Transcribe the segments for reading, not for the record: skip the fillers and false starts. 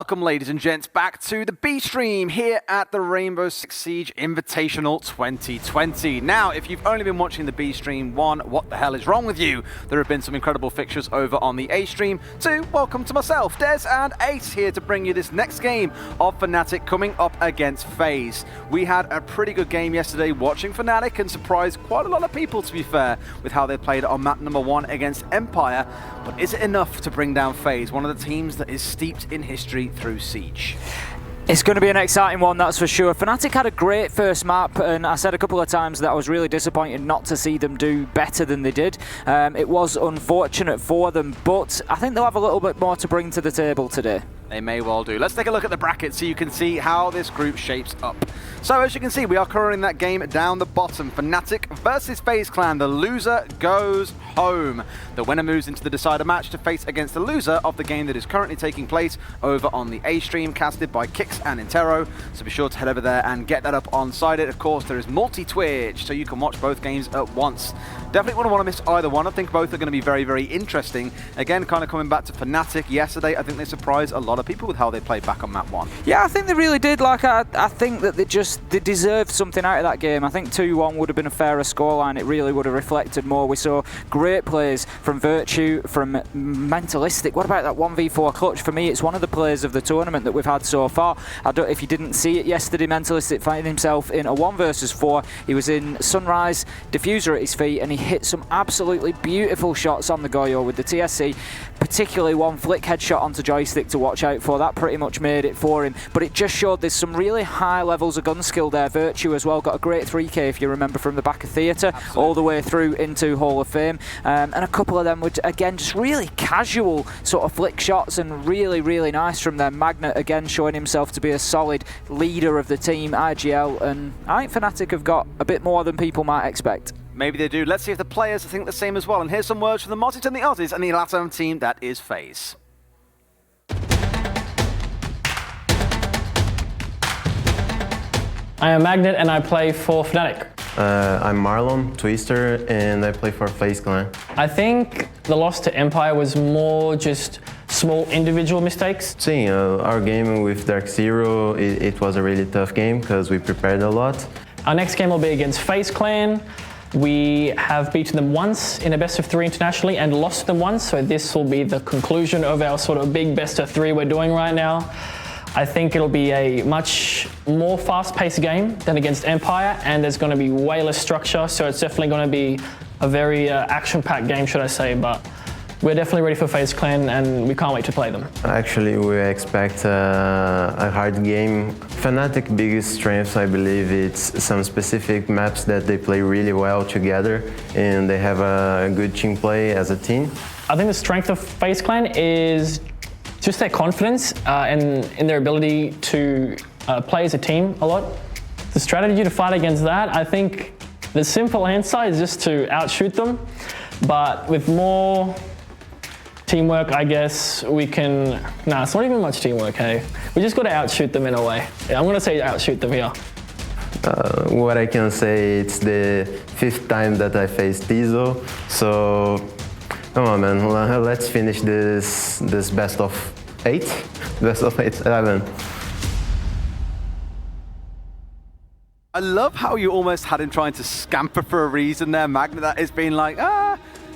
Welcome, ladies and gents, back to the B stream here at the Rainbow Six Siege Invitational 2020. Now, if you've only been watching the B stream, one, what the hell is wrong with you? There have been some incredible fixtures over on the A stream. Two, welcome to myself, Des and Ace, here to bring you this next game of Fnatic coming up against FaZe. We had a pretty good game yesterday watching Fnatic and surprised quite a lot of people, to be fair, with how they played on map number 1 against Empire. But is it enough to bring down FaZe, one of the teams that is steeped in history through Siege? It's going to be an exciting one, that's for sure. Fnatic had a great first map, and I said a couple of times that I was really disappointed not to see them do better than they did. It was unfortunate for them, but I think they'll have a little bit more to bring to the table today. They may well do. Let's take a look at the bracket so you can see how this group shapes up. So as you can see, we are currently in that game down the bottom. Fnatic versus FaZe Clan. The loser goes home. The winner moves into the decider match to face against the loser of the game that is currently taking place over on the A stream, casted by Kix and Intero. So be sure to head over there and get that up on Sided. Of course, there is multi-Twitch, so you can watch both games at once. Definitely wouldn't want to miss either one. I think both are going to be very, very interesting. Again, kind of coming back to Fnatic yesterday, I think they surprised a lot of people with how they played back on map 1. Yeah, I think they really did. Like, I think that they deserved something out of that game. I think 2-1 would have been a fairer scoreline. It really would have reflected more. We saw great plays from Virtue, from Mentalistic. What about that 1v4 clutch? For me, it's one of the players of the tournament that we've had so far. I don't, if you didn't see it yesterday, Mentalistic finding himself in a 1 versus 4. He was in Sunrise, Diffuser at his feet, and he hit some absolutely beautiful shots on the Goyo with the TSC, particularly one flick headshot onto joystick to watch out for. That pretty much made it for him, but it just showed there's some really high levels of gun skill there. Virtue as well got a great 3k, if you remember, from the back of Theatre all the way through into Hall of Fame, and a couple of them were again just really casual sort of flick shots and really, really nice from them. Magnet again showing himself to be a solid leader of the team, IGL, and I think Fnatic have got a bit more than people might expect. Maybe they do. Let's see if the players think the same as well. And here's some words from the Mozzies and the Aussies and the LATAM team that is FaZe. I am Magnet and I play for Fnatic. I'm Marlon, Twister, and I play for FaZe Clan. I think the loss to Empire was more just small individual mistakes. Sim, our game with Dark Zero, it was a really tough game because we prepared a lot. Our next game will be against FaZe Clan. We have beaten them once in a best of 3 internationally and lost them once, so this will be the conclusion of our sort of big best of 3 we're doing right now. I think it'll be a much more fast-paced game than against Empire, and there's going to be way less structure, so it's definitely going to be a very action-packed game, should I say, but we're definitely ready for FaZe Clan and we can't wait to play them. Actually, we expect a hard game. Fnatic's biggest strength, I believe, it's some specific maps that they play really well together, and they have a good team play as a team. I think the strength of FaZe Clan is just their confidence and in their ability to play as a team a lot. The strategy to fight against that, I think the simple answer is just to outshoot them, but with more teamwork, I guess we can... Nah, it's not even much teamwork, hey? We just got to outshoot them in a way. Yeah, I'm going to say outshoot them here. What I can say, it's the 5th time that I faced Tizo, so come on, man, let's finish this best of 8? Best of 8, 11. I love how you almost had him trying to scamper for a reason there, Magnet. That has been like,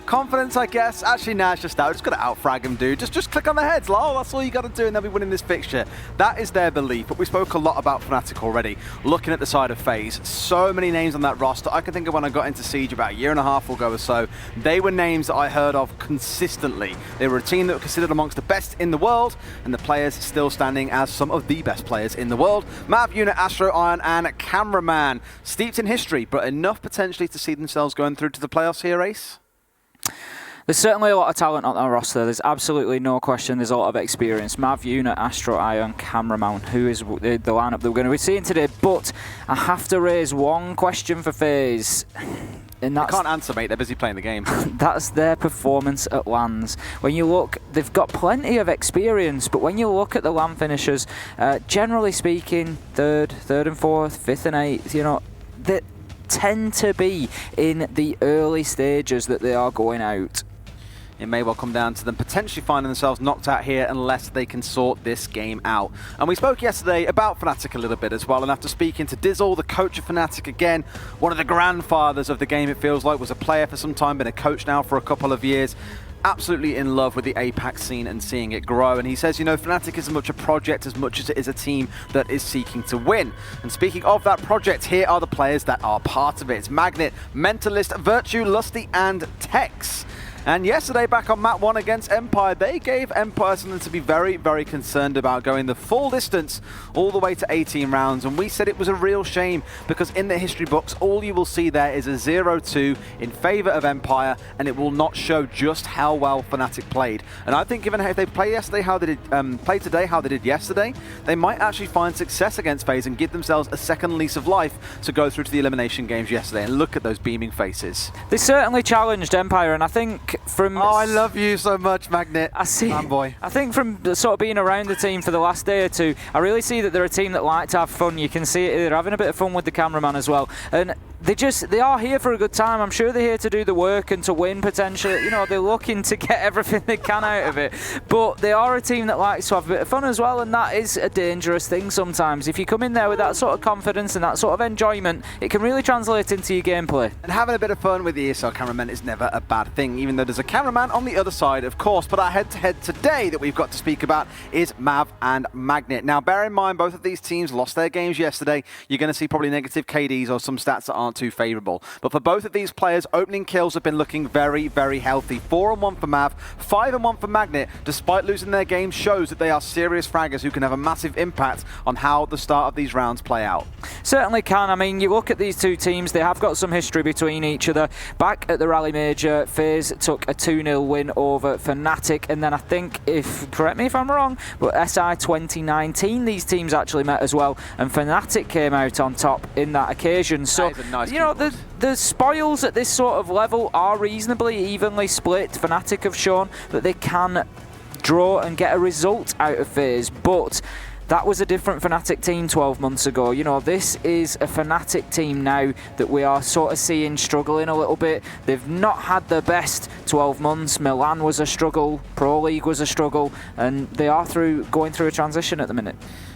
confidence, I guess. Actually, nah, it's just out. Just got to out-frag him, dude. Just click on the heads. Oh, that's all you got to do, and they'll be winning this fixture. That is their belief. But we spoke a lot about Fnatic already. Looking at the side of FaZe, so many names on that roster. I can think of when I got into Siege about a year and a half ago or so. They were names that I heard of consistently. They were a team that were considered amongst the best in the world, and the players still standing as some of the best players in the world. Mav, Unit, Astro, Iron, and Cameraman. Steeped in history, but enough potentially to see themselves going through to the playoffs here, Ace? There's certainly a lot of talent on our roster. There's absolutely no question. There's a lot of experience. Mav, Unit, Astro, Ion, Cameraman, who is the lineup that we're going to be seeing today. But I have to raise one question for FaZe. And that's, I can't answer, mate. They're busy playing the game. That's their performance at LANs. When you look, they've got plenty of experience, but when you look at the LAN finishers, generally speaking, third and fourth, 5th and 8th, you know, they tend to be in the early stages that they are going out. it may well come down to them potentially finding themselves knocked out here unless they can sort this game out. And we spoke yesterday about Fnatic a little bit as well, and after speaking to Dizzle, the coach of Fnatic again, one of the grandfathers of the game it feels like, was a player for some time, been a coach now for a couple of years, absolutely in love with the APAC scene and seeing it grow. And he says, you know, Fnatic is as much a project as much as it is a team that is seeking to win. And speaking of that project, here are the players that are part of it. It's Magnet, Mentalist, Virtue, Lusty, and Tex. And yesterday, back on map 1 against Empire, they gave Empire something to be very, very concerned about, going the full distance all the way to 18 rounds. And we said it was a real shame, because in the history books, all you will see there is a 0-2 in favor of Empire, and it will not show just how well Fnatic played. And I think given how they played yesterday, how they did play today, how they did yesterday, they might actually find success against FaZe and give themselves a second lease of life to go through to the elimination games yesterday. And look at those beaming faces. They certainly challenged Empire, and I think from... Oh, I love you so much, Magnet. I see. Fanboy. I think from sort of being around the team for the last day or two, I really see that they're a team that like to have fun. You can see it. They're having a bit of fun with the cameraman as well. And they are here for a good time. I'm sure they're here to do the work and to win potentially. You know, they're looking to get everything they can out of it. But they are a team that likes to have a bit of fun as well, and that is a dangerous thing sometimes. If you come in there with that sort of confidence and that sort of enjoyment, it can really translate into your gameplay. And having a bit of fun with the ESL cameraman is never a bad thing, even though there's a cameraman on the other side, of course. But our head-to-head today that we've got to speak about is Mav and Magnet. Now, bear in mind, both of these teams lost their games yesterday. You're going to see probably negative KDs or some stats that aren't too favourable. But for both of these players, opening kills have been looking very, very healthy. 4-1 for Mav, 5-1 for Magnet. Despite losing their games, shows that they are serious fraggers who can have a massive impact on how the start of these rounds play out. Certainly can. I mean, you look at these two teams, they have got some history between each other. Back at the Rally Major, FaZe took a 2-0 win over Fnatic, and then I think, correct me if I'm wrong, but SI 2019, these teams actually met as well, and Fnatic came out on top in that occasion. So, nice, you know, the spoils at this sort of level are reasonably evenly split. Fnatic have shown that they can draw and get a result out of FaZe, but that was a different Fnatic team 12 months ago. You know, this is a Fnatic team now that we are sort of seeing struggling a little bit. They've not had the best 12 months. Milan was a struggle, Pro League was a struggle, and they are going through a transition at the minute.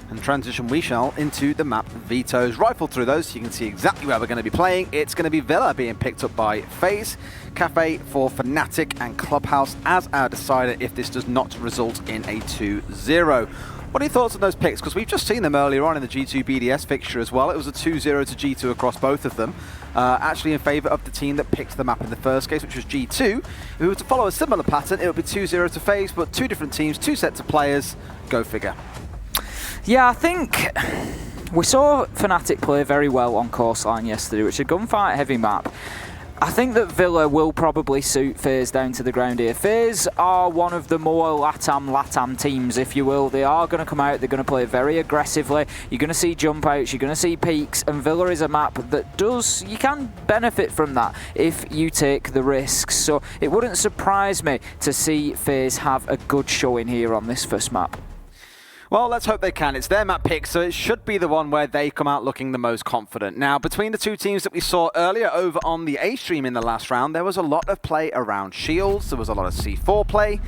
And transition we shall into the map vetoes. Rifle through those so you can see exactly where we're going to be playing. It's going to be Villa being picked up by FaZe, Kafe for Fnatic, and Clubhouse as our decider if this does not result in a 2-0. What are your thoughts on those picks? Because we've just seen them earlier on in the G2 BDS fixture as well. It was a 2-0 to G2 across both of them. Actually in favour of the team that picked the map in the first case, which was G2. If we were to follow a similar pattern, it would be 2-0 to FaZe, but two different teams, two sets of players. Go figure. Yeah, I think we saw Fnatic play very well on Coastline yesterday, which is a gunfight heavy map. I think that Villa will probably suit FaZe down to the ground here. FaZe are one of the more LATAM teams, if you will. They are going to come out, they're going to play very aggressively. You're going to see jump outs, you're going to see peaks, and Villa is a map that you can benefit from that if you take the risks. So it wouldn't surprise me to see FaZe have a good showing here on this first map. Well, let's hope they can. It's their map pick, so it should be the one where they come out looking the most confident. Now, between the two teams that we saw earlier over on the A stream in the last round, there was a lot of play around shields. There was a lot of C4 play.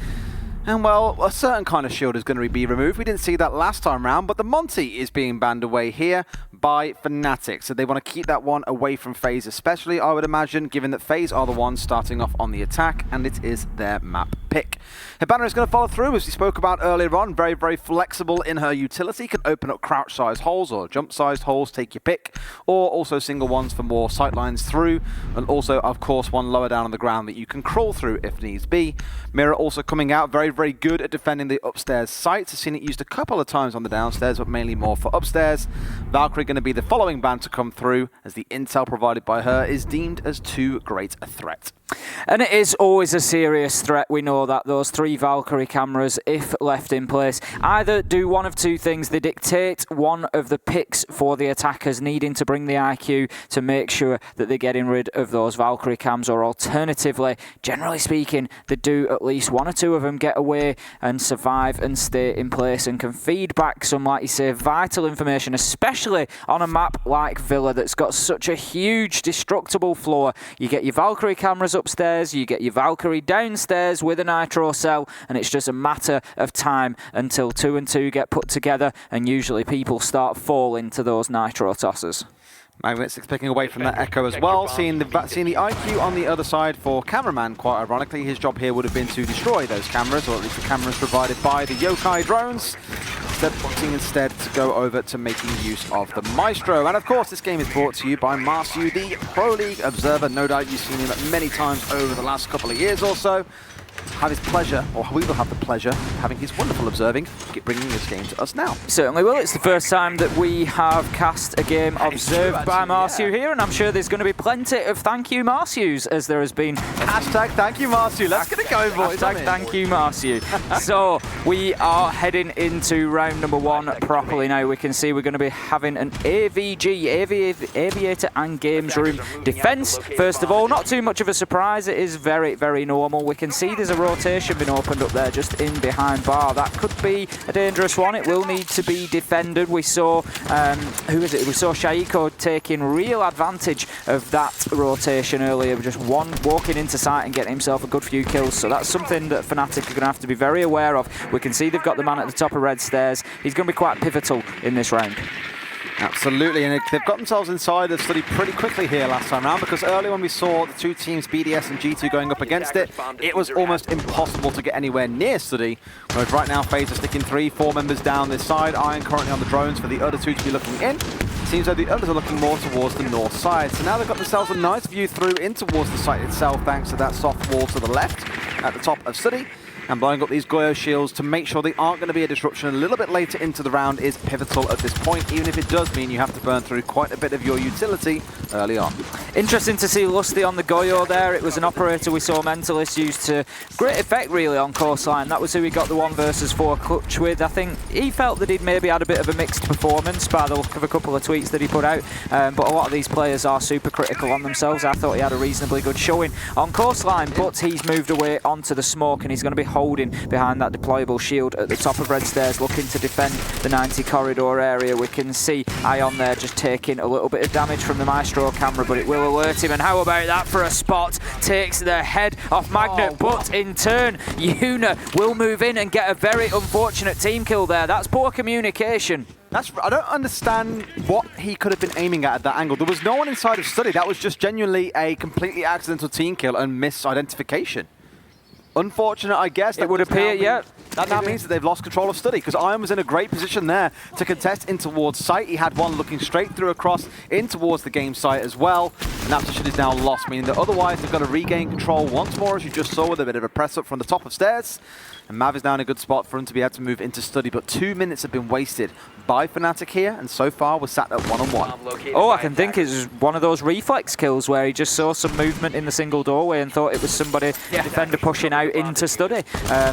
And, well, a certain kind of shield is going to be removed. We didn't see that last time round, but the Monty is being banned away here by Fnatic. So they want to keep that one away from FaZe especially, I would imagine, given that FaZe are the ones starting off on the attack, and it is their map pick. Hibana is going to follow through, as we spoke about earlier on. Very, very flexible in her utility. Can open up crouch-sized holes or jump-sized holes, take your pick, or also single ones for more sightlines through, and also, of course, one lower down on the ground that you can crawl through if needs be. Mira also coming out very, very good at defending the upstairs sites. I've seen it used a couple of times on the downstairs, but mainly more for upstairs. Valkyrie going to be the following ban to come through, as the intel provided by her is deemed as too great a threat. And it is always a serious threat, we know that. Those 3 Valkyrie cameras, if left in place, either do one of two things. They dictate one of the picks for the attackers, needing to bring the IQ to make sure that they're getting rid of those Valkyrie cams, or alternatively, generally speaking, they do at least one or two of them get away and survive and stay in place and can feed back some, like you say, vital information, especially on a map like Villa that's got such a huge destructible floor. You get your Valkyrie cameras upstairs, you get your Valkyrie downstairs with a Nitro cell, and it's just a matter of time until 2 and 2 get put together, and usually people start falling to those Nitro tosses. Magnet6 picking away from that Echo as well, seeing the IQ on the other side for Cameraman. Quite ironically, his job here would have been to destroy those cameras, or at least the cameras provided by the Yokai drones. Instead to go over to making use of the Maestro. And of course, this game is brought to you by Marsu, the Pro League observer. No doubt you've seen him many times over the last couple of years or so. Have his pleasure, or we will have the pleasure of having his wonderful observing, bringing this game to us now. Certainly will. It's the first time that we have cast a game observed by Marsu here, and I'm sure there's going to be plenty of thank you Marsus, as there has been. Hashtag thank you Marsu. Let's get it going, boys. Hashtag thank you Marsu. So we are heading into round number 1 properly now. We can see we're going to be having an AVG, Aviator and Games Room defense. First of all, not too much of a surprise. It is very, very normal. We can see there's a rotation been opened up there just in behind bar. That could be a dangerous one. It will need to be defended. We saw, who is it? We saw Shaiko taking real advantage of that rotation earlier, just one walking into sight and getting himself a good few kills. So that's something that Fnatic are going to have to be very aware of. We can see they've got the man at the top of red stairs. He's going to be quite pivotal in this round. Absolutely, and they've got themselves inside the study pretty quickly here last time around, because earlier when we saw the two teams, BDS and G2, going up against it, it was almost impossible to get anywhere near study. Whereas right now, FaZe are sticking 3-4 members down this side. Iron currently on the drones for the other two to be looking in. Seems like the others are looking more towards the north side. So now they've got themselves a nice view through in towards the site itself, thanks to that soft wall to the left at the top of study. And blowing up these Goyo shields to make sure they aren't going to be a disruption a little bit later into the round is pivotal at this point, even if it does mean you have to burn through quite a bit of your utility early on. Interesting to see Lusty on the Goyo there. It was an operator we saw Mentalist use to great effect really on Coastline. That was who he got the 1 versus 4 clutch with. I think he felt that he'd maybe had a bit of a mixed performance by the look of a couple of tweets that he put out, but a lot of these players are super critical on themselves. I thought he had a reasonably good showing on Coastline, but he's moved away onto the smoke and he's going to be holding behind that deployable shield at the top of red stairs, looking to defend the 90 corridor area. We can see Ion there just taking a little bit of damage from the Maestro camera, but it will alert him. And how about that for a spot? Takes the head off Magnet, but in turn, Yuna will move in and get a very unfortunate team kill there. That's poor communication. I don't understand what he could have been aiming at that angle. There was no one inside of study. That was just genuinely a completely accidental team kill and misidentification. Unfortunate, I guess. It would appear, yeah. That now means that they've lost control of study, because Iron was in a great position there to contest in towards site. He had one looking straight through across in towards the game site as well, and that position is now lost, meaning that otherwise they've got to regain control once more, as you just saw, with a bit of a press up from the top of stairs. And Mav is now in a good spot for him to be able to move into study, but 2 minutes have been wasted by Fnatic here, and so far we're sat at 1-on-1. Oh, I can think it's one of those reflex kills where he just saw some movement in the single doorway and thought it was somebody, defender pushing out into study.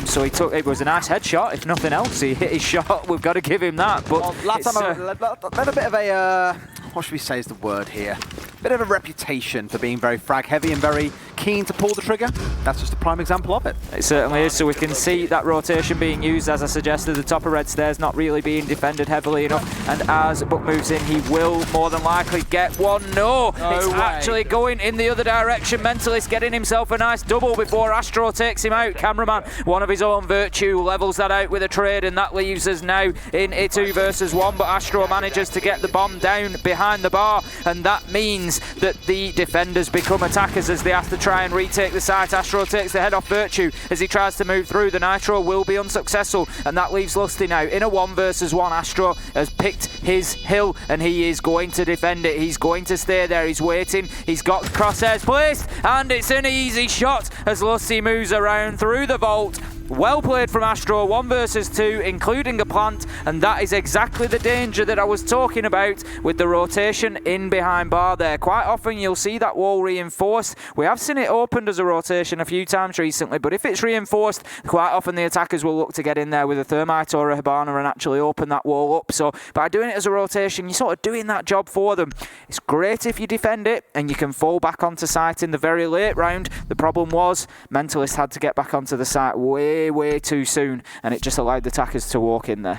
So he took, it was a nice headshot, if nothing else. He hit his shot, we've got to give him that. But well, last time I had a bit of a, what should we say is the word here? Bit of a reputation for being very frag heavy and very keen to pull the trigger. That's just a prime example of it. It certainly is. So we can see that rotation being used, as I suggested, the top of red stairs not really being defended heavily enough. And as Buck moves in, he will more than likely get one. No it's way. Actually going in the other direction. Mentalist getting himself a nice double before Astro takes him out. Cameraman, one of his own virtue, levels that out with a trade, and that leaves us now in a 2 versus 1. But Astro manages to get the bomb down behind the bar, and that means that the defenders become attackers as they have to try and retake the site. Astro takes the head off Virtue as he tries to move through. The Nitro will be unsuccessful, and that leaves Lusty now in a 1 versus 1. Astro has picked his hill and he is going to defend it. He's going to stay there. He's waiting. He's got crosshairs placed, and it's an easy shot as Lusty moves around through the vault. Well played from Astro, 1 versus 2, including a plant, and that is exactly the danger that I was talking about with the rotation in behind bar there. Quite often you'll see that wall reinforced. We have seen it opened as a rotation a few times recently, but if it's reinforced, quite often the attackers will look to get in there with a Thermite or a Hibana and actually open that wall up. So by doing it as a rotation, you're sort of doing that job for them. It's great if you defend it and you can fall back onto site in the very late round. The problem was Mentalist had to get back onto the site way too soon, and it just allowed the attackers to walk in there.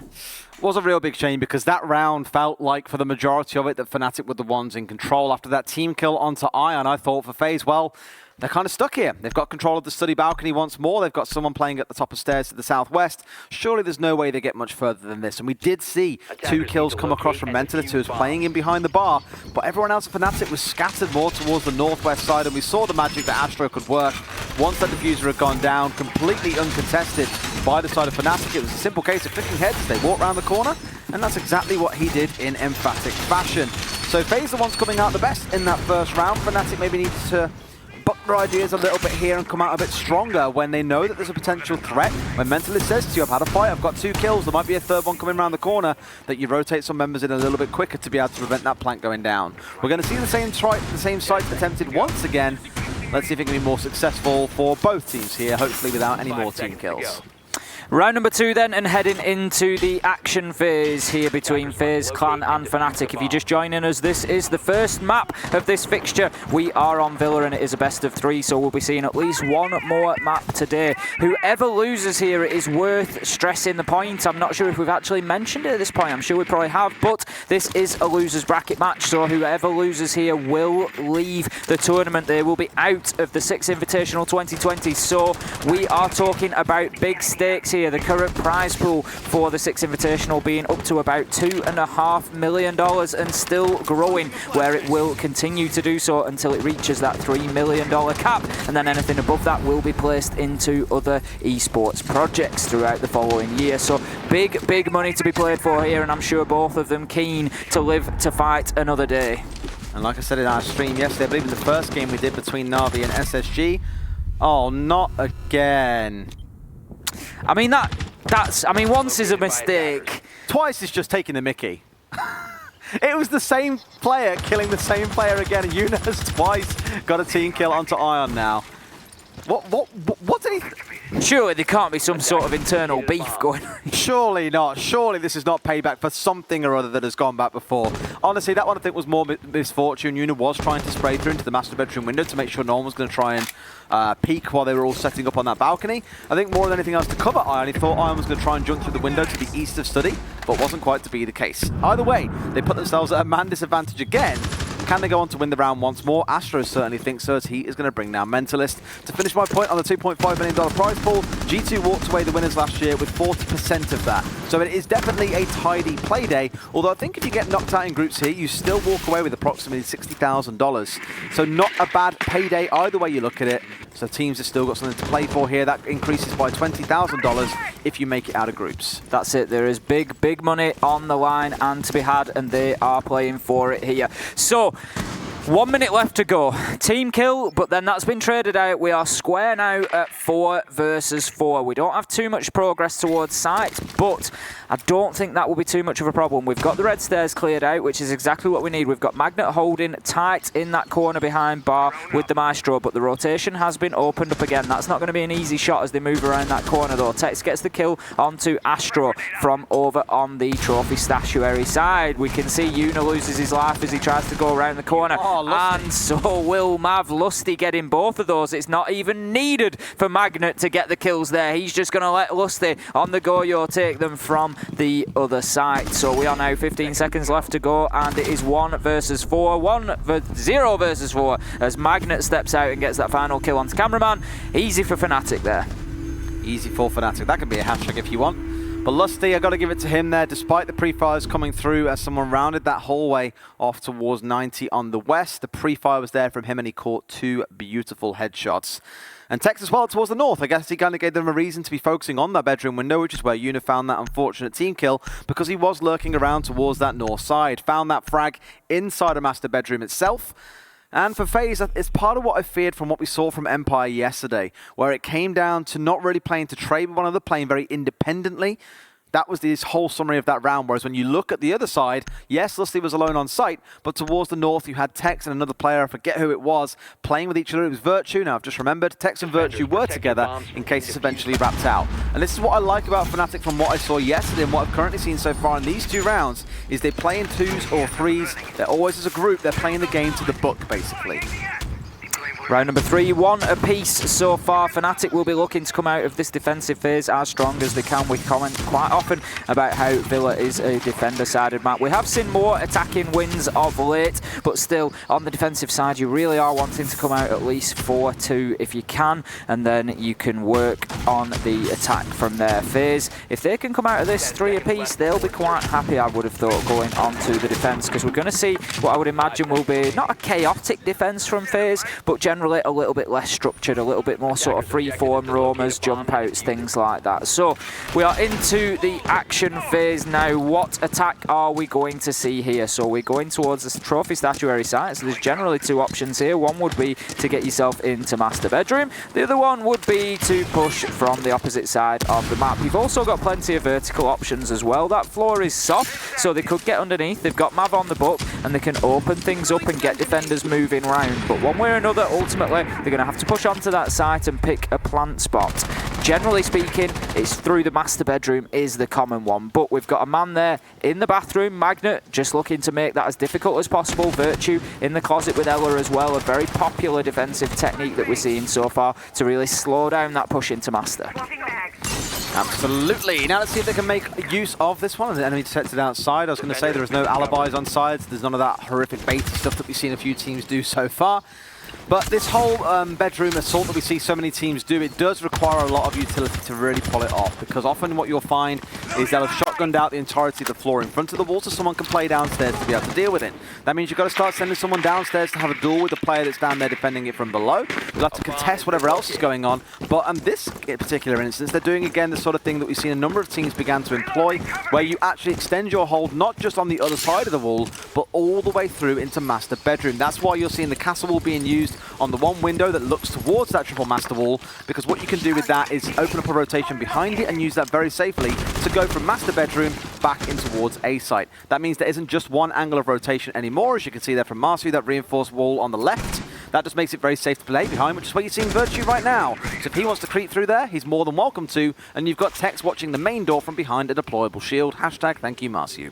Was a real big shame, because that round felt like, for the majority of it, that Fnatic were the ones in control. After that team kill onto Ion, I thought for FaZe, well, they're kind of stuck here. They've got control of the study balcony once more. They've got someone playing at the top of stairs to the southwest. Surely there's no way they get much further than this. And we did see 2 kills come across from Mentalist, who was playing in behind the bar. But everyone else at Fnatic was scattered more towards the northwest side. And we saw the magic that Astro could work. Once that diffuser had gone down, completely uncontested by the side of Fnatic, it was a simple case of flicking heads as they walked around the corner. And that's exactly what he did in emphatic fashion. So FaZe the ones coming out the best in that first round. Fnatic maybe needs to buck their ideas a little bit here and come out a bit stronger when they know that there's a potential threat. When Mentalist says to you, I've had a fight, I've got 2 kills, there might be a third one coming around the corner, that you rotate some members in a little bit quicker to be able to prevent that plank going down. We're going to see the same site attempted once again. Let's see if it can be more successful for both teams here, hopefully without any more team kills. Round number 2 then, and heading into the action phase here between FaZe Clan and Fnatic. If you're just joining us, this is the first map of this fixture. We are on Villa and it is a best of 3, so we'll be seeing at least one more map today. Whoever loses here, it is worth stressing the point. I'm not sure if we've actually mentioned it at this point. I'm sure we probably have, but this is a losers bracket match, so whoever loses here will leave the tournament. They will be out of the Six Invitational 2020, so we are talking about big stakes here. The current prize pool for the Six Invitational being up to about $2.5 million and still growing, where it will continue to do so until it reaches that $3 million cap, and then anything above that will be placed into other esports projects throughout the following year. So big money to be played for here, and I'm sure both of them keen to live to fight another day. And like I said in our stream yesterday, I believe in the first game we did between Na'Vi and SSG, oh, not again. I mean, once is a mistake. Twice is just taking the mickey. It was the same player killing the same player again. Yuna has twice got a team kill onto Ion now. What did he... Surely there can't be some sort of internal beef going on. Surely not. Surely this is not payback for something or other that has gone back before. Honestly, that one I think was more misfortune. Yuna was trying to spray through into the master bedroom window to make sure no one was going to try and peek while they were all setting up on that balcony. I think more than anything else to cover Ion, he thought Ion was going to try and jump through the window to the east of study, but wasn't quite to be the case. Either way, they put themselves at a man disadvantage again. Can they go on to win the round once more? Astro certainly thinks so, as he is going to bring down Mentalist. To finish my point on the $2.5 million prize pool, G2 walked away the winners last year with 40% of that. So it is definitely a tidy play day, although I think if you get knocked out in groups here, you still walk away with approximately $60,000. So not a bad payday either way you look at it. So teams have still got something to play for here. That increases by $20,000 if you make it out of groups. That's it. There is big money on the line and to be had, and they are playing for it here. So 1 minute left to go. Team kill, but then that's been traded out. We are square now at 4 versus 4. We don't have too much progress towards site, but I don't think that will be too much of a problem. We've got the red stairs cleared out, which is exactly what we need. We've got Magnet holding tight in that corner behind bar with the Maestro, but the rotation has been opened up again. That's not going to be an easy shot as they move around that corner, though. Tex gets the kill onto Astro from over on the trophy statuary side. We can see Yuna loses his life as he tries to go around the corner. And so will Mav. Lusty getting both of those. It's not even needed for Magnet to get the kills there. He's just going to let Lusty on the Goyo take them from the other side. So we are now 15 seconds left to go, and it is 1 versus 4. 0 versus 4 as Magnet steps out and gets that final kill onto Cameraman. Easy for Fnatic there. Easy for Fnatic. That could be a hat-trick if you want. But Lusty, I got to give it to him there, despite the pre-fires coming through as someone rounded that hallway off towards 90 on the west. The pre-fire was there from him and he caught 2 beautiful headshots. And Tex as well towards the north. I guess he kind of gave them a reason to be focusing on that bedroom window, which is where Yuna found that unfortunate team kill, because he was lurking around towards that north side. Found that frag inside a master bedroom itself. And for FaZe, it's part of what I feared from what we saw from Empire yesterday, where it came down to not really playing to trade with one another, playing very independently. That was this whole summary of that round, whereas when you look at the other side, yes, Lusty was alone on site, but towards the north you had Tex and another player, I forget who it was, playing with each other. It was Virtue. Now I've just remembered, Tex and Virtue were together in case this eventually wrapped out. And this is what I like about Fnatic from what I saw yesterday and what I've currently seen so far in these 2 rounds, is they play in 2s or 3s. They're always as a group, they're playing the game to the book, basically. Round number 3, 1 apiece so far. Fnatic will be looking to come out of this defensive phase as strong as they can. We comment quite often about how Villa is a defender-sided map. We have seen more attacking wins of late, but still, on the defensive side, you really are wanting to come out at least 4-2 if you can, and then you can work on the attack from their phase. If they can come out of this 3 apiece, they'll be quite happy, I would have thought, going on to the defense, because we're going to see what I would imagine will be not a chaotic defense from FaZe, but generally a little bit less structured, a little bit more sort of free-form roamers, jump outs, things like that. So we are into the action phase now. What attack are we going to see here? So we're going towards the trophy statuary site. So there's generally 2 options here. One would be to get yourself into master bedroom. The other one would be to push from the opposite side of the map. You've also got plenty of vertical options as well. That floor is soft, so they could get underneath. They've got Mav on the book, and they can open things up and get defenders moving around. But one way or another, ultimately, they're going to have to push onto that site and pick a plant spot. Generally speaking, it's through the master bedroom is the common one, but we've got a man there in the bathroom, Magnet, just looking to make that as difficult as possible. Virtue in the closet with Ella as well, a very popular defensive technique that we're seeing so far to really slow down that push into master. Absolutely. Now let's see if they can make use of this one. The enemy detected outside. I was going to say there is no alibis on sides. There's none of that horrific baity stuff that we've seen a few teams do so far. But this whole bedroom assault that we see so many teams do, it does require a lot of utility to really pull it off, because often what you'll find is they'll have shotgunned out the entirety of the floor in front of the wall so someone can play downstairs to be able to deal with it. That means you've got to start sending someone downstairs to have a duel with the player that's down there defending it from below. You'll have to contest whatever else is going on. But in this particular instance, they're doing again the sort of thing that we've seen a number of teams began to employ, where you actually extend your hold not just on the other side of the wall, but all the way through into master bedroom. That's why you're seeing the castle wall being used on the one window that looks towards that triple master wall, because what you can do with that is open up a rotation behind it and use that very safely to go from master bedroom back in towards A site. That means there isn't just one angle of rotation anymore, as you can see there from Marsu, that reinforced wall on the left. That just makes it very safe to play behind, which is what you're seeing Virtue right now. So if he wants to creep through there, he's more than welcome to, and you've got Tex watching the main door from behind a deployable shield. Hashtag thank you, Marsu.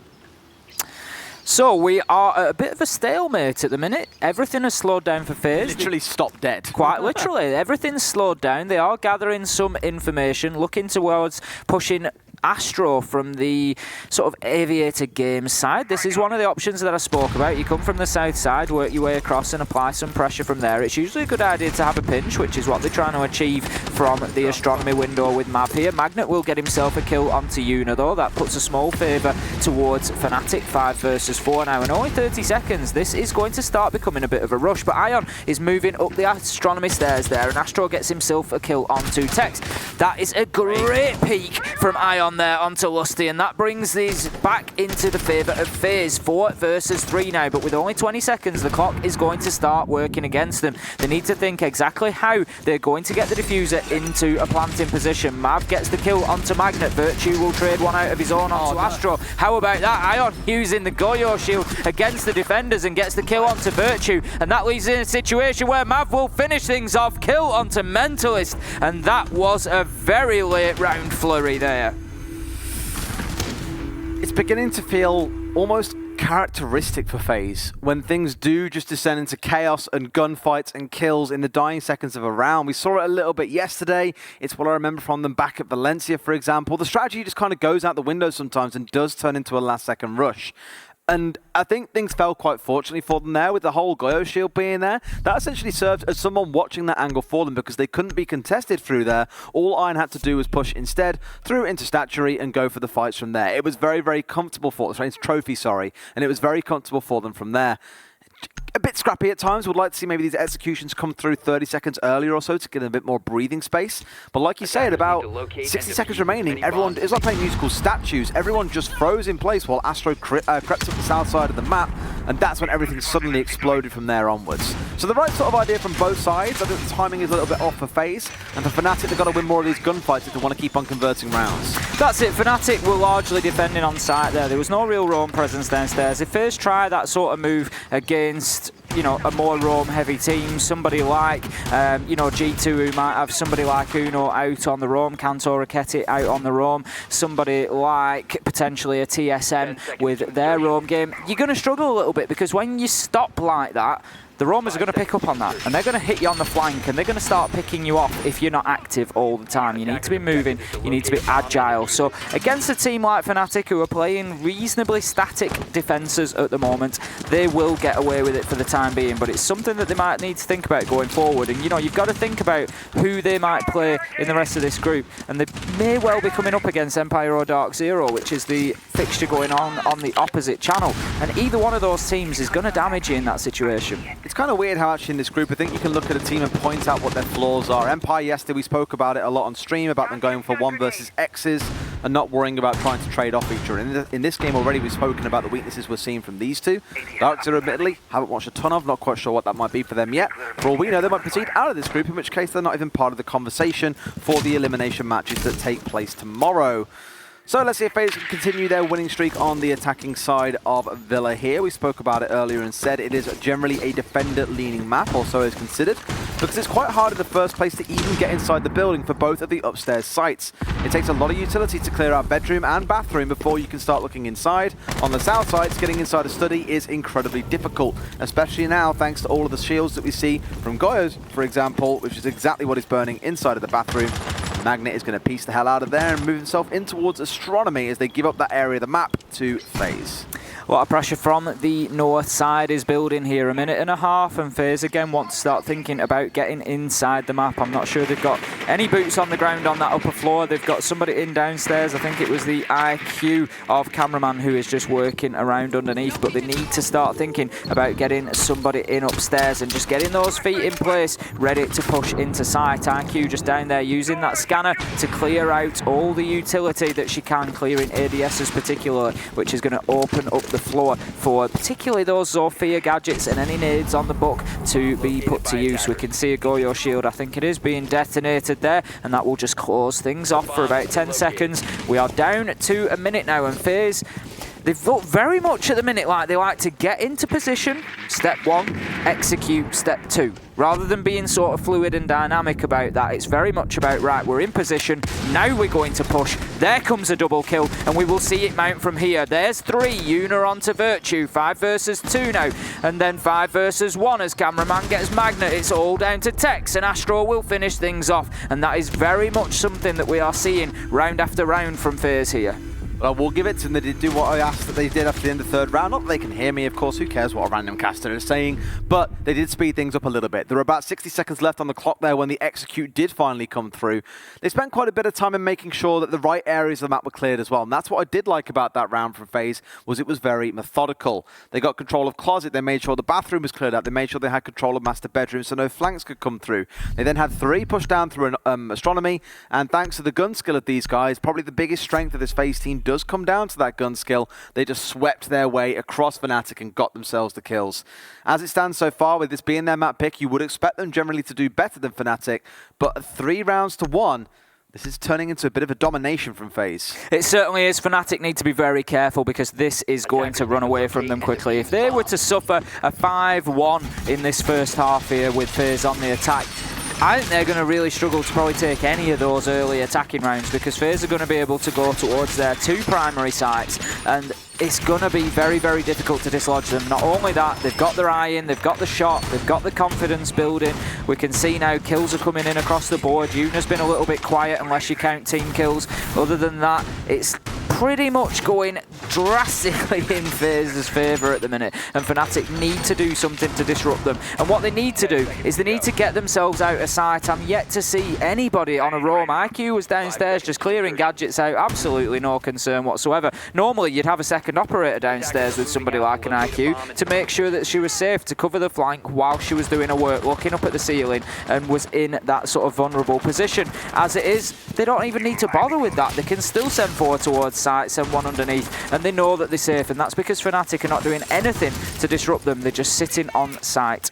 So we are at a bit of a stalemate at the minute. Everything has slowed down for FaZe. Literally stopped dead. Quite literally. Everything's slowed down. They are gathering some information, looking towards pushing Astro from the sort of Aviator Games side. This is one of the options that I spoke about. You come from the south side, work your way across and apply some pressure from there. It's usually a good idea to have a pinch, which is what they're trying to achieve from the Astronomy window with Mav here. Magnet will get himself a kill onto Yuna though. That puts a small favour towards Fnatic. 5 versus 4 now and only 30 seconds. This is going to start becoming a bit of a rush, but Ion is moving up the Astronomy stairs there, and Astro gets himself a kill onto Tex. That is a great peek from Ion there onto Lusty, and that brings these back into the favour of FaZe. 4 versus 3 now, but with only 20 seconds, the clock is going to start working against them. They need to think exactly how they're going to get the diffuser into a planting position. Mav gets the kill onto Magnet. Virtue will trade one out of his own onto Astro. How about that? Ion using the Goyo shield against the defenders and gets the kill onto Virtue, and that leaves in a situation where Mav will finish things off. Kill onto Mentalist, and that was a very late round flurry there. It's beginning to feel almost characteristic for FaZe when things do just descend into chaos and gunfights and kills in the dying seconds of a round. We saw it a little bit yesterday. It's what I remember from them back at Valencia, for example. The strategy just kind of goes out the window sometimes and does turn into a last-second rush. And I think things fell quite fortunately for them there with the whole Goyo shield being there. That essentially served as someone watching that angle for them because they couldn't be contested through there. All Iron had to do was push instead through into statuary and go for the fights from there. It was very, very comfortable for them. It's trophy, sorry. And it was very comfortable for them from there. A bit scrappy at times. Would like to see maybe these executions come through 30 seconds earlier or so to get a bit more breathing space. But like you said, about 60 seconds remaining, everyone is like playing musical statues. Everyone just froze in place while Astro crept up the south side of the map, and that's when everything suddenly exploded from there onwards. So the right sort of idea from both sides. I think the timing is a little bit off for FaZe, and for Fnatic, they've got to win more of these gunfights if they want to keep on converting rounds. That's it. Fnatic were largely defending on site there. There was no real roam presence downstairs. If FaZe try that sort of move against, you know, a more roam-heavy team, somebody like, you know, G2 who might have somebody like Uno out on the roam, Kanto Raketti out on the roam, somebody like potentially a TSM with their roam game, you're going to struggle a little bit, because when you stop like that, the roamers are going to pick up on that, and they're going to hit you on the flank, and they're going to start picking you off if you're not active all the time. You need to be moving, you need to be agile. So against a team like Fnatic, who are playing reasonably static defences at the moment, they will get away with it for the time being, but it's something that they might need to think about going forward. And you've got to think about who they might play in the rest of this group, and they may well be coming up against Empire or Dark Zero, which is the fixture going on the opposite channel, and either one of those teams is going to damage you in that situation. It's kind of weird how actually in this group, I think you can look at a team and point out what their flaws are. Empire, yesterday we spoke about it a lot on stream, about them going for 1 versus X's and not worrying about trying to trade off each other. In this game already, we've spoken about the weaknesses we're seeing from these two. Dark Zero, admittedly, haven't watched a ton of, not quite sure what that might be for them yet. For all we know, they might proceed out of this group, in which case they're not even part of the conversation for the elimination matches that take place tomorrow. So let's see if FaZe can continue their winning streak on the attacking side of Villa here. We spoke about it earlier and said it is generally a defender-leaning map, or so is considered, because it's quite hard in the first place to even get inside the building for both of the upstairs sites. It takes a lot of utility to clear out bedroom and bathroom before you can start looking inside. On the south side, getting inside a study is incredibly difficult, especially now thanks to all of the shields that we see from Goyo's, for example, which is exactly what is burning inside of the bathroom. Magnet is going to piece the hell out of there and move himself in towards Astronomy as they give up that area of the map to FaZe. A lot of pressure from the north side is building here. 1.5 minutes, and FaZe again want to start thinking about getting inside the map. I'm not sure they've got any boots on the ground on that upper floor. They've got somebody in downstairs. I think it was the IQ of cameraman who is just working around underneath, but they need to start thinking about getting somebody in upstairs and just getting those feet in place, ready to push into site. IQ just down there using that scanner to clear out all the utility that she can, clearing ADSs particularly, which is going to open up the floor for particularly those Zofia gadgets and any nades on the book to be put to use. We can see a Goyo shield, I think it is, being detonated there, and that will just close things off for about 10 seconds. We are down to 1 minute now, and FaZe, they've looked very much at the minute like they like to get into position, step 1, execute step 2. Rather than being sort of fluid and dynamic about that, it's very much about, right, we're in position, now we're going to push. There comes a double kill, and we will see it mount from here. There's 3, Yuna onto Virtue, 5 versus 2 now, and then 5 versus 1 as cameraman gets Magnet. It's all down to Tex, and Astro will finish things off, and that is very much something that we are seeing round after round from FaZe here. Well, we'll give it to them. They did do what I asked that they did after the end of the 3rd round. Not that they can hear me, of course. Who cares what a random caster is saying? But they did speed things up a little bit. There were about 60 seconds left on the clock there when the execute did finally come through. They spent quite a bit of time in making sure that the right areas of the map were cleared as well. And that's what I did like about that round from FaZe, was it was very methodical. They got control of Closet. They made sure the bathroom was cleared out. They made sure they had control of Master Bedroom so no flanks could come through. They then had 3 pushed down through an Astronomy. And thanks to the gun skill of these guys, probably the biggest strength of this FaZe team does come down to that gun skill. They just swept their way across Fnatic and got themselves the kills. As it stands so far, with this being their map pick, you would expect them generally to do better than Fnatic, but 3 rounds to 1, this is turning into a bit of a domination from FaZe. It certainly is. Fnatic need to be very careful, because this is going to run away from them quickly. If they were to suffer a 5-1 in this first half here with FaZe on the attack, I think they're going to really struggle to probably take any of those early attacking rounds, because FaZe are going to be able to go towards their 2 primary sites, and it's going to be very, very difficult to dislodge them. Not only that, they've got their eye in, they've got the shot, they've got the confidence building. We can see now kills are coming in across the board. Yuna's been a little bit quiet unless you count team kills. Other than that, it's pretty much going drastically in FaZe's favour at the minute, and Fnatic need to do something to disrupt them. And what they need to do is they need to get themselves out of sight. I'm yet to see anybody on a roam. IQ was downstairs just clearing gadgets out, absolutely no concern whatsoever. Normally you'd have a second operator downstairs with somebody like an IQ to make sure that she was safe to cover the flank while she was doing her work, looking up at the ceiling, and was in that sort of vulnerable position. As it is, they don't even need to bother with that. They can still send 4 towards site, send 1 underneath, and they know that they're safe, and that's because Fnatic are not doing anything to disrupt them. They're just sitting on site.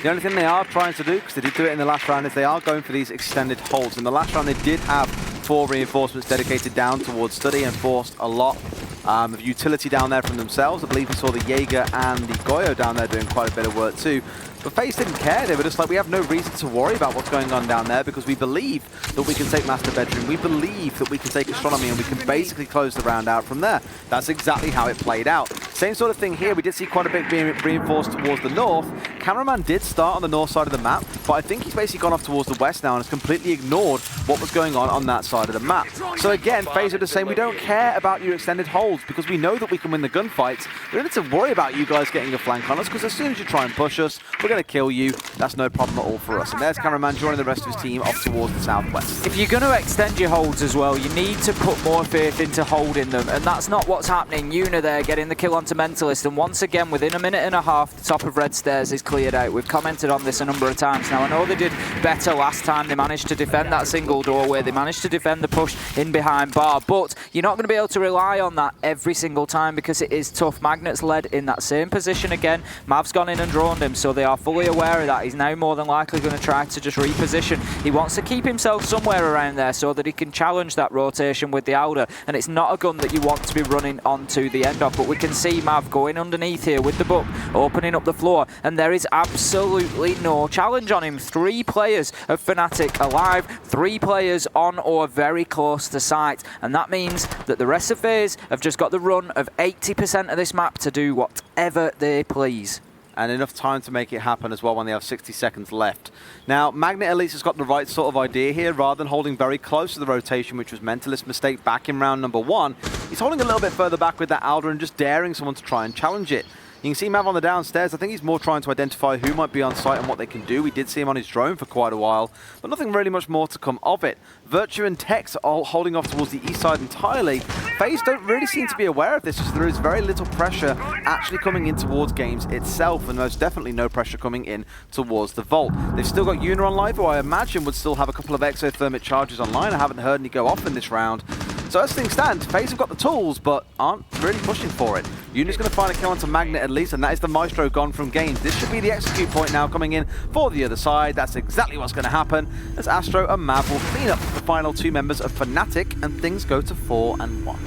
The only thing they are trying to do, because they did do it in the last round, is they are going for these extended holds. In the last round, they did have 4 reinforcements dedicated down towards study and forced a lot of utility down there from themselves. I believe we saw the Jaeger and the Goyo down there doing quite a bit of work too. But FaZe didn't care. They were just like, we have no reason to worry about what's going on down there because we believe that we can take Master Bedroom. We believe that we can take Astronomy and we can basically close the round out from there. That's exactly how it played out. Same sort of thing here. We did see quite a bit being reinforced towards the north. Cameraman did start on the north side of the map, but I think he's basically gone off towards the west now and has completely ignored what was going on that side of the map. So again, FaZe are just saying, we don't care about your extended holds because we know that we can win the gunfights. We don't need to worry about you guys getting a flank on us because as soon as you try and push us, we're going to kill you. That's no problem at all for us. And there's Cameraman joining the rest of his team off towards the southwest. If you're going to extend your holds as well, you need to put more faith into holding them, and that's not what's happening. Yuna there getting the kill onto Mentalist, and once again, within a minute and a half, the top of Red Stairs is cleared out. We've commented on this a number of times now. I know they did better last time. They managed to defend that single doorway. They managed to defend the push in behind bar, but you're not going to be able to rely on that every single time because it is tough. Magnet's led in that same position again. Mav's gone in and droned him, so they are fully aware of that. He's now more than likely going to try to just reposition. He wants to keep himself somewhere around there so that he can challenge that rotation with the Alder, and it's not a gun that you want to be running onto the end of, but we can see Mav going underneath here with the book, opening up the floor, and there is absolutely no challenge on him. 3 players of Fnatic alive, 3 players on or very close to site, and that means that the rest of FaZe have just got the run of 80% of this map to do whatever they please. And enough time to make it happen as well when they have 60 seconds left. Now, Magnet at least has got the right sort of idea here. Rather than holding very close to the rotation, which was Mentalist's mistake back in round number 1, he's holding a little bit further back with that Alder and just daring someone to try and challenge it. You can see Mav on the downstairs. I think he's more trying to identify who might be on site and what they can do. We did see him on his drone for quite a while, but nothing really much more to come of it. Virtue and Tex are holding off towards the east side entirely. FaZe don't really seem to be aware of this, because there is very little pressure actually coming in towards games itself, and most definitely no pressure coming in towards the Vault. They've still got Yuna on live, who I imagine would still have a couple of exothermic charges online. I haven't heard any go off in this round. So as things stand, FaZe have got the tools, but aren't really pushing for it. Yuna's going to find a kill onto Magnet at least, and that is the Maestro gone from games. This should be the execute point now coming in for the other side. That's exactly what's going to happen, as Astro and Mav will clean up the final 2 members of Fnatic, and things go to 4-1.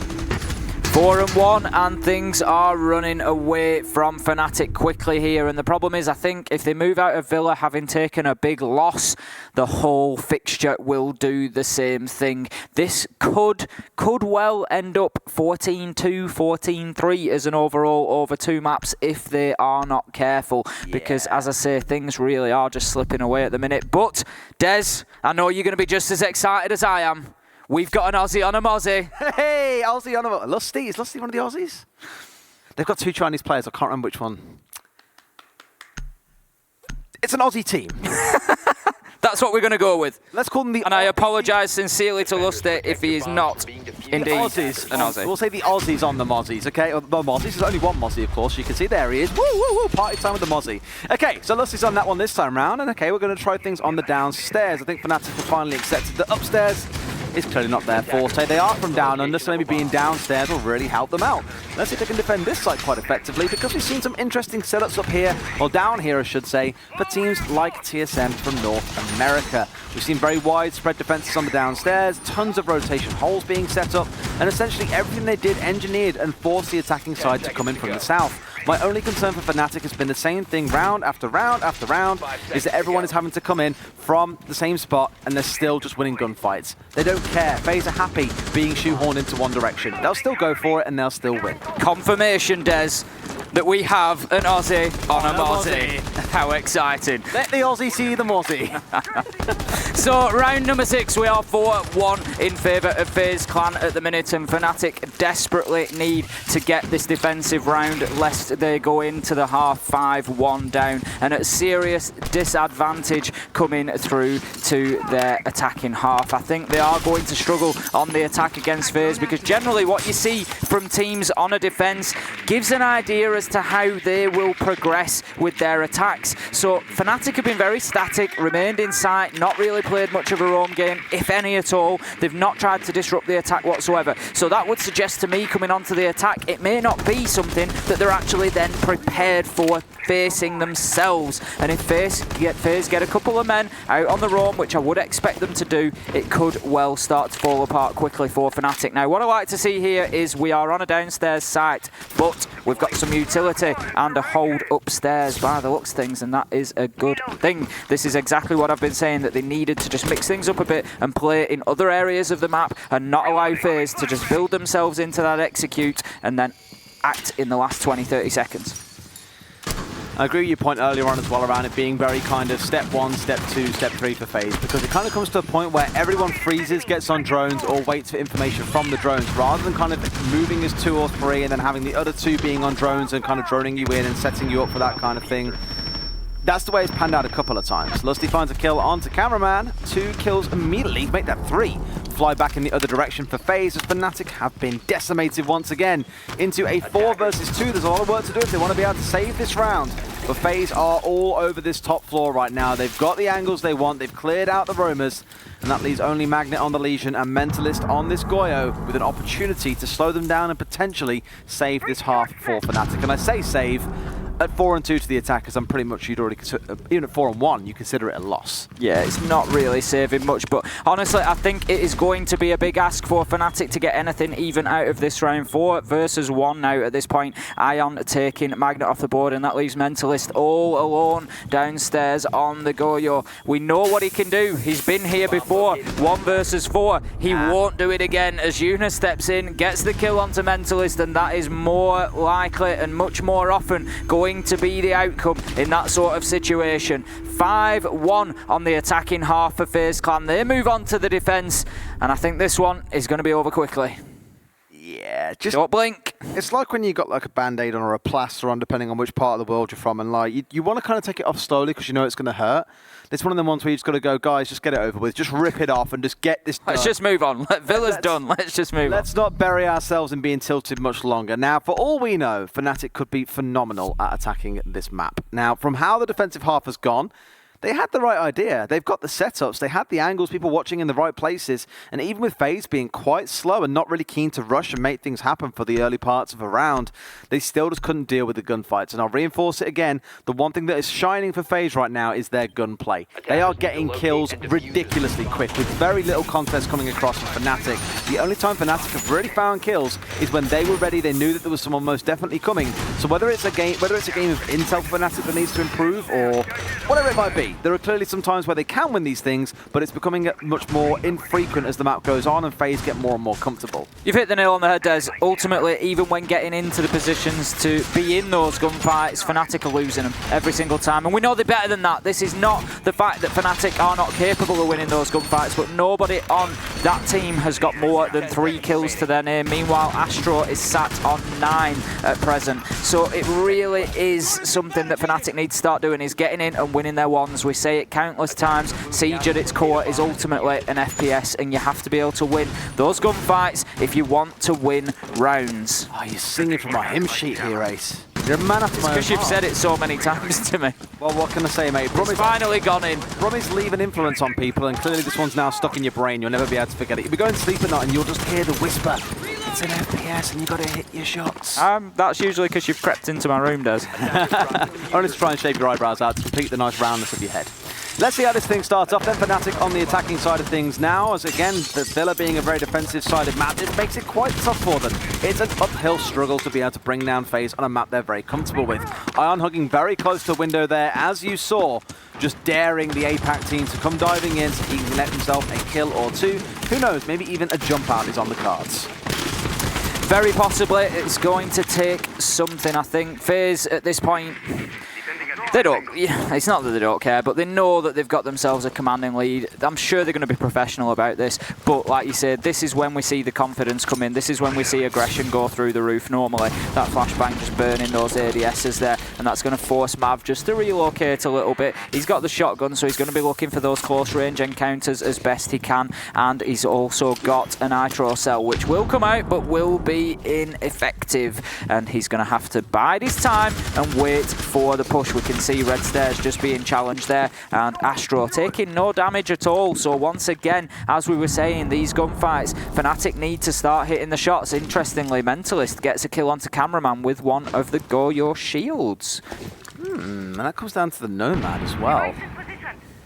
4-1, and things are running away from Fnatic quickly here. And the problem is, I think if they move out of Villa having taken a big loss, the whole fixture will do the same thing. This could well end up 14-2, 14-3 as an overall over 2 maps if they are not careful. Because, as I say, things really are just slipping away at the minute. But, Des, I know you're going to be just as excited as I am. We've got an Aussie on a Mozzie. Hey, Aussie on a Lusty. Is Lusty one of the Aussies? They've got 2 Chinese players. I can't remember which one. It's an Aussie team. That's what we're going to go with. Let's call them the... And I apologise sincerely to Lusty if he is not indeed Aussies. an Aussie. We'll say the Aussies on the Mozzies, okay? The Mozzies. There's only one Mozzie, of course. You can see there he is. Woo, woo, woo. Party time with the Mozzie. Okay, so Lusty's on that one this time round. And okay, we're going to try things on the downstairs. I think Fnatic have finally accepted that upstairs is clearly not their forte. They are from down under, so maybe being downstairs will really help them out. Let's see if they can defend this side quite effectively, because we've seen some interesting setups up here, or down here I should say, for teams like TSM from North America. We've seen very widespread defenses on the downstairs, tons of rotation holes being set up, and essentially everything they did engineered and forced the attacking side to come in from the south. My only concern for Fnatic has been the same thing round after round after round, is that everyone is having to come in from the same spot and they're still just winning gunfights. They don't care. FaZe are happy being shoehorned into one direction. They'll still go for it and they'll still win. Confirmation, Des, that we have an Aussie on a Mozzie. How exciting. Let the Aussie see the Mozzie. So, round number 6, we are 4-1 in favour of FaZe Clan at the minute, and Fnatic desperately need to get this defensive round lest they go into the half 5-1 down, and at serious disadvantage coming through to their attacking half. I think they are going to struggle on the attack against FaZe, because generally what you see from teams on a defence gives an idea as as to how they will progress with their attacks. So Fnatic have been very static, remained in sight, not really played much of a roam game, if any at all. They've not tried to disrupt the attack whatsoever. So that would suggest to me, coming onto the attack, it may not be something that they're actually then prepared for facing themselves. And if FaZe get a couple of men out on the roam, which I would expect them to do, it could well start to fall apart quickly for Fnatic. Now, what I like to see here is we are on a downstairs site, but we've got some utility and a hold upstairs by the looks of things, and that is a good thing. This is exactly what I've been saying, that they needed to just mix things up a bit and play in other areas of the map and not allow FaZe to just build themselves into that execute and then act in the last 20-30 seconds. I agree with your point earlier on as well around it being very kind of step 1, step 2, step 3 for FaZe, because it kind of comes to a point where everyone freezes, gets on drones, or waits for information from the drones, rather than kind of moving as 2 or 3 and then having the other 2 being on drones and kind of droning you in and setting you up for that kind of thing. That's the way it's panned out a couple of times. Lusty finds a kill onto Cameraman, 2 kills immediately, make that 3. Fly back in the other direction for FaZe as Fnatic have been decimated once again into a 4 versus 2. There's a lot of work to do if they want to be able to save this round. But FaZe are all over this top floor right now. They've got the angles they want, they've cleared out the roamers, and that leaves only Magnet on the Legion and Mentalist on this Goyo with an opportunity to slow them down and potentially save this half for Fnatic. And I say save, at 4-2 to the attackers, I'm pretty much, you'd already consider, even at 4-1, you consider it a loss. Yeah, it's not really saving much, but honestly, I think it is going to be a big ask for Fnatic to get anything even out of this round. 4 versus 1 now at this point. Ion taking Magnet off the board, and that leaves Mentalist all alone downstairs on the Goyo. We know what he can do. He's been here before. 1 versus 4. He won't do it again as Yuna steps in, gets the kill onto Mentalist, and that is more likely and much more often going to be the outcome in that sort of situation. 5-1 on the attacking half for FaZe Clan. They move on to the defense, and I think this one is going to be over quickly. Yeah, just don't blink. It's like when you got like a band-aid on or a plaster on, depending on which part of the world you're from, and like you want to kind of take it off slowly because you know it's going to hurt. It's one of them ones where you just got to go, guys, just get it over with. Just rip it off and just get this done. Let's just move on. Villa's done. Let's just move on. Let's not bury ourselves in being tilted much longer. Now, for all we know, Fnatic could be phenomenal at attacking this map. Now, from how the defensive half has gone, they had the right idea. They've got the setups. They had the angles, people watching in the right places. And even with FaZe being quite slow and not really keen to rush and make things happen for the early parts of a round, they still just couldn't deal with the gunfights. And I'll reinforce it again. The one thing that is shining for FaZe right now is their gunplay. They are getting kills ridiculously quick with very little contest coming across from Fnatic. The only time Fnatic have really found kills is when they were ready. They knew that there was someone most definitely coming. So whether it's a game of intel for Fnatic that needs to improve or whatever it might be, there are clearly some times where they can win these things, but it's becoming much more infrequent as the map goes on and FaZe get more and more comfortable. You've hit the nail on the head, Des. Ultimately, even when getting into the positions to be in those gunfights, Fnatic are losing them every single time. And we know they're better than that. This is not the fact that Fnatic are not capable of winning those gunfights, but nobody on that team has got more than 3 kills to their name. Meanwhile, Astro is sat on 9 at present. So it really is something that Fnatic need to start doing, is getting in and winning their ones. We say it countless times, Siege at its core is ultimately an FPS, and you have to be able to win those gunfights if you want to win rounds. Oh, you're singing from my hymn sheet here, Ace. You're a man after my own Because you've heart. said it so many times to me. Well, what can I say, mate? It's finally gone in. Brummy's leave an influence on people, and clearly this one's now stuck in your brain. You'll never be able to forget it. You'll be going to sleep at night and you'll just hear the whisper. It's an FPS and you've got to hit your shots. That's usually because you've crept into my room, Des. Only to try and shape your eyebrows out to complete the nice roundness of your head. Let's see how this thing starts off. Then Fnatic on the attacking side of things now, as again, the Villa being a very defensive-sided map, it makes it quite tough for them. It's an uphill struggle to be able to bring down FaZe on a map they're very comfortable with. Ion hugging very close to the window there, as you saw, just daring the APAC team to come diving in so he can let himself a kill or 2. Who knows, maybe even a jump out is on the cards. Very possibly, it's going to take something, I think. FaZe, at this point, They don't, it's not that they don't care, but they know that they've got themselves a commanding lead. I'm sure they're going to be professional about this, but like you said, this is when we see the confidence come in. This is when we see aggression go through the roof normally. That flashbang just burning those ADSs there, and that's going to force Mav just to relocate a little bit. He's got the shotgun, so he's going to be looking for those close range encounters as best he can, and he's also got a nitro cell, which will come out, but will be ineffective, and he's going to have to bide his time and wait for the push. We can see Red Stairs just being challenged there, and Astro taking no damage at all. So once again, as we were saying, these gunfights, Fnatic need to start hitting the shots. Interestingly, Mentalist gets a kill onto Cameraman with one of the Go Your Shields. And that comes down to the Nomad as well.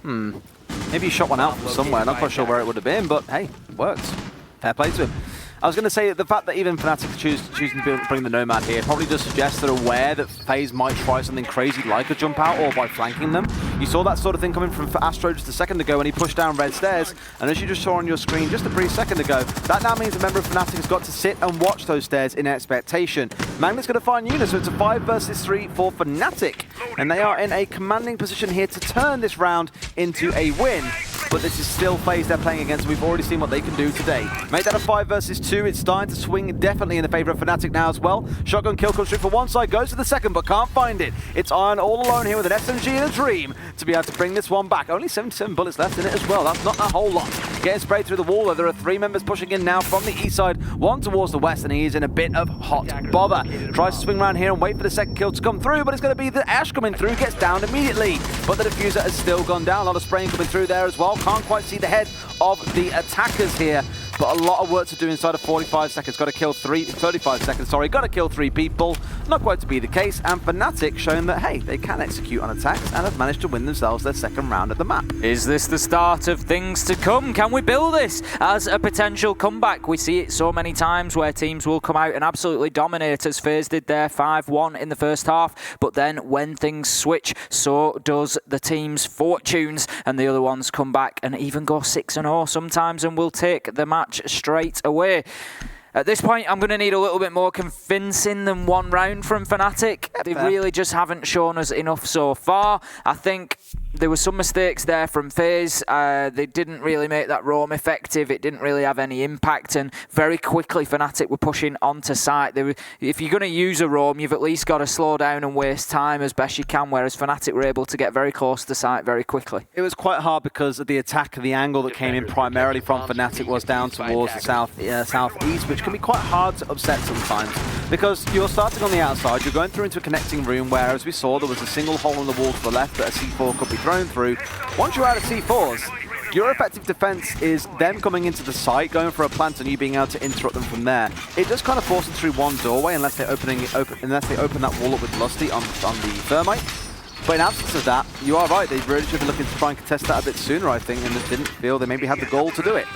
Maybe he shot one out from somewhere, not quite sure where it would have been, but hey, it works. Fair play to him. I was going to say that the fact that even Fnatic choosing to bring the Nomad here probably just suggests they're aware that FaZe might try something crazy like a jump out or by flanking them. You saw that sort of thing coming from Astro just a second ago when he pushed down Red Stairs, and as you just saw on your screen just a brief second ago, that now means a member of Fnatic has got to sit and watch those stairs in expectation. Magnet's going to find Eunice, so it's a 5 versus 3 for Fnatic, and they are in a commanding position here to turn this round into a win. But this is still FaZe they're playing against. We've already seen what they can do today. Make that a 5 versus 2. It's starting to swing definitely in the favor of Fnatic now as well. Shotgun kill comes through for one side, goes to the second, but can't find it. It's Iron all alone here with an SMG and a dream to be able to bring this one back. Only 77 bullets left in it as well. That's not a whole lot. Getting sprayed through the wall, though. There are 3 members pushing in now from the east side, one towards the west, and he is in a bit of hot bother. Tries to swing around here and wait for the second kill to come through, but it's going to be the Ash coming through, gets down immediately. But the diffuser has still gone down. A lot of spraying coming through there as well. Can't quite see the head of the attackers here, but a lot of work to do inside of 45 seconds. Got to kill 35 seconds, sorry. Got to kill 3 people. Not quite to be the case, and Fnatic showing that, hey, they can execute on attacks and have managed to win themselves their second round of the map. Is this the start of things to come? Can we bill this as a potential comeback? We see it so many times where teams will come out and absolutely dominate, as FaZe did there 5-1 in the first half, but then when things switch, so does the team's fortunes, and the other ones come back and even go 6-0 sometimes and will take the match straight away. At this point, I'm going to need a little bit more convincing than one round from Fnatic. They really just haven't shown us enough so far. I think there were some mistakes there from FaZe. They didn't really make that roam effective. It didn't really have any impact, and very quickly Fnatic were pushing onto site. If you're going to use a roam, you've at least got to slow down and waste time as best you can, whereas Fnatic were able to get very close to site very quickly. It was quite hard because of the attack and the angle that came in primarily from Fnatic was down towards the southeast, which can be quite hard to upset sometimes, because you're starting on the outside, you're going through into a connecting room where, as we saw, there was a single hole in the wall to the left that a C4 could be thrown through. Once you're out of C4s, your effective defense is them coming into the site, going for a plant, and you being able to interrupt them from there. It just kind of forces through one doorway unless they open that wall up with Lusty on the Thermite. But in absence of that, you are right, they really should be looking to try and contest that a bit sooner, I think, and just didn't feel they maybe had the goal to do it.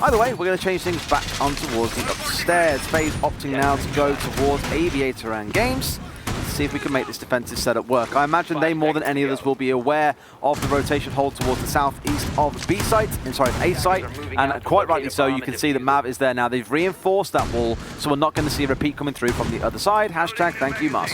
Either way, we're going to change things back on towards the upstairs. FaZe opting now to go towards Aviator and Games. See if we can make this defensive setup work. I imagine they, more than any others, will be aware of the rotation hold towards the southeast of B site, A site, and quite rightly so. You can see that Mav is there now. They've reinforced that wall, so we're not going to see a repeat coming through from the other side. Hashtag thank you, Mars.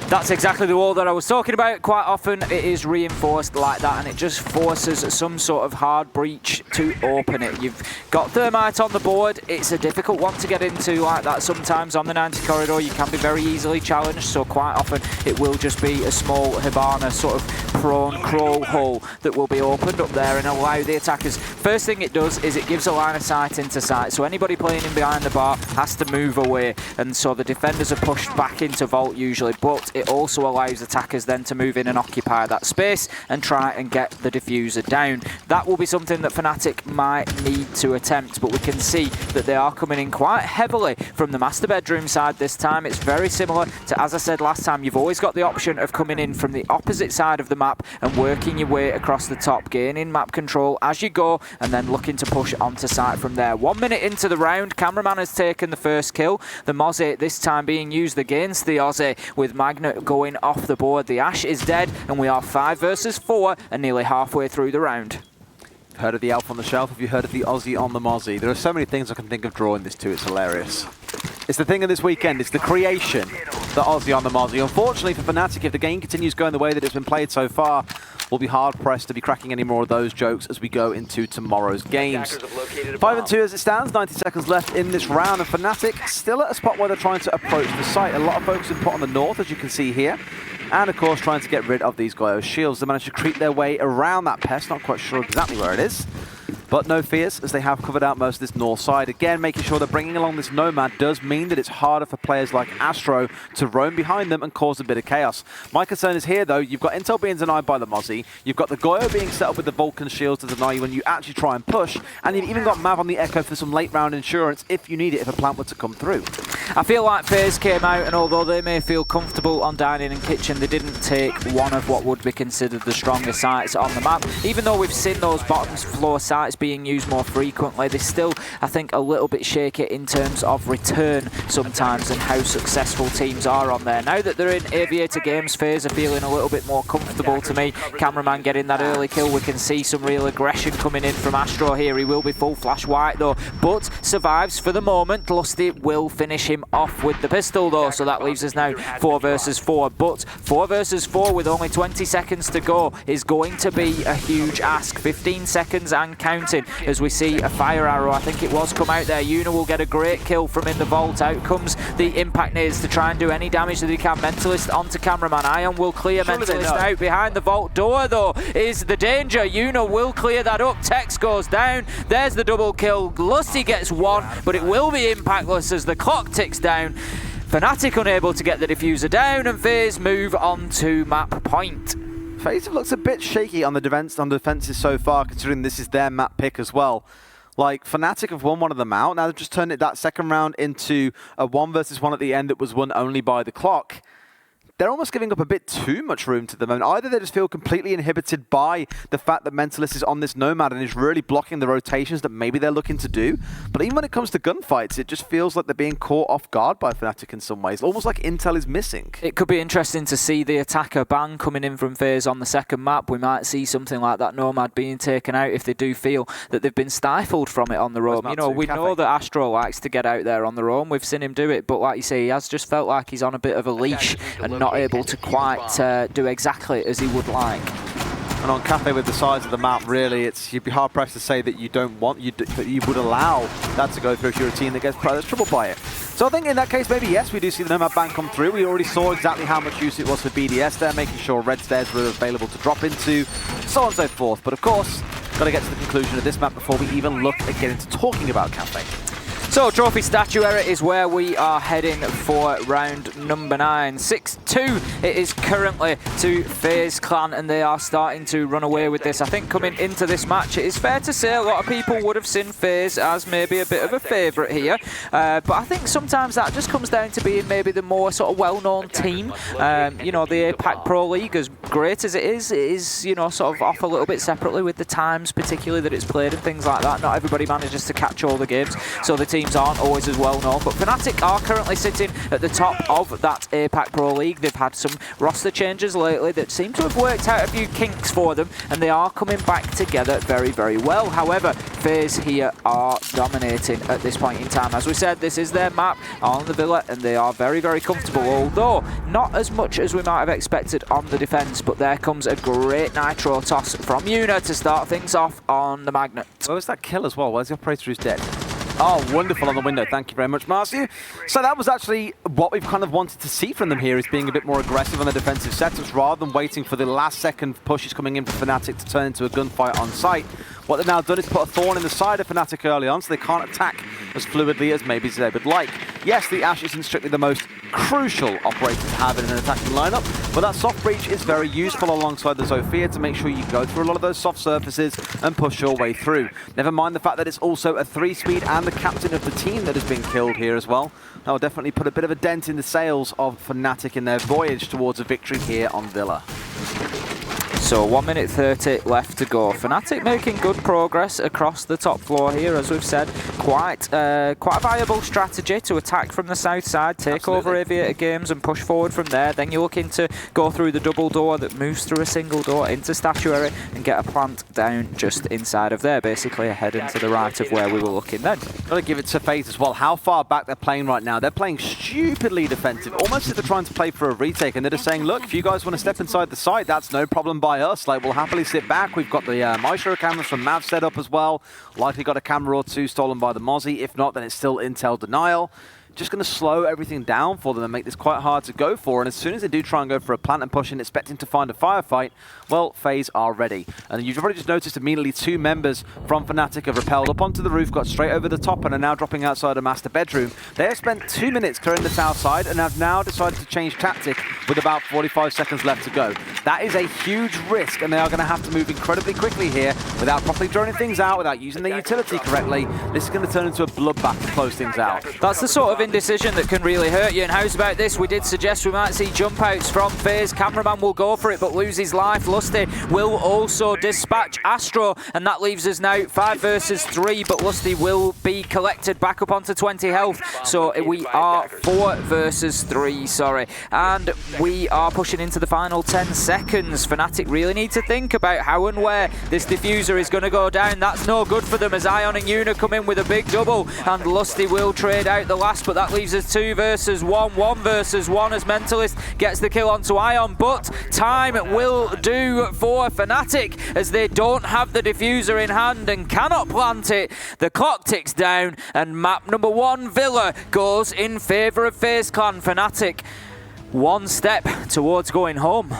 That's exactly the wall that I was talking about. Quite often it is reinforced like that, and it just forces some sort of hard breach to open it. You've got Thermite on the board. It's a difficult one to get into like that. Sometimes on the 90 corridor you can be very easily challenged, so quite often it will just be a small Hibana sort of prone crawl hole that will be opened up there and allow the attackers. First thing it does is it gives a line of sight into sight, so anybody playing in behind the bar has to move away, and so the defenders are pushed back into vault usually, but it also allows attackers then to move in and occupy that space and try and get the diffuser down. That will be something that Fnatic might need to attempt, but we can see that they are coming in quite heavily from the master bedroom side this time. It's very similar to, as I said last time, you've always got the option of coming in from the opposite side of the map and working your way across the top, gaining map control as you go, and then looking to push onto site from there. 1 minute into the round, Cameraman has taken the first kill. The Mozzie this time being used against the Aussie, with Magnet going off the board. The Ash is dead, and we are 5 versus 4 and nearly halfway through the round. Heard of the Elf on the Shelf? Have you heard of the Aussie on the Mozzie? There are so many things I can think of drawing this to. It's hilarious. It's the thing of this weekend. It's the creation the Aussie on the Mozzie. Unfortunately for Fnatic, if the game continues going the way that it's been played so far, we'll be hard-pressed to be cracking any more of those jokes as we go into tomorrow's games. 5-2 as it stands, 90 seconds left in this round, and Fnatic still at a spot where they're trying to approach the site. A lot of focus is put on the north, as you can see here. And of course, trying to get rid of these Goyo shields. They managed to creep their way around that pest, not quite sure exactly where it is. But no fears, as they have covered out most of this north side. Again, making sure they're bringing along this Nomad does mean that it's harder for players like Astro to roam behind them and cause a bit of chaos. My concern is here, though, you've got Intel being denied by the Mozzie, you've got the Goyo being set up with the Vulcan shields to deny you when you actually try and push, and you've even got Mav on the Echo for some late round insurance if you need it, if a plant were to come through. I feel like FaZe came out, and although they may feel comfortable on Dining and Kitchen, they didn't take one of what would be considered the stronger sites on the map. Even though we've seen those bottom floor sites being used more frequently, they're still, I think, a little bit shaky in terms of return sometimes and how successful teams are on there. Now that they're in Aviator Games, FaZe are feeling a little bit more comfortable to me. Cameraman getting that early kill. We can see some real aggression coming in from Astro here. He will be full flash white though, but survives for the moment. Lusty will finish him off with the pistol though, so that leaves us now 4 versus 4. But 4 versus 4 with only 20 seconds to go is going to be a huge ask. 15 seconds and counting as we see a fire arrow, I think it was, come out there. Yuna will get a great kill from in the vault. Out comes the impact nades to try and do any damage that he can. Mentalist onto Cameraman. Ion will clear Mentalist out. Behind the vault door though is the danger. Yuna will clear that up. Tex goes down. There's the double kill. Lusty gets one, but it will be impactless as the clock ticks down. Fnatic unable to get the diffuser down, and FaZe move on to map point. FaZe looks a bit shaky on the defenses so far, considering this is their map pick as well. Like, Fnatic have won one of them out. Now they've just turned it that second round into a 1 versus 1 at the end that was won only by the clock. They're almost giving up a bit too much room to them. And either they just feel completely inhibited by the fact that Mentalist is on this Nomad and is really blocking the rotations that maybe they're looking to do. But even when it comes to gunfights, it just feels like they're being caught off guard by Fnatic in some ways. Almost like Intel is missing. It could be interesting to see the attacker ban coming in from FaZe on the second map. We might see something like that Nomad being taken out if they do feel that they've been stifled from it on the roam. You know, we know that Astro likes to get out there on the roam. We've seen him do it, but like you say, he has just felt like he's on a bit of a leash and not able to quite do exactly as he would like. And on Kafe, with the size of the map, really, you'd be hard pressed to say that you don't want, that you would allow that to go through if you're a team that gets troubled by it. So I think in that case, maybe yes, we do see the Nomad ban come through. We already saw exactly how much use it was for BDS there, making sure red stairs were available to drop into, so on and so forth. But of course, got to get to the conclusion of this map before we even look at getting to talking about Kafe. So, Trophy Statuary is where we are heading for round number 9. 6-2 it is currently to FaZe Clan, and they are starting to run away with this. I think coming into this match, it is fair to say a lot of people would have seen FaZe as maybe a bit of a favourite here. But I think sometimes that just comes down to being maybe the more sort of well-known team. You know, the APAC Pro League, as great as it is, you know, sort of off a little bit separately with the times, particularly that it's played and things like that. Not everybody manages to catch all the games, so the teams aren't always as well known, but Fnatic are currently sitting at the top of that APAC Pro League. They've had some roster changes lately that seem to have worked out a few kinks for them, and they are coming back together very, very well. However, FaZe here are dominating at this point in time. As we said, this is their map on the Villa, and they are very, very comfortable, although not as much as we might have expected on the defense. But there comes a great Nitro toss from Yuna to start things off on the Magnet. Where was that kill as well? Where's the operator who's dead? Oh, wonderful on the window. Thank you very much, Marcio. So that was actually what we've kind of wanted to see from them here, is being a bit more aggressive on the defensive setups rather than waiting for the last second pushes coming in for Fnatic to turn into a gunfight on site. What they've now done is put a thorn in the side of Fnatic early on, so they can't attack as fluidly as maybe they would like. Yes, the Ashe isn't strictly the most crucial operator to have in an attacking lineup, but that soft breach is very useful alongside the Zofia to make sure you go through a lot of those soft surfaces and push your way through. Never mind the fact that it's also a 3-speed and the captain of the team that has been killed here as well. That will definitely put a bit of a dent in the sails of Fnatic in their voyage towards a victory here on Villa. So 1 minute 30 left to go. Fnatic making good progress across the top floor here, as we've said. Quite a viable strategy to attack from the south side, take over Aviator Games and push forward from there. Then you're looking to go through the double door that moves through a single door into Statuary and get a plant down just inside of there, basically ahead and to the right of where we were looking then. Got to give it to FaZe as well. How far back they're playing right now. They're playing stupidly defensive, almost as they're trying to play for a retake, and they're just saying, look, if you guys want to step inside the site, that's no problem by us. Like, we'll happily sit back. We've got the Maestro cameras from Mav set up as well. Likely got a camera or two stolen by the Mozzie. If not, then it's still intel denial. Just going to slow everything down for them and make this quite hard to go for. And as soon as they do try and go for a plant and push in, expecting to find a firefight, well, FaZe are ready. And you've already just noticed immediately 2 members from Fnatic have rappelled up onto the roof, got straight over the top, and are now dropping outside a master bedroom. They have spent 2 minutes clearing the south side and have now decided to change tactic with about 45 seconds left to go. That is a huge risk, and they are going to have to move incredibly quickly here without properly droning things out, without using their utility correctly. This is going to turn into a bloodbath to close things out. That's the sort of indecision that can really hurt you. And how's about this? We did suggest we might see jump outs from FaZe. Cameraman will go for it but lose his life. Lusty will also dispatch Astro, and that leaves us now 5 versus 3, but Lusty will be collected back up onto 20 health. So we are 4 versus 3, sorry. And we are pushing into the final 10 seconds. Fnatic really need to think about how and where this diffuser is going to go down. That's no good for them as Ion and Yuna come in with a big double, and Lusty will trade out the last, but that leaves us 2 versus 1, 1 versus 1 as Mentalist gets the kill onto Ion, but time will do for Fnatic as they don't have the diffuser in hand and cannot plant it. The clock ticks down and map number 1, Villa, goes in favour of FaZe Clan. Fnatic 1 step towards going home.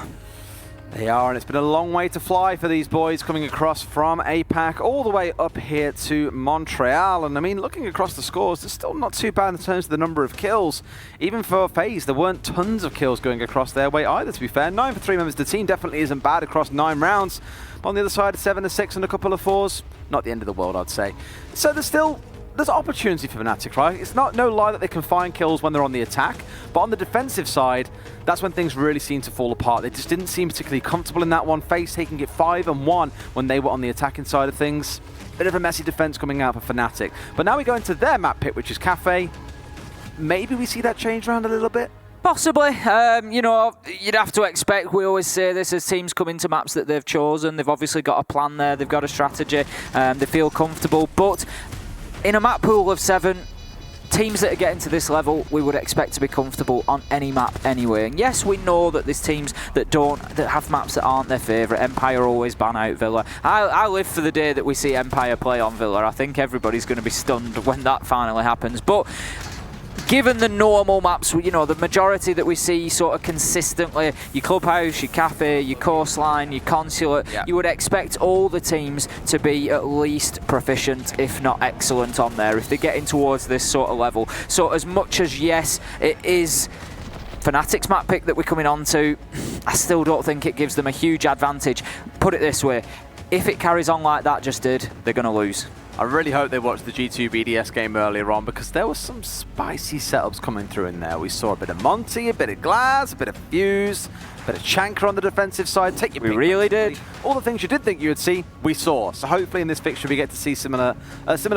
They are, and it's been a long way to fly for these boys coming across from APAC all the way up here to Montreal. And I mean, looking across the scores, it's still not too bad in terms of the number of kills. Even for FaZe, there weren't tons of kills going across their way either, to be fair. 9 for 3 members of the team definitely isn't bad across 9 rounds. On the other side, 7 to 6 and a couple of 4s. Not the end of the world, I'd say. So there's opportunity for Fnatic, right? It's no lie that they can find kills when they're on the attack, but on the defensive side, that's when things really seem to fall apart. They just didn't seem particularly comfortable in that one. FaZe taking it 5 and 1 when they were on the attacking side of things. Bit of a messy defense coming out for Fnatic. But now we go into their map pick, which is Kafe. Maybe we see that change around a little bit. Possibly. You know, you'd have to expect, we always say this as teams come into maps that they've chosen. They've obviously got a plan there, they've got a strategy, they feel comfortable, but in a map pool of 7, teams that are getting to this level, we would expect to be comfortable on any map anyway. And yes, we know that there's teams that have maps that aren't their favourite. Empire always ban out Villa. I live for the day that we see Empire play on Villa. I think everybody's going to be stunned when that finally happens. But given the normal maps, you know, the majority that we see sort of consistently, your Clubhouse, your Cafe, your Coastline, your Consulate, you would expect all the teams to be at least proficient, if not excellent on there, if they're getting towards this sort of level. So as much as, yes, it is Fnatic's map pick that we're coming on to, I still don't think it gives them a huge advantage. Put it this way, if it carries on like that just did, they're going to lose. I really hope they watched the G2 BDS game earlier on, because there were some spicy setups coming through in there. We saw a bit of Monty, a bit of Glass, a bit of Fuse, a bit of Chanker on the defensive side. Take your pick. We really did. All the things you did think you would see, we saw. So hopefully in this fixture we get to see similar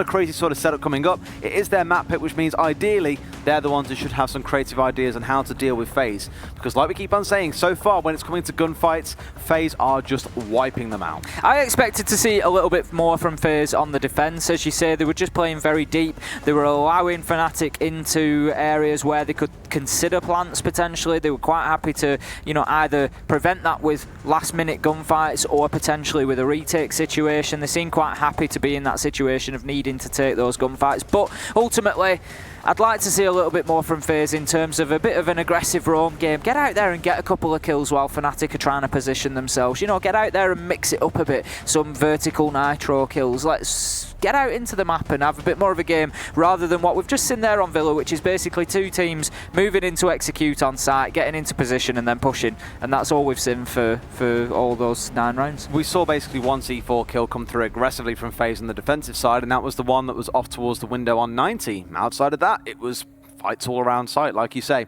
crazy sort of setup coming up. It is their map pick, which means ideally they're the ones who should have some creative ideas on how to deal with FaZe. Because like we keep on saying, so far when it's coming to gunfights, FaZe are just wiping them out. I expected to see a little bit more from FaZe on the defense. As you say, they were just playing very deep. They were allowing Fnatic into areas where they could consider plants potentially. They were quite happy to, you know, either prevent that with last-minute gunfights or potentially with a retake situation. They seem quite happy to be in that situation of needing to take those gunfights. But ultimately, I'd like to see a little bit more from FaZe in terms of a bit of an aggressive roam game. Get out there and get a couple of kills while Fnatic are trying to position themselves. You know, get out there and mix it up a bit. Some vertical nitro kills. Let's get out into the map and have a bit more of a game rather than what we've just seen there on Villa, which is basically 2 teams moving into execute on site, getting into position and then pushing. And that's all we've seen for all those 9 rounds. We saw basically one C4 kill come through aggressively from FaZe on the defensive side, and that was the one that was off towards the window on 90. Outside of that, it was fights all around site, like you say.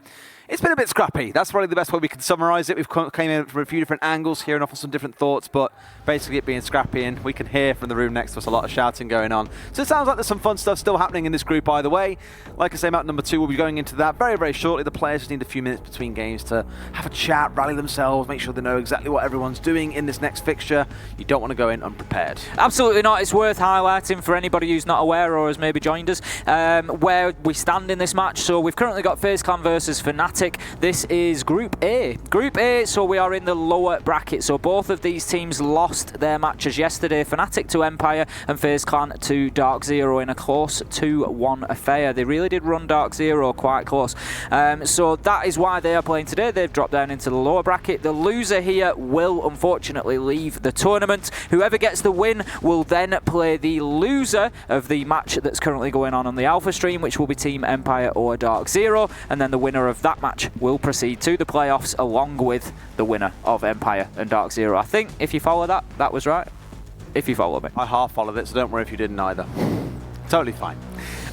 It's been a bit scrappy. That's probably the best way we can summarize it. We've came in from a few different angles here and offered some different thoughts, but basically it being scrappy, and we can hear from the room next to us a lot of shouting going on. So it sounds like there's some fun stuff still happening in this group either way. Like I say, map number 2, we'll be going into that very, very shortly. The players just need a few minutes between games to have a chat, rally themselves, make sure they know exactly what everyone's doing in this next fixture. You don't want to go in unprepared. Absolutely not. It's worth highlighting for anybody who's not aware or has maybe joined us where we stand in this match. So we've currently got FaZe Clan versus Fnatic. This is Group A. Group A, so we are in the lower bracket. So both of these teams lost their matches yesterday. Fnatic to Empire and FaZe Clan to Dark Zero in a close 2-1 affair. They really did run Dark Zero quite close. So that is why they are playing today. They've dropped down into the lower bracket. The loser here will unfortunately leave the tournament. Whoever gets the win will then play the loser of the match that's currently going on the Alpha stream, which will be Team Empire or Dark Zero, and then the winner of that match will proceed to the playoffs along with the winner of Empire and Dark Zero. I think if you follow that, that was right. If you follow me. I half followed it, so don't worry if you didn't either. Totally fine.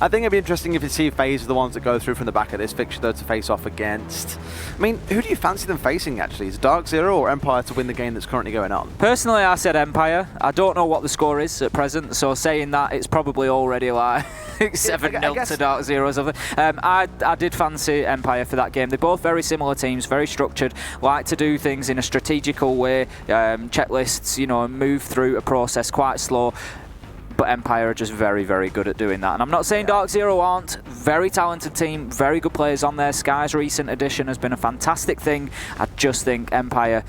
I think it'd be interesting if you see FaZe are the ones that go through from the back of this fixture, though, to face off against. I mean, who do you fancy them facing, actually? Is it Dark Zero or Empire to win the game that's currently going on? Personally, I said Empire. I don't know what the score is at present, so saying that, it's probably already like 7-0 to Dark Zero or something. I did fancy Empire for that game. They're both very similar teams, very structured, like to do things in a strategical way, checklists, you know, move through a process quite slow. But Empire are just very, very good at doing that. And I'm not saying Dark Zero aren't. Very talented team, very good players on there. Sky's recent addition has been a fantastic thing. I just think Empire,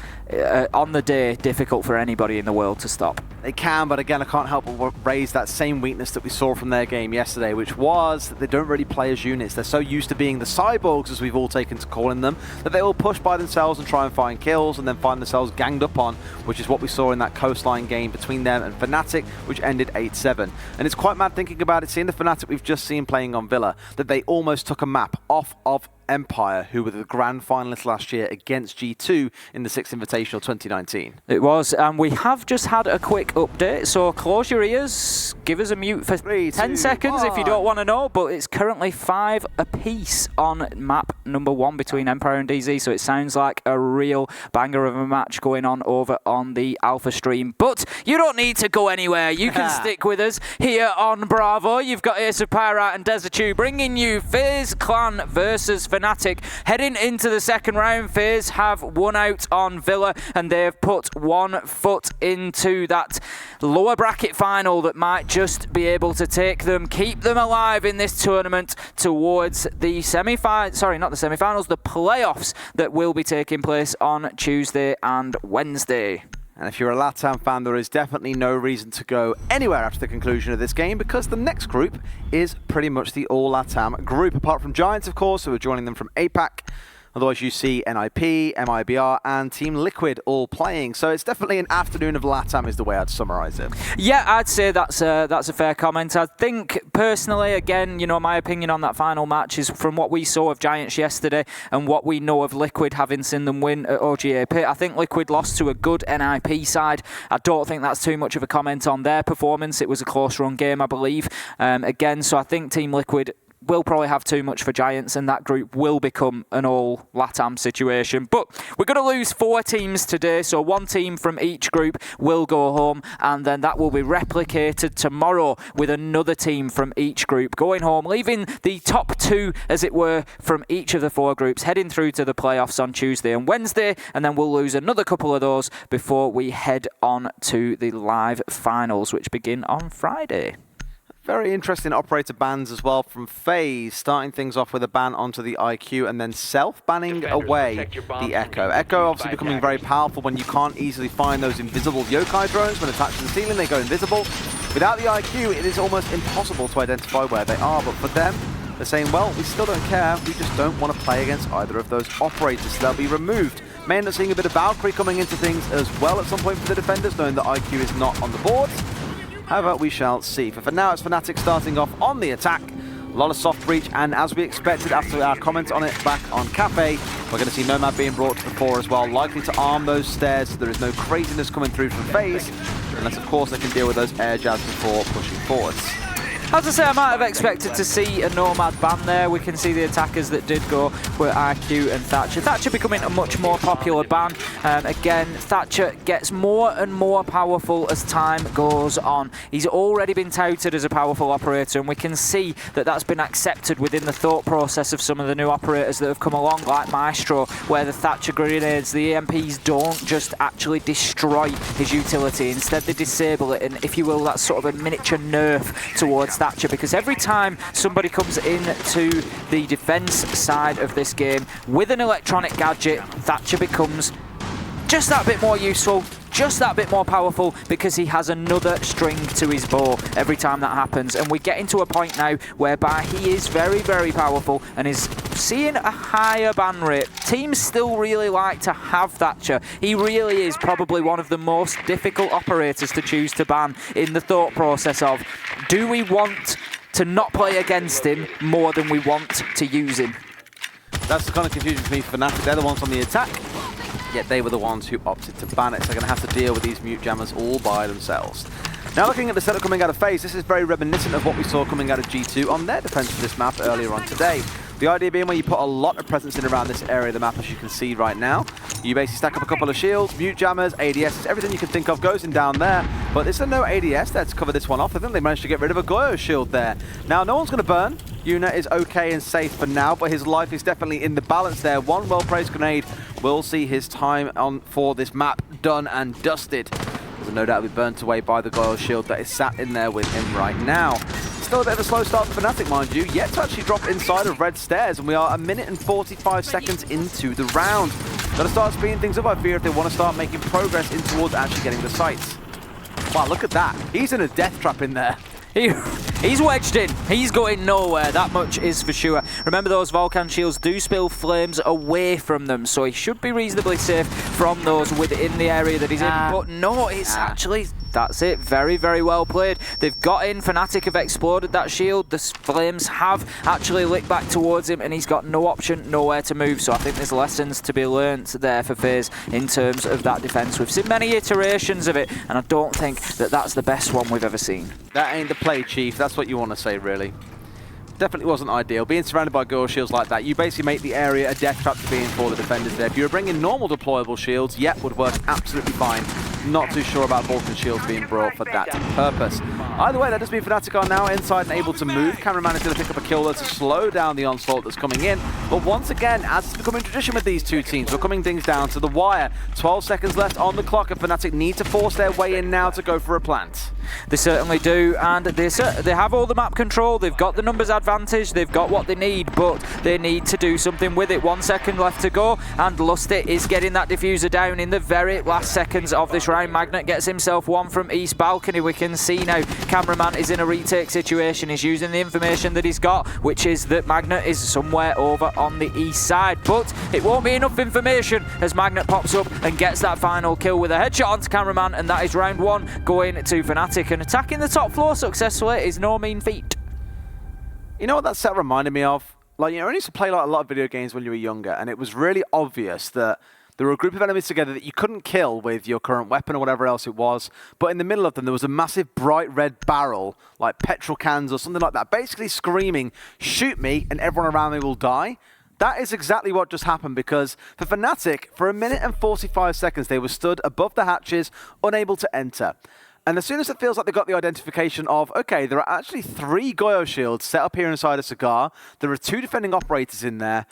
on the day, difficult for anybody in the world to stop. They can, but again, I can't help but raise that same weakness that we saw from their game yesterday, which was that they don't really play as units. They're so used to being the cyborgs, as we've all taken to calling them, that they will push by themselves and try and find kills and then find themselves ganged up on, which is what we saw in that coastline game between them and Fnatic, which ended 8-7. And it's quite mad thinking about it, seeing the Fnatic we've just seen playing on Villa, that they almost took a map off of Empire, who were the grand finalists last year against G2 in the Six Invitational 2019. It was, and we have just had a quick update, so close your ears, give us a mute for 10 seconds if you don't want to know, but it's currently 5 apiece on map number 1 between Empire and DZ, so it sounds like a real banger of a match going on over on the Alpha stream. But you don't need to go anywhere, you can stick with us here on Bravo. You've got Ace of Pyrite and Desertu bringing you FaZe Clan versus Fnatic. Heading into the second round, FaZe have won out on Villa and they have put 1 foot into that lower bracket final that might just be able to take them, keep them alive in this tournament towards the semi-finals, sorry, not the semi-finals, the playoffs that will be taking place on Tuesday and Wednesday. And if you're a LATAM fan, there is definitely no reason to go anywhere after the conclusion of this game, because the next group is pretty much the all LATAM group, apart from Giants, of course, who are joining them from APAC. Otherwise, you see NIP, MIBR, and Team Liquid all playing. So it's definitely an afternoon of LATAM is the way I'd summarize it. Yeah, I'd say that's a fair comment. I think, personally, again, you know, my opinion on that final match is from what we saw of Giants yesterday and what we know of Liquid, having seen them win at OGAP. I think Liquid lost to a good NIP side. I don't think that's too much of a comment on their performance. It was a close-run game, I believe. Again, so I think Team Liquid will probably have too much for Giants, and that group will become an all LATAM situation. But we're going to lose 4 teams today, so 1 team from each group will go home, and then that will be replicated tomorrow with another team from each group going home, leaving the top 2, as it were, from each of the 4 groups, heading through to the playoffs on Tuesday and Wednesday, and then we'll lose another couple of those before we head on to the live finals, which begin on Friday. Very interesting operator bans as well from FaZe, starting things off with a ban onto the IQ and then self-banning away the Echo. Echo obviously becoming very powerful when you can't easily find those invisible yokai drones. When attached to the ceiling, they go invisible. Without the IQ, it is almost impossible to identify where they are, but for them, they're saying, well, we still don't care, we just don't want to play against either of those operators, so they'll be removed. May end up seeing a bit of Valkyrie coming into things as well at some point for the defenders, knowing that IQ is not on the board. However, we shall see. For now, it's Fnatic starting off on the attack. A lot of soft breach, and as we expected after our comment on it back on Kafe, we're going to see Nomad being brought to the fore as well, likely to arm those stairs so there is no craziness coming through from FaZe, unless of course they can deal with those air jabs before pushing forwards. As I say, I might have expected to see a Nomad ban there. We can see the attackers that did go were IQ and Thatcher. Thatcher becoming a much more popular ban. Again, Thatcher gets more and more powerful as time goes on. He's already been touted as a powerful operator, and we can see that that's been accepted within the thought process of some of the new operators that have come along, like Maestro, where the Thatcher grenades, the EMPs don't just actually destroy his utility. Instead, they disable it, and if you will, that's sort of a miniature nerf towards Thatcher, because every time somebody comes into the defense side of this game with an electronic gadget, Thatcher becomes just that bit more useful, just that bit more powerful, because he has another string to his bow every time that happens. And we're getting to a point now whereby he is very, very powerful and is seeing a higher ban rate. Teams still really like to have Thatcher. He really is probably one of the most difficult operators to choose to ban in the thought process of, do we want to not play against him more than we want to use him? That's the kind of confusion for me for Fnatic. They're the ones on the attack, yet they were the ones who opted to ban it. So they're going to have to deal with these mute jammers all by themselves. Now looking at the setup coming out of FaZe, this is very reminiscent of what we saw coming out of G2 on their defense of this map earlier on today. The idea being when you put a lot of presence in around this area of the map, as you can see right now, you basically stack up a couple of shields, mute jammers, ADSs, everything you can think of goes in down there. But there's no ADS there to cover this one off. I think they managed to get rid of a Goyo shield there. Now no one's going to burn. Yuna is okay and safe for now, but his life is definitely in the balance there. One well-placed grenade will see his time on for this map done and dusted. There's no doubt he'll be burnt away by the Goyo shield that is sat in there with him right now. Still a bit of a slow start for Fnatic, mind you, yet to actually drop inside of red stairs, and we are 1 minute and 45 seconds into the round. Gotta start speeding things up, I fear, if they want to start making progress in towards actually getting the sights. Wow, look at that. He's in a death trap in there. He's wedged in. He's going nowhere. That much is for sure. Remember, those Vulcan shields do spill flames away from them, so he should be reasonably safe from those within the area that he's in. But no, it's actually... That's it. Very, very well played. They've got in. Fnatic have exploded that shield. The flames have actually lit back towards him, and he's got no option, nowhere to move. So I think there's lessons to be learnt there for FaZe in terms of that defense. We've seen many iterations of it, and I don't think that that's the best one we've ever seen. That ain't the play, Chief. That's what you want to say, really. Definitely wasn't ideal. Being surrounded by Goyo shields like that, you basically make the area a death trap to be in for the defenders there. If you were bringing normal deployable shields, yep, would work absolutely fine. Not too sure about Vulcan shields being brought for that purpose. Either way, that does mean Fnatic are now inside and able to move. Cameraman is going to pick up a kill there to slow down the onslaught that's coming in. But once again, as it's becoming tradition with these two teams, we're coming things down to the wire. 12 seconds left on the clock, and Fnatic need to force their way in now to go for a plant. They certainly do, and they have all the map control, they've got the numbers advantage, they've got what they need, but they need to do something with it. 1 second left to go, and Lusty is getting that diffuser down in the very last seconds of this round. Magnet gets himself one from East Balcony. We can see now Cameraman is in a retake situation. He's using the information that he's got, which is that Magnet is somewhere over on the east side, but it won't be enough information as Magnet pops up and gets that final kill with a headshot onto Cameraman, and that is round one going to Fnatic. And attacking the top floor successfully is no mean feat. You know what that set reminded me of? Like, you know, I used to play like a lot of video games when you were younger, and it was really obvious that there were a group of enemies together that you couldn't kill with your current weapon or whatever else it was, but in the middle of them there was a massive bright red barrel, like petrol cans or something like that, basically screaming, "Shoot me and everyone around me will die." That is exactly what just happened, because for Fnatic, for 1 minute and 45 seconds, they were stood above the hatches, unable to enter. And as soon as it feels like they got the identification of, okay, there are actually 3 Goyo shields set up here inside a cigar, there are 2 defending operators in there,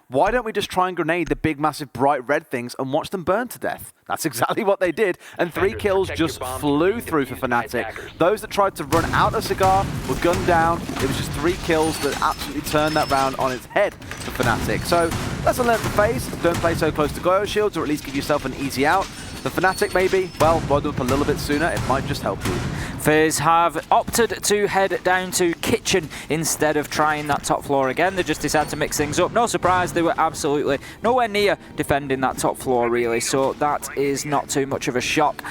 why don't we just try and grenade the big, massive, bright red things and watch them burn to death? That's exactly what they did, and 3 kills just flew through for Fnatic. Those that tried to run out of cigar were gunned down. It was just 3 kills that absolutely turned that round on its head for Fnatic. So, lesson learned for FaZe, don't play so close to Goyo shields, or at least give yourself an easy out. The Fnatic maybe, well, load up a little bit sooner, it might just help you. FaZe have opted to head down to Kitchen instead of trying that top floor again. They just decided to mix things up. No surprise, they were absolutely nowhere near defending that top floor really, so that is not too much of a shock.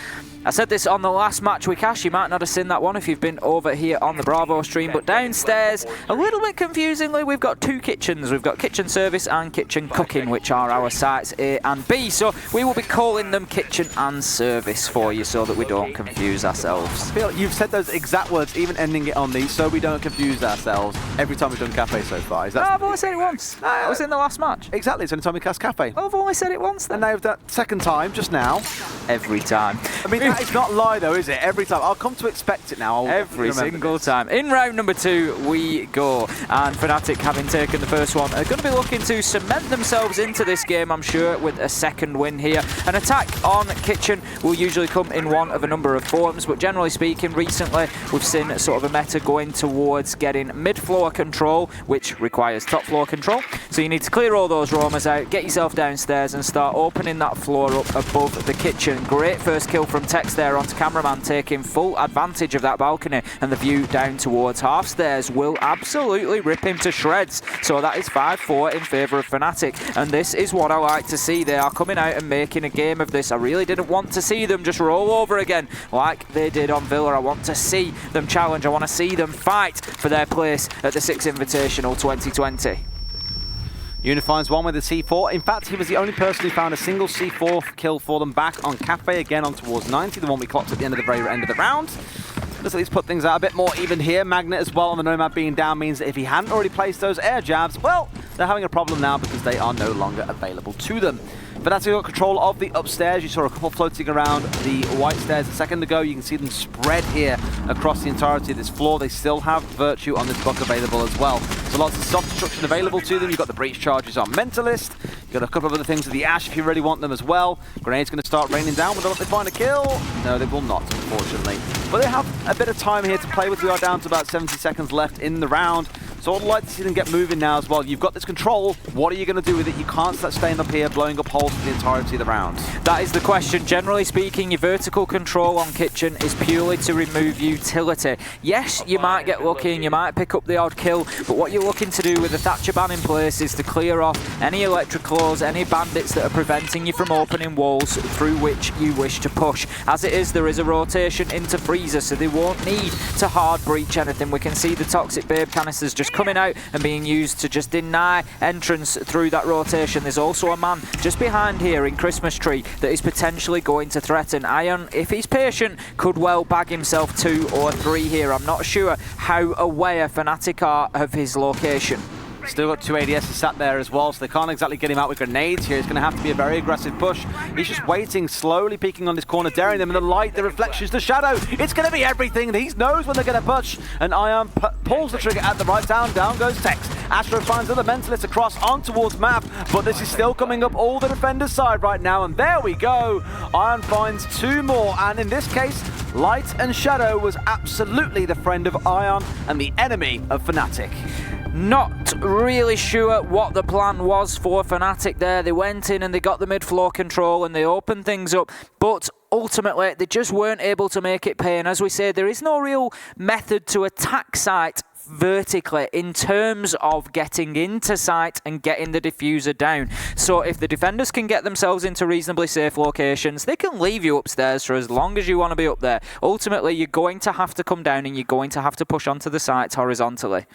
I said this on the last match with Cash, you might not have seen that one if you've been over here on the Bravo stream, but downstairs, a little bit confusingly, we've got two kitchens. We've got kitchen service and kitchen cooking, which are our sites A and B, so we will be calling them kitchen and service for you so that we don't confuse ourselves. I feel like you've said those exact words, even ending it on these, so we don't confuse ourselves every time we've done Kafe so far. Is that? No, I've only said it once. That was in the last match. Exactly, it's the only time we cast Kafe. I've only said it once then. And now that second time, just now. Every time. I mean, that is not lie though, is it? Every time. I'll come to expect it now. Every single time. In round number 2 we go. And Fnatic, having taken the first one, are going to be looking to cement themselves into this game, I'm sure, with a second win here. An attack on Kitchen will usually come in one of a number of forms, but generally speaking, recently we've seen sort of a meta going towards getting mid-floor control, which requires top-floor control. So you need to clear all those roamers out, get yourself downstairs and start opening that floor up above the kitchen. Great first kill from Tex there onto Cameraman, taking full advantage of that balcony, and the view down towards half stairs will absolutely rip him to shreds. So that is 5-4 in favour of Fnatic, and this is what I like to see. They are coming out and making a game of this. I really didn't want to see them just roll over again like they did on Villa. I want to see them challenge. I want to see them fight for their place at the Six Invitational 2020. Uni finds one with a C4. In fact, he was the only person who found a single C4 kill for them back on Kafe, again on towards 90, the one we clocked at the end of the very end of the round. Let's at least put things out a bit more even here. Magnet as well on the Nomad being down means that if he hadn't already placed those air jabs, well, they're having a problem now because they are no longer available to them. Fnatic got control of the upstairs. You saw a couple floating around the white stairs a second ago. You can see them spread here across the entirety of this floor. They still have Virtue on this block available as well. So lots of soft destruction available to them. You've got the breach charges on Mentalist. You've got a couple of other things with the Ash if you really want them as well. Grenade's going to start raining down. Will they find a kill? No, they will not, unfortunately. But they have a bit of time here to play with. We are down to about 70 seconds left in the round. So I'd like to see them get moving now as well. You've got this control. What are you going to do with it? You can't start staying up here, blowing up holes for the entirety of the round. That is the question. Generally speaking, your vertical control on Kitchen is purely to remove utility. Yes, you might get lucky and you might pick up the odd kill, but what you're looking to do with the Thatcher ban in place is to clear off any electricals, any bandits that are preventing you from opening walls through which you wish to push. As it is, there is a rotation into Freezer, so they won't need to hard breach anything. We can see the Toxic Babe canisters just coming out and being used to just deny entrance through that rotation. There's also a man just behind here in Christmas Tree that is potentially going to threaten. Ion, if he's patient, could well bag himself 2 or 3 here. I'm not sure how aware Fnatic are of his location. Still got 2 ADSs sat there as well, so they can't exactly get him out with grenades here. It's going to have to be a very aggressive push. He's just waiting, slowly peeking on this corner, daring them. And the light, the reflections, the shadow. It's going to be everything. He knows when they're going to push. And Ion pulls the trigger at the right time. Down goes Tex. Astro finds other Mentalists across on towards map. But this is still coming up all the defenders' side right now. And there we go. Ion finds 2 more. And in this case, Light and Shadow was absolutely the friend of Ion and the enemy of Fnatic. Not really sure what the plan was for Fnatic there. They went in and they got the mid-floor control and they opened things up, but ultimately they just weren't able to make it pay. And as we say, there is no real method to attack site vertically in terms of getting into site and getting the diffuser down. So if the defenders can get themselves into reasonably safe locations, they can leave you upstairs for as long as you want to be up there. Ultimately, you're going to have to come down and you're going to have to push onto the sites horizontally.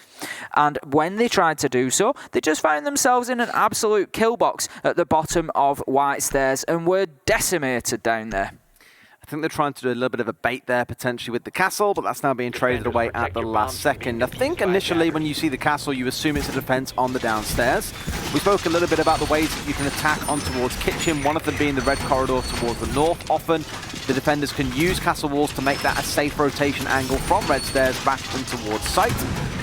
And when they tried to do so, they just found themselves in an absolute kill box at the bottom of white stairs and were decimated down there. I think they're trying to do a little bit of a bait there, potentially with the castle, but that's now being traded away at the last second. I think initially when you see the castle, you assume it's a defense on the downstairs. We spoke a little bit about the ways that you can attack on towards Kitchen, one of them being the red corridor towards the north. Often, the defenders can use castle walls to make that a safe rotation angle from red stairs back and towards site.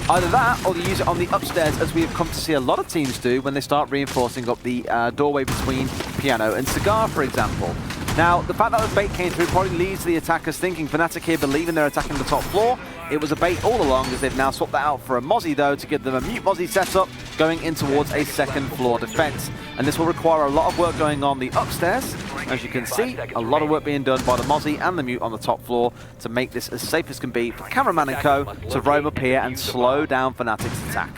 Either that, or they use it on the upstairs, as we have come to see a lot of teams do when they start reinforcing up the doorway between Piano and Cigar, for example. Now, the fact that the bait came through probably leads the attackers thinking Fnatic here believing they're attacking the top floor. It was a bait all along, as they've now swapped that out for a Mozzie, though, to give them a mute Mozzie setup going in towards a second floor defense. And this will require a lot of work going on the upstairs. As you can see, a lot of work being done by the Mozzie and the mute on the top floor to make this as safe as can be for Cameraman and co. to roam up here and slow down Fnatic's attack.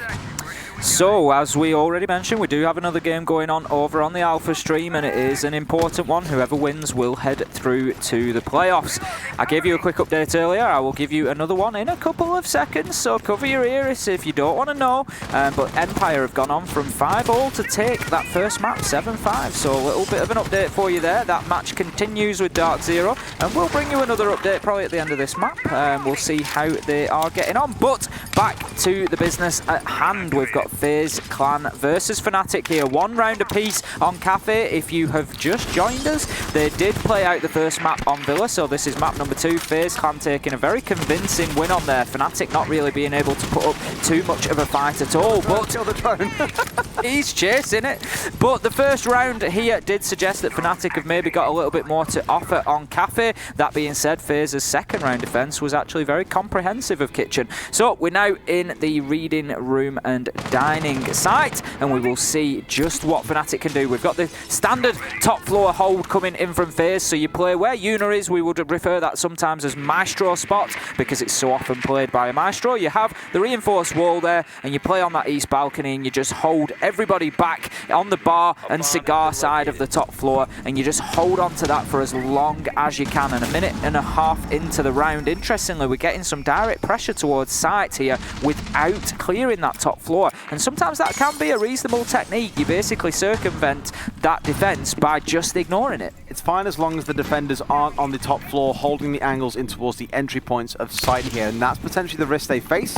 So, as we already mentioned, we do have another game going on over on the Alpha stream, and it is an important one. Whoever wins will head through to the playoffs. I gave you a quick update earlier. I will give you another one in a couple of seconds, so cover your ears if you don't want to know. But Empire have gone on from 5-0 to take that first map, 7-5. So a little bit of an update for you there. That match continues with Dark Zero, and we'll bring you another update probably at the end of this map. We'll see how they are getting on. But back to the business at hand. We've got FaZe Clan versus Fnatic here. 1 round apiece on Kafe. If you have just joined us, they did play out the first map on Villa, so this is map number 2. FaZe Clan taking a very convincing win on there. Fnatic not really being able to put up too much of a fight at all, but he's chasing it. But the first round here did suggest that Fnatic have maybe got a little bit more to offer on Kafe. That being said, FaZe's second round defense was actually very comprehensive of Kitchen. So we're now in the reading room and dining site, and we will see just what Fnatic can do. We've got the standard top floor hold coming in from FaZe, so you play where Yuna is. We would refer that sometimes as Maestro spot because it's so often played by a Maestro. You have the reinforced wall there, and you play on that east balcony, and you just hold everybody back on the bar and cigar side of the top floor, and you just hold on to that for as long as you can. And a minute and a half into the round, interestingly, we're getting some direct pressure towards site here without clearing that top floor, and sometimes that can be a reasonable technique. You basically circumvent that defense by just ignoring it. It's fine as long as the defenders aren't on the top floor holding the angles in towards the entry points of site here, and that's potentially the risk they face.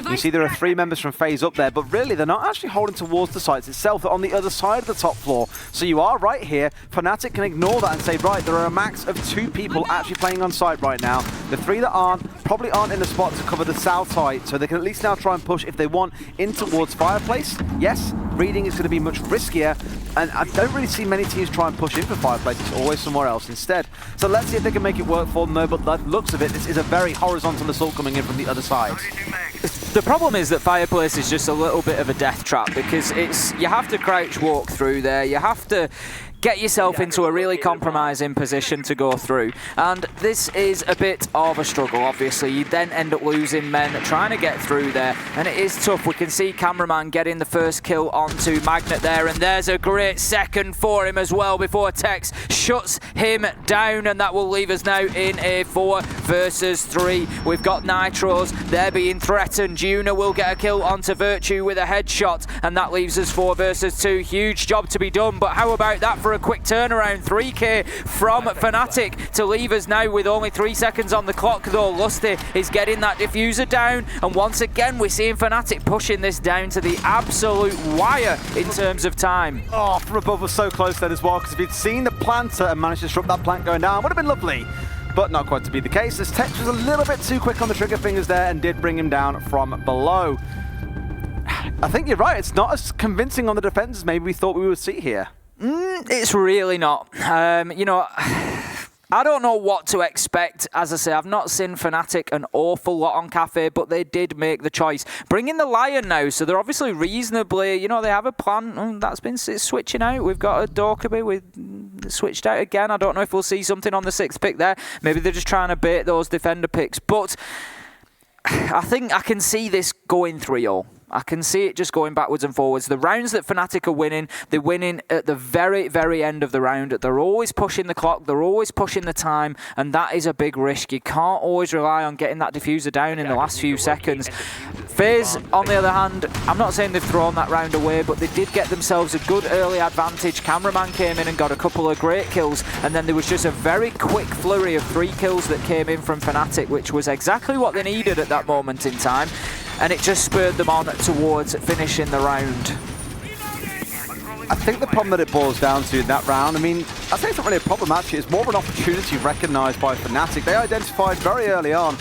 You see there are 3 members from FaZe up there, but really they're not actually holding towards the sites itself. They're on the other side of the top floor. So you are right here. Fnatic can ignore that and say, right, there are a max of 2 people actually playing on site right now. The 3 that probably aren't in a spot to cover the south side, so they can at least now try and push if they want in towards Fireplace. Yes, reading is going to be much riskier, and I don't really see many teams try and push in for Fireplace. It's always somewhere else instead. So let's see if they can make it work for them, though. But the looks of it, this is a very horizontal assault coming in from the other side. The problem is that Fireplace is just a little bit of a death trap because you have to crouch walk through there. You have to get yourself into a really compromising position to go through, and this is a bit of a struggle. Obviously you then end up losing men trying to get through there, and it is tough. We can see Cameraman getting the first kill onto Magnet there, and there's a great second for him as well before Tex shuts him down, and that will leave us now in a 4 versus 3. We've got Nitros, they're being threatened. Yuna will get a kill onto Virtue with a headshot, and that leaves us 4 versus 2. Huge job to be done, but how about that for a quick turnaround? 3k from Fnatic to leave us now with only 3 seconds on the clock, though. Lusty is getting that diffuser down, and once again we're seeing Fnatic pushing this down to the absolute wire in terms of time. Oh, from above was so close then as well, because if you'd seen the planter and managed to disrupt that plant going down, would have been lovely. But not quite to be the case, as Tex was a little bit too quick on the trigger fingers there and did bring him down from below. I think you're right, it's not as convincing on the defense as maybe we thought we would see here. It's really not. You know, I don't know what to expect. As I say, I've not seen Fnatic an awful lot on Kafe, but they did make the choice. Bringing the Lion now, so they're obviously reasonably, you know, they have a plan that's been switching out. We've got a Dorkaby with switched out again. I don't know if we'll see something on the 6th pick there. Maybe they're just trying to bait those defender picks, but I think I can see this going 3-0. I can see it just going backwards and forwards. The rounds that Fnatic are winning, they're winning at the very, very end of the round. They're always pushing the clock. They're always pushing the time, and that is a big risk. You can't always rely on getting that diffuser down in the last few seconds. FaZe, on the other hand, I'm not saying they've thrown that round away, but they did get themselves a good early advantage. Cameraman came in and got a couple of great kills, and then there was just a very quick flurry of 3 kills that came in from Fnatic, which was exactly what they needed at that moment in time. And it just spurred them on towards finishing the round. I think the problem that it boils down to in that round, I mean, I think it's not really a problem actually, it's more of an opportunity recognised by Fnatic. They identified very early on,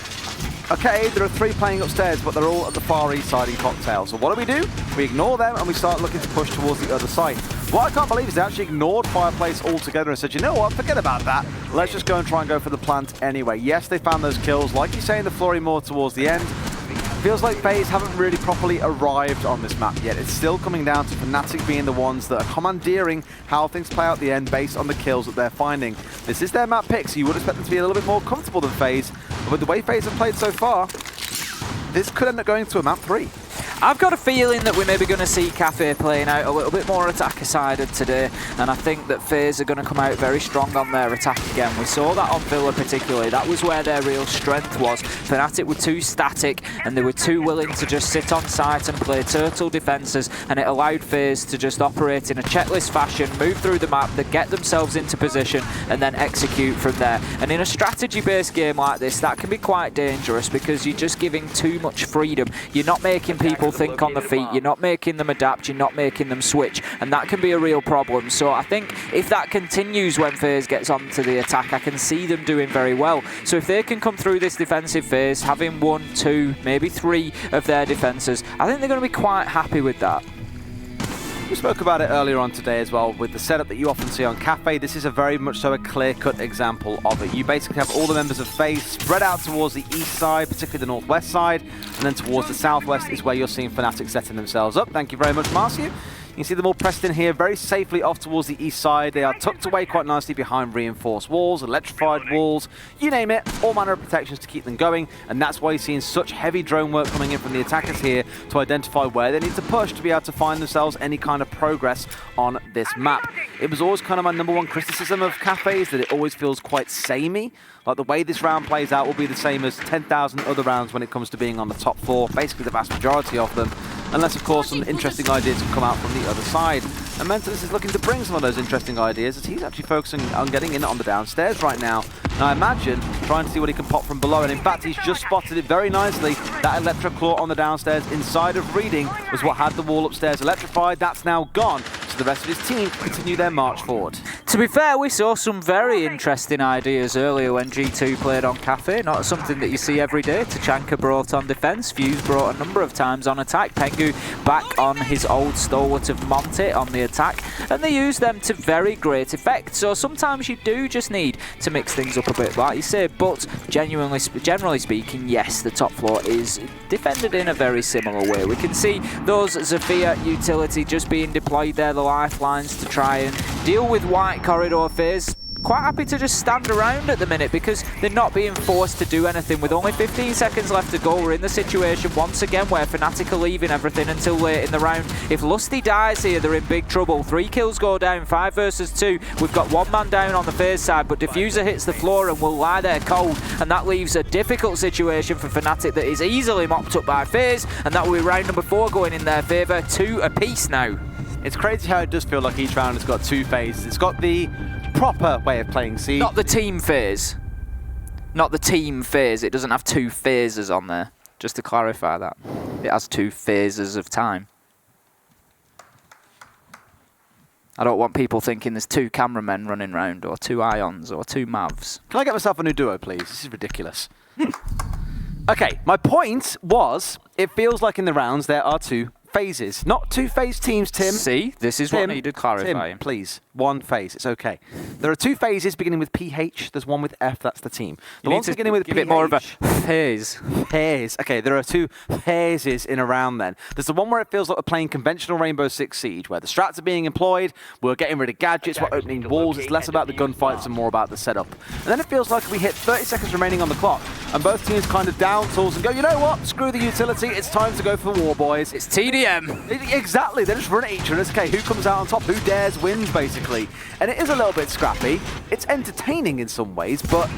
okay, there are 3 playing upstairs, but they're all at the far east side in Cocktail. So what do? We ignore them and we start looking to push towards the other side. What I can't believe is they actually ignored Fireplace altogether and said, you know what, forget about that. Let's just go and try and go for the plant anyway. Yes, they found those kills, like you say, in the flurry more towards the end. Feels like FaZe haven't really properly arrived on this map yet. It's still coming down to Fnatic being the ones that are commandeering how things play out the end based on the kills that they're finding. This is their map pick, so you would expect them to be a little bit more comfortable than FaZe. But with the way FaZe have played so far, this could end up going to a map 3. I've got a feeling that we're maybe going to see Kafe playing out a little bit more attacker-sided today, and I think that FaZe are going to come out very strong on their attack again. We saw that on Villa particularly. That was where their real strength was. Fnatic were too static, and they were too willing to just sit on site and play turtle defences, and it allowed FaZe to just operate in a checklist fashion, move through the map, that get themselves into position, and then execute from there. And in a strategy-based game like this, that can be quite dangerous because you're just giving too much freedom. You're not making people think on the feet, you're not making them adapt, you're not making them switch, and that can be a real problem. So I think if that continues when FaZe gets onto the attack, I can see them doing very well. So if they can come through this defensive phase, having 1, 2, maybe 3 of their defences, I think they're going to be quite happy with that. We spoke about it earlier on today as well with the setup that you often see on Kafe. This is a very much so a clear-cut example of it. You basically have all the members of FaZe spread out towards the east side, particularly the northwest side, and then towards the southwest is where you're seeing Fnatic setting themselves up. Thank you very much, Marcio. You can see them all pressed in here very safely off towards the east side. They are tucked away quite nicely behind reinforced walls, electrified walls, you name it, all manner of protections to keep them going. And that's why you're seeing such heavy drone work coming in from the attackers here to identify where they need to push to be able to find themselves any kind of progress on this map. It was always kind of my #1 criticism of Kafe, is that it always feels quite samey. Like the way this round plays out will be the same as 10,000 other rounds when it comes to being on the top 4, basically the vast majority of them. Unless, of course, some interesting ideas have come out from the other side. And Mentalist is looking to bring some of those interesting ideas as he's actually focusing on getting in on the downstairs right now. Now, I imagine trying to see what he can pop from below. And in fact, he's just spotted it very nicely. That Electroclaw on the downstairs inside of Reading was what had the wall upstairs electrified. That's now gone. So the rest of his team continue their march forward. To be fair, we saw some very interesting ideas earlier when G2 played on Kafe. Not something that you see every day. Tachanka brought on defense, Fuse brought a number of times on attack, Pengu back on his old stalwart of Monte on the attack, and they use them to very great effect. So sometimes you do just need to mix things up a bit, like you say, but generally speaking, yes, the top floor is defended in a very similar way. We can see those Zofia utility just being deployed there, the lifelines to try and deal with white corridor FaZe. Quite happy to just stand around at the minute because they're not being forced to do anything. With only 15 seconds left to go, we're in the situation once again where Fnatic are leaving everything until late in the round. If Lusty dies here, they're in big trouble. 3 kills go down, 5 versus 2. We've got 1 man down on the FaZe side, but Diffuser hits the floor and will lie there cold, and that leaves a difficult situation for Fnatic that is easily mopped up by FaZe, and that will be round number 4 going in their favour. 2 apiece now. It's crazy how it does feel like each round has got 2 phases. It's got the proper way of playing Siege. Not the team phase. Not the team phase. It doesn't have 2 phases on there. Just to clarify that. It has 2 phases of time. I don't want people thinking there's 2 cameramen running around, or 2 Ions, or 2 Mavs. Can I get myself a new duo, please? This is ridiculous. Okay, my point was, it feels like in the rounds there are 2 phases, not 2 phase teams, Tim. See, this is what needed clarifying. Tim, please, 1 phase, it's okay. There are 2 phases beginning with PH, there's 1 with F, that's the team. The ones beginning with give PH, it more of a phase. Phase. Okay, there are 2 phases in a round then. There's the one where it feels like we're playing conventional Rainbow Six Siege, where the strats are being employed, we're getting rid of gadgets, we're opening walls, it's less about the gunfights and more about the setup. And then it feels like we hit 30 seconds remaining on the clock, and both teams kind of down tools and go, you know what, screw the utility, it's time to go for war, boys. It's TDM. Exactly, they just run at each other. It's okay, who comes out on top, who dares wins, basically. And it is a little bit scrappy. It's entertaining in some ways, but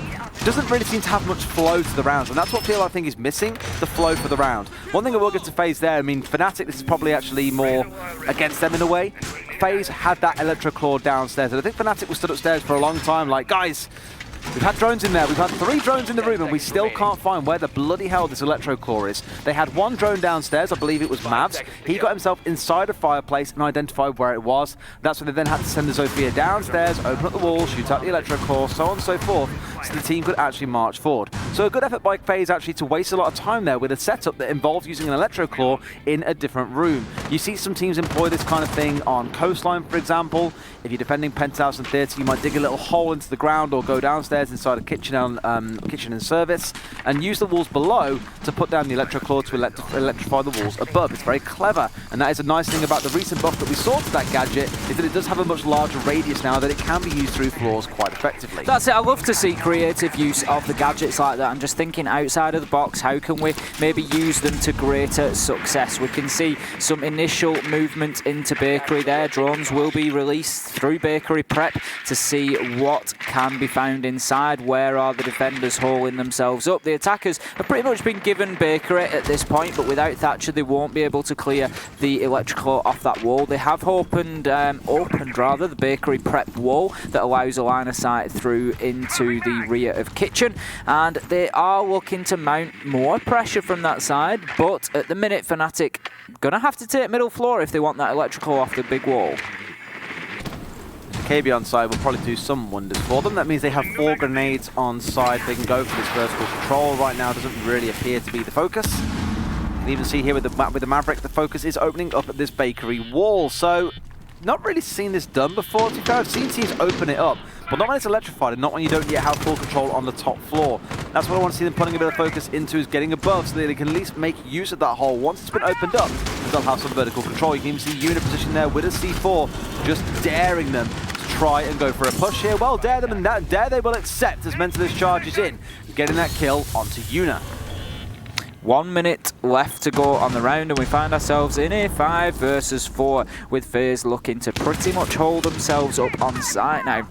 doesn't really seem to have much flow to the rounds, and that's what I think is missing, the flow for the round. One thing I will get to FaZe there, I mean, Fnatic, this is probably actually more against them in a way. FaZe had that Electroclaw downstairs, and I think Fnatic was stood upstairs for a long time, like, guys, we've had drones in there, we've had 3 drones in the room, and we still can't find where the bloody hell this Electroclaw is. They had 1 drone downstairs, I believe it was Mavs. He got himself inside a fireplace and identified where it was. That's when they then had to send the Zofia downstairs, open up the wall, shoot out the Electroclaw, so on and so forth, so the team could actually march forward. So a good effort by FaZe actually to waste a lot of time there with a setup that involves using an Electroclaw in a different room. You see some teams employ this kind of thing on Coastline, for example. If you're defending Penthouse and Theatre, you might dig a little hole into the ground or go downstairs inside a kitchen and service and use the walls below to put down the Electroclaw to electrify the walls above. It's very clever, and that is a nice thing about the recent buff that we saw to that gadget, is that it does have a much larger radius now, that it can be used through floors quite effectively. That's it, I love to see creative use of the gadgets like that. that and just thinking outside of the box, how can we maybe use them to greater success? We can see some initial movement into Bakery there. Drones will be released through Bakery Prep to see what can be found inside. Where are the defenders hauling themselves up? The attackers have pretty much been given Bakery at this point, but without Thatcher they won't be able to clear the electrical off that wall. They have opened the Bakery Prep wall that allows a line of sight through into the rear of Kitchen, and they are looking to mount more pressure from that side, but at the minute Fnatic gonna have to take middle floor if they want that electrical off the big wall. KB on side will probably do some wonders for them. That means they have 4 grenades on side. They can go for this vertical control. Right now doesn't really appear to be the focus. You can even see here with the Maverick, the focus is opening up at this Bakery wall. So not really seen this done before. To be fair, I've seen teams open it up, but not when it's electrified and not when you don't yet have full control on the top floor. That's what I want to see them putting a bit of focus into, is getting above so that they can at least make use of that hole. Once it's been opened up, they'll have some vertical control. You can even see Unit position there with a C4, just daring them to try and go for a push here. Well, dare them, and that dare they will accept as Mentalist charges in, getting that kill onto Una. 1 minute left to go on the round, and we find ourselves in a 5 versus 4 with FaZe looking to pretty much hold themselves up on site now.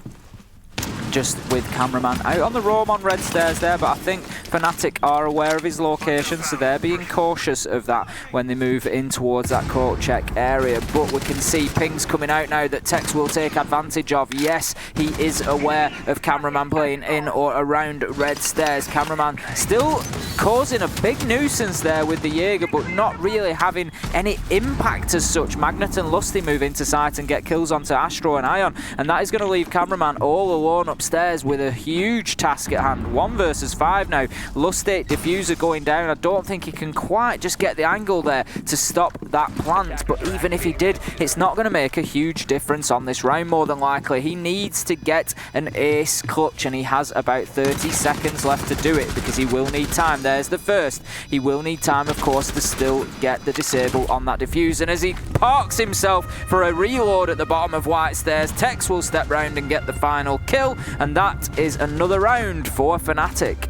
Just with Cameraman out on the roam on red stairs there, but I think Fnatic are aware of his location, so they're being cautious of that when they move in towards that court check area. But we can see pings coming out now that Tex will take advantage of. Yes, he is aware of Cameraman playing in or around red stairs. Cameraman still causing a big nuisance there with the Jaeger, but not really having any impact as such. Magnet and Lusty move into sight and get kills onto Astro and Ion, and that is going to leave Cameraman all alone upstairs with a huge task at hand. 1 versus 5 now. Lusty, Diffuser going down. I don't think he can quite just get the angle there to stop that plant, but even if he did, it's not going to make a huge difference on this round more than likely. He needs to get an ace clutch, and he has about 30 seconds left to do it because he will need time. There's the first. He will need time, of course, to still get the disable on that Diffuse, and as he parks himself for a reload at the bottom of white stairs, Tex will step round and get the final kill, and that is another round for Fnatic.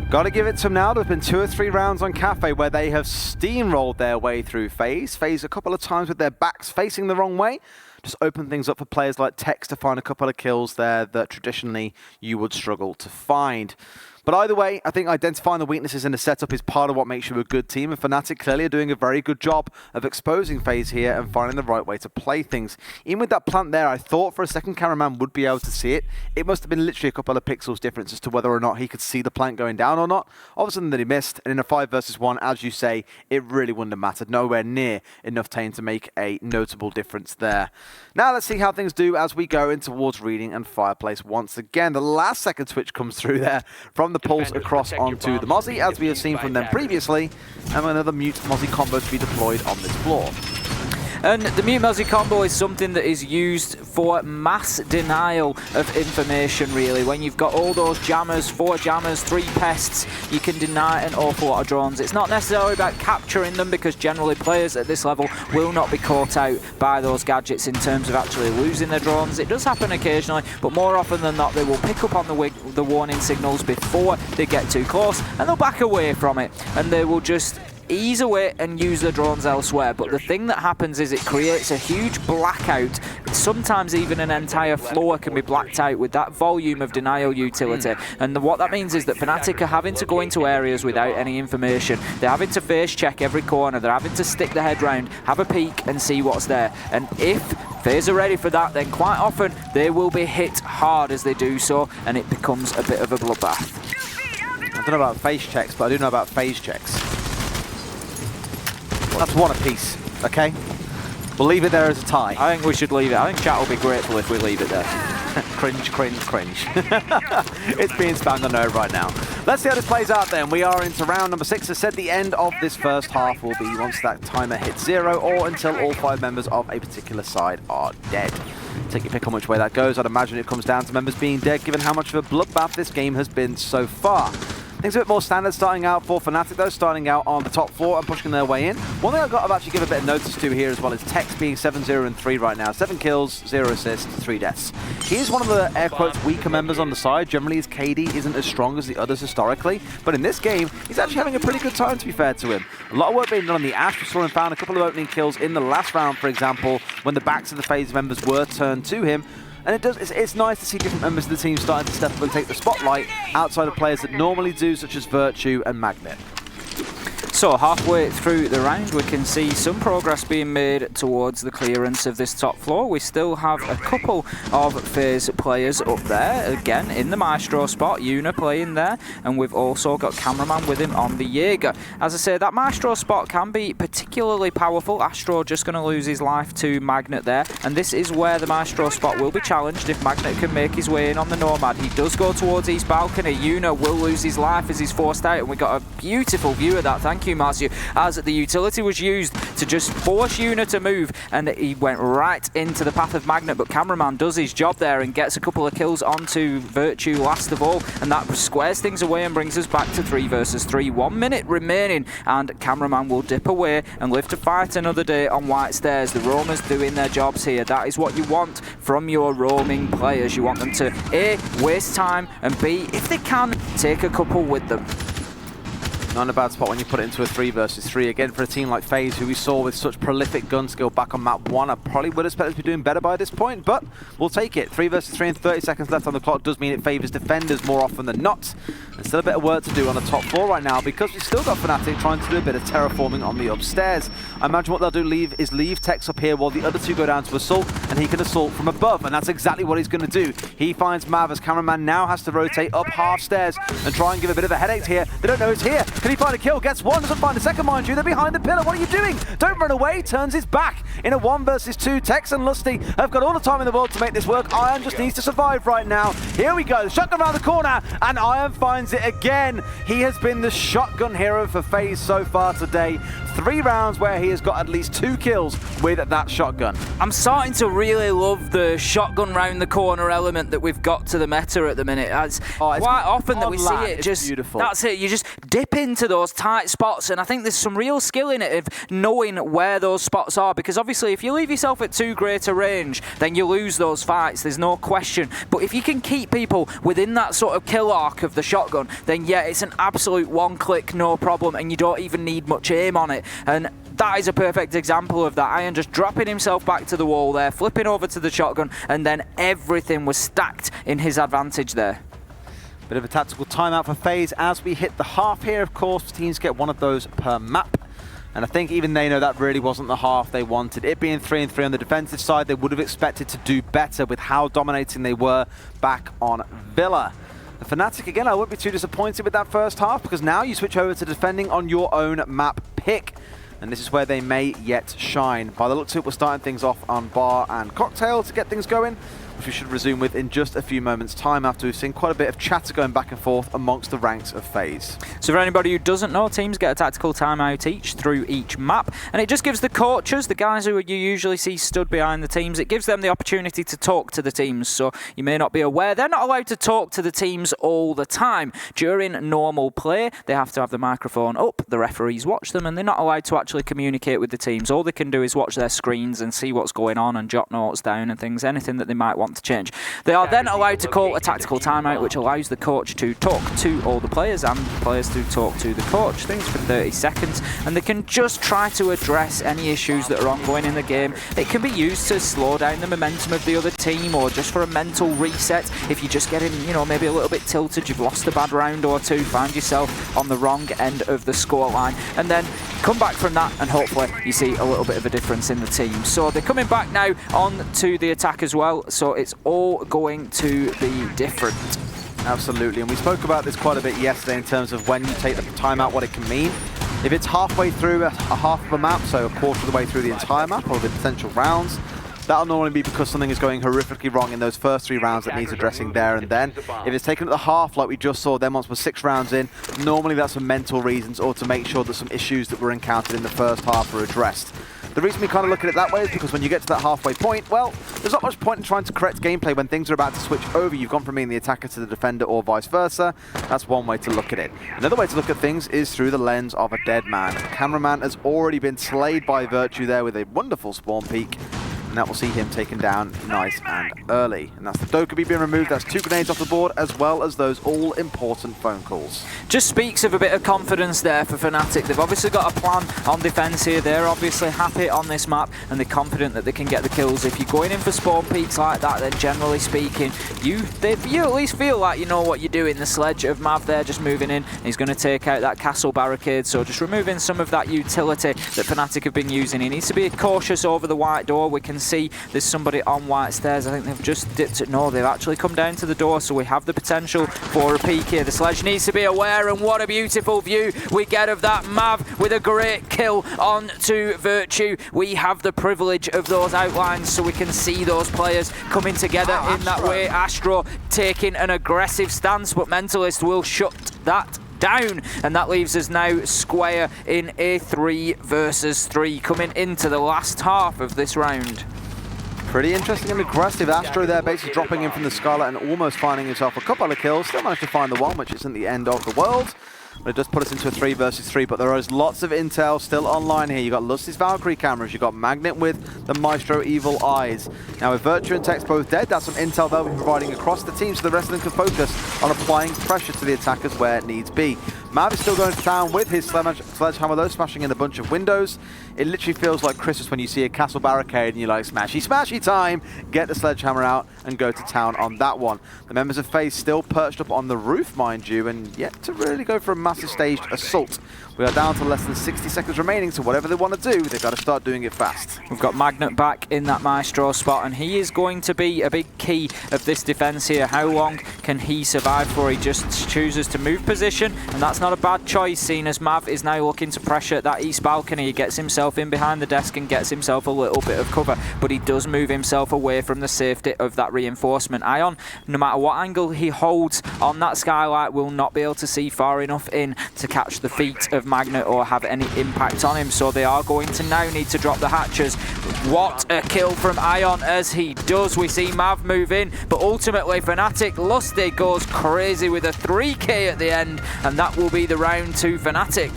Got to give it to them now. There's been 2 or 3 rounds on Kafe where they have steamrolled their way through FaZe. FaZe a couple of times with their backs facing the wrong way. Just open things up for players like Tex to find a couple of kills there that traditionally you would struggle to find. But either way, I think identifying the weaknesses in the setup is part of what makes you a good team, and Fnatic clearly are doing a very good job of exposing FaZe here and finding the right way to play things. Even with that plant there, I thought for a second Cameraman would be able to see it. It must have been literally a couple of pixels difference as to whether or not he could see the plant going down or not. Obviously that he missed, and in a 5 versus 1, as you say, it really wouldn't have mattered. Nowhere near enough time to make a notable difference there. Now let's see how things do as we go in towards Reading and Fireplace once again. The last second switch comes through there from the pulse across onto the Mozzie, as we have seen from them previously, and another Mute Mozzie combo to be deployed on this floor. And the Mute Mozzie combo is something that is used for mass denial of information, really. When you've got all those jammers, 4 jammers, 3 pests, you can deny an awful lot of drones. It's not necessarily about capturing them, because generally players at this level will not be caught out by those gadgets in terms of actually losing their drones. It does happen occasionally, but more often than not they will pick up on the warning signals before they get too close, and they'll back away from it, and they will just ease away and use the drones elsewhere. But the thing that happens is it creates a huge blackout. Sometimes even an entire floor can be blacked out with that volume of denial utility. And what that means is that Fnatic are having to go into areas without any information. They're having to face check every corner. They're having to stick the head round, have a peek and see what's there. And if FaZe are ready for that, then quite often they will be hit hard as they do so, and it becomes a bit of a bloodbath. I don't know about face checks, but I do know about phase checks. That's 1 apiece, okay? We'll leave it there as a tie. I think we should leave it. I think chat will be grateful if we leave it there. Cringe, cringe, cringe. It's being spammed on node right now. Let's see how this plays out then. We are into round number 6. As said, the end of this first half will be once that timer hits 0 or until all 5 members of a particular side are dead. Take your pick on which way that goes. I'd imagine it comes down to members being dead, given how much of a bloodbath this game has been so far. Things a bit more standard starting out for Fnatic though, starting out on the top 4 and pushing their way in. One thing I've got to actually give a bit of notice to here as well is Tex being 7-0-3 right now. 7 kills, 0 assists, 3 deaths. He is one of the air quotes weaker members on the side. Generally his KD isn't as strong as the others historically, but in this game he's actually having a pretty good time, to be fair to him. A lot of work being done on the Ashe. We saw him found a couple of opening kills in the last round, for example, when the backs of the FaZe members were turned to him. And it's nice to see different members of the team starting to step up and take the spotlight outside of players that normally do, such as Virtue and Magnet. So halfway through the round, we can see some progress being made towards the clearance of this top floor. We still have a couple of FaZe players up there, again in the Maestro spot, Una playing there, and we've also got Cameraman with him on the Jaeger. As I say, that Maestro spot can be particularly powerful. Astro just going to lose his life to Magnet there, and this is where the Maestro spot will be challenged if Magnet can make his way in on the Nomad. He does go towards East Balcony. Una will lose his life as he's forced out, and we got a beautiful view of that. Thank you, Marcio, as the utility was used to just force Una to move, and he went right into the path of Magnet, but Cameraman does his job there and gets a couple of kills onto Virtue last of all, and that squares things away and brings us back to 3 versus 3. 1 minute remaining, and Cameraman will dip away and live to fight another day on White Stairs. The roamers doing their jobs here. That is what you want from your roaming players. You want them to A, waste time, and B, if they can, take a couple with them. Not in a bad spot when you put it into a 3 versus 3. Again, for a team like FaZe, who we saw with such prolific gun skill back on map 1, I probably would expect them to be doing better by this point, but we'll take it. 3 versus 3 and 30 seconds left on the clock does mean it favours defenders more often than not. There's still a bit of work to do on the top 4 right now, because we've still got Fnatic trying to do a bit of terraforming on the upstairs. I imagine what they'll do is leave Tex up here while the other 2 go down to assault, and he can assault from above, and that's exactly what he's going to do. He finds Mav as Cameraman now has to rotate up half stairs and try and give a bit of a headache here. They don't know he's here. Can he find a kill? Gets one, doesn't find a second, mind you. They're behind the pillar. What are you doing? Don't run away. Turns his back in a 1 versus 2. Tex and Lusty have got all the time in the world to make this work. Iron just needs to survive right now. Here we go. Shotgun around the corner, and Iron finds it again. He has been the shotgun hero for FaZe so far today. 3 rounds where he has got at least 2 kills with that shotgun. I'm starting to really love the shotgun round the corner element that we've got to the meta at the minute. It's quite often that we see it. Just beautiful. That's it. You just dip into those tight spots, and I think there's some real skill in it of knowing where those spots are, because obviously if you leave yourself at too great a range, then you lose those fights. There's no question. But if you can keep people within that sort of kill arc of the shotgun, then yeah, it's an absolute one-click, no problem, and you don't even need much aim on it. And that is a perfect example of that. Iron just dropping himself back to the wall there, flipping over to the shotgun, and then everything was stacked in his advantage there. Bit of a tactical timeout for FaZe as we hit the half here. Of course, teams get one of those per map. And I think even they know that really wasn't the half they wanted. It being 3 and 3 on the defensive side, they would have expected to do better with how dominating they were back on Villa. The Fnatic, again, I wouldn't be too disappointed with that first half, because now you switch over to defending on your own map pick. And this is where they may yet shine. By the looks of it, we're starting things off on Bar and Cocktail to get things going, which we should resume with in just a few moments' time after we've seen quite a bit of chatter going back and forth amongst the ranks of FaZe. So for anybody who doesn't know, teams get a tactical timeout each through each map, and it just gives the coaches, the guys who you usually see stood behind the teams, it gives them the opportunity to talk to the teams. So you may not be aware, they're not allowed to talk to the teams all the time. During normal play, they have to have the microphone up, the referees watch them, and they're not allowed to actually communicate with the teams. All they can do is watch their screens and see what's going on and jot notes down and things, anything that they might want to change. They are then allowed to call a tactical timeout, which allows the coach to talk to all the players and players to talk to the coach. Things for 30 seconds, and they can just try to address any issues that are ongoing in the game. It can be used to slow down the momentum of the other team, or just for a mental reset. If you're just getting, maybe a little bit tilted, you've lost a bad round or two, find yourself on the wrong end of the scoreline, and then come back from that, and hopefully you see a little bit of a difference in the team. So they're coming back now on to the attack as well, so it's all going to be different. Absolutely, and we spoke about this quite a bit yesterday in terms of when you take the timeout, what it can mean. If it's halfway through a half of a map, so a quarter of the way through the entire map or the potential rounds, that'll normally be because something is going horrifically wrong in those first 3 rounds that needs addressing there and then. If it's taken at the half, like we just saw then once we're 6 rounds in, normally that's for mental reasons or to make sure that some issues that were encountered in the first half are addressed. The reason we kind of look at it that way is because when you get to that halfway point, well, there's not much point in trying to correct gameplay when things are about to switch over. You've gone from being the attacker to the defender or vice versa. That's one way to look at it. Another way to look at things is through the lens of a dead man. The cameraman has already been slayed by Virtue there with a wonderful spawn peek. And that will see him taken down nice and early. And that's the Dokkaebi being removed. That's 2 grenades off the board, as well as those all-important phone calls. Just speaks of a bit of confidence there for Fnatic. They've obviously got a plan on defense here. They're obviously happy on this map, and they're confident that they can get the kills. If you're going in for spawn peaks like that, then generally speaking, you at least feel like you know what you're doing. The sledge of Mav there just moving in. He's going to take out that castle barricade, so just removing some of that utility that Fnatic have been using. He needs to be cautious over the white door. We can see there's somebody on white stairs. I think they've just dipped it. No, they've actually come down to the door, so we have the potential for a peek here. The sledge needs to be aware, and what a beautiful view we get of that. Mav with a great kill on to Virtue. We have the privilege of those outlines, so we can see those players coming together in that way. Astro taking an aggressive stance, but Mentalist will shut that down, and that leaves us now square in a 3 versus 3 coming into the last half of this round. Pretty interesting and aggressive. Astro there basically dropping in from the Scarlet and almost finding himself a couple of kills. Still managed to find the one, which isn't the end of the world. But it does put us into a 3 versus 3, but there is lots of intel still online here. You've got Lusty's Valkyrie cameras, you've got Magnet with the Maestro Evil Eyes. Now with Virtue and Tex both dead, that's some intel they'll be providing across the team so the rest of them can focus on applying pressure to the attackers where it needs be. Mav is still going to town with his sledgehammer though, smashing in a bunch of windows. It literally feels like Christmas when you see a castle barricade and you're like, smashy, smashy time! Get the sledgehammer out and go to town on that one. The members of FaZe still perched up on the roof, mind you, and yet to really go for a massive staged assault. We are down to less than 60 seconds remaining, so whatever they want to do, they've got to start doing it fast. We've got Magnet back in that Maestro spot, and he is going to be a big key of this defense here. How long can he survive for? He just chooses to move position, and that's not a bad choice, seeing as Mav is now looking to pressure at that east balcony. He gets himself in behind the desk and gets himself a little bit of cover, but he does move himself away from the safety of that reinforcement. Ion, no matter what angle he holds on that skylight, will not be able to see far enough in to catch the feet of Magnet or have any impact on him, so they are going to now need to drop the hatches. What a kill from Ion as he does. We see Mav move in, but ultimately Fnatic, Lusty goes crazy with a 3k at the end, and that will be the round to Fnatic.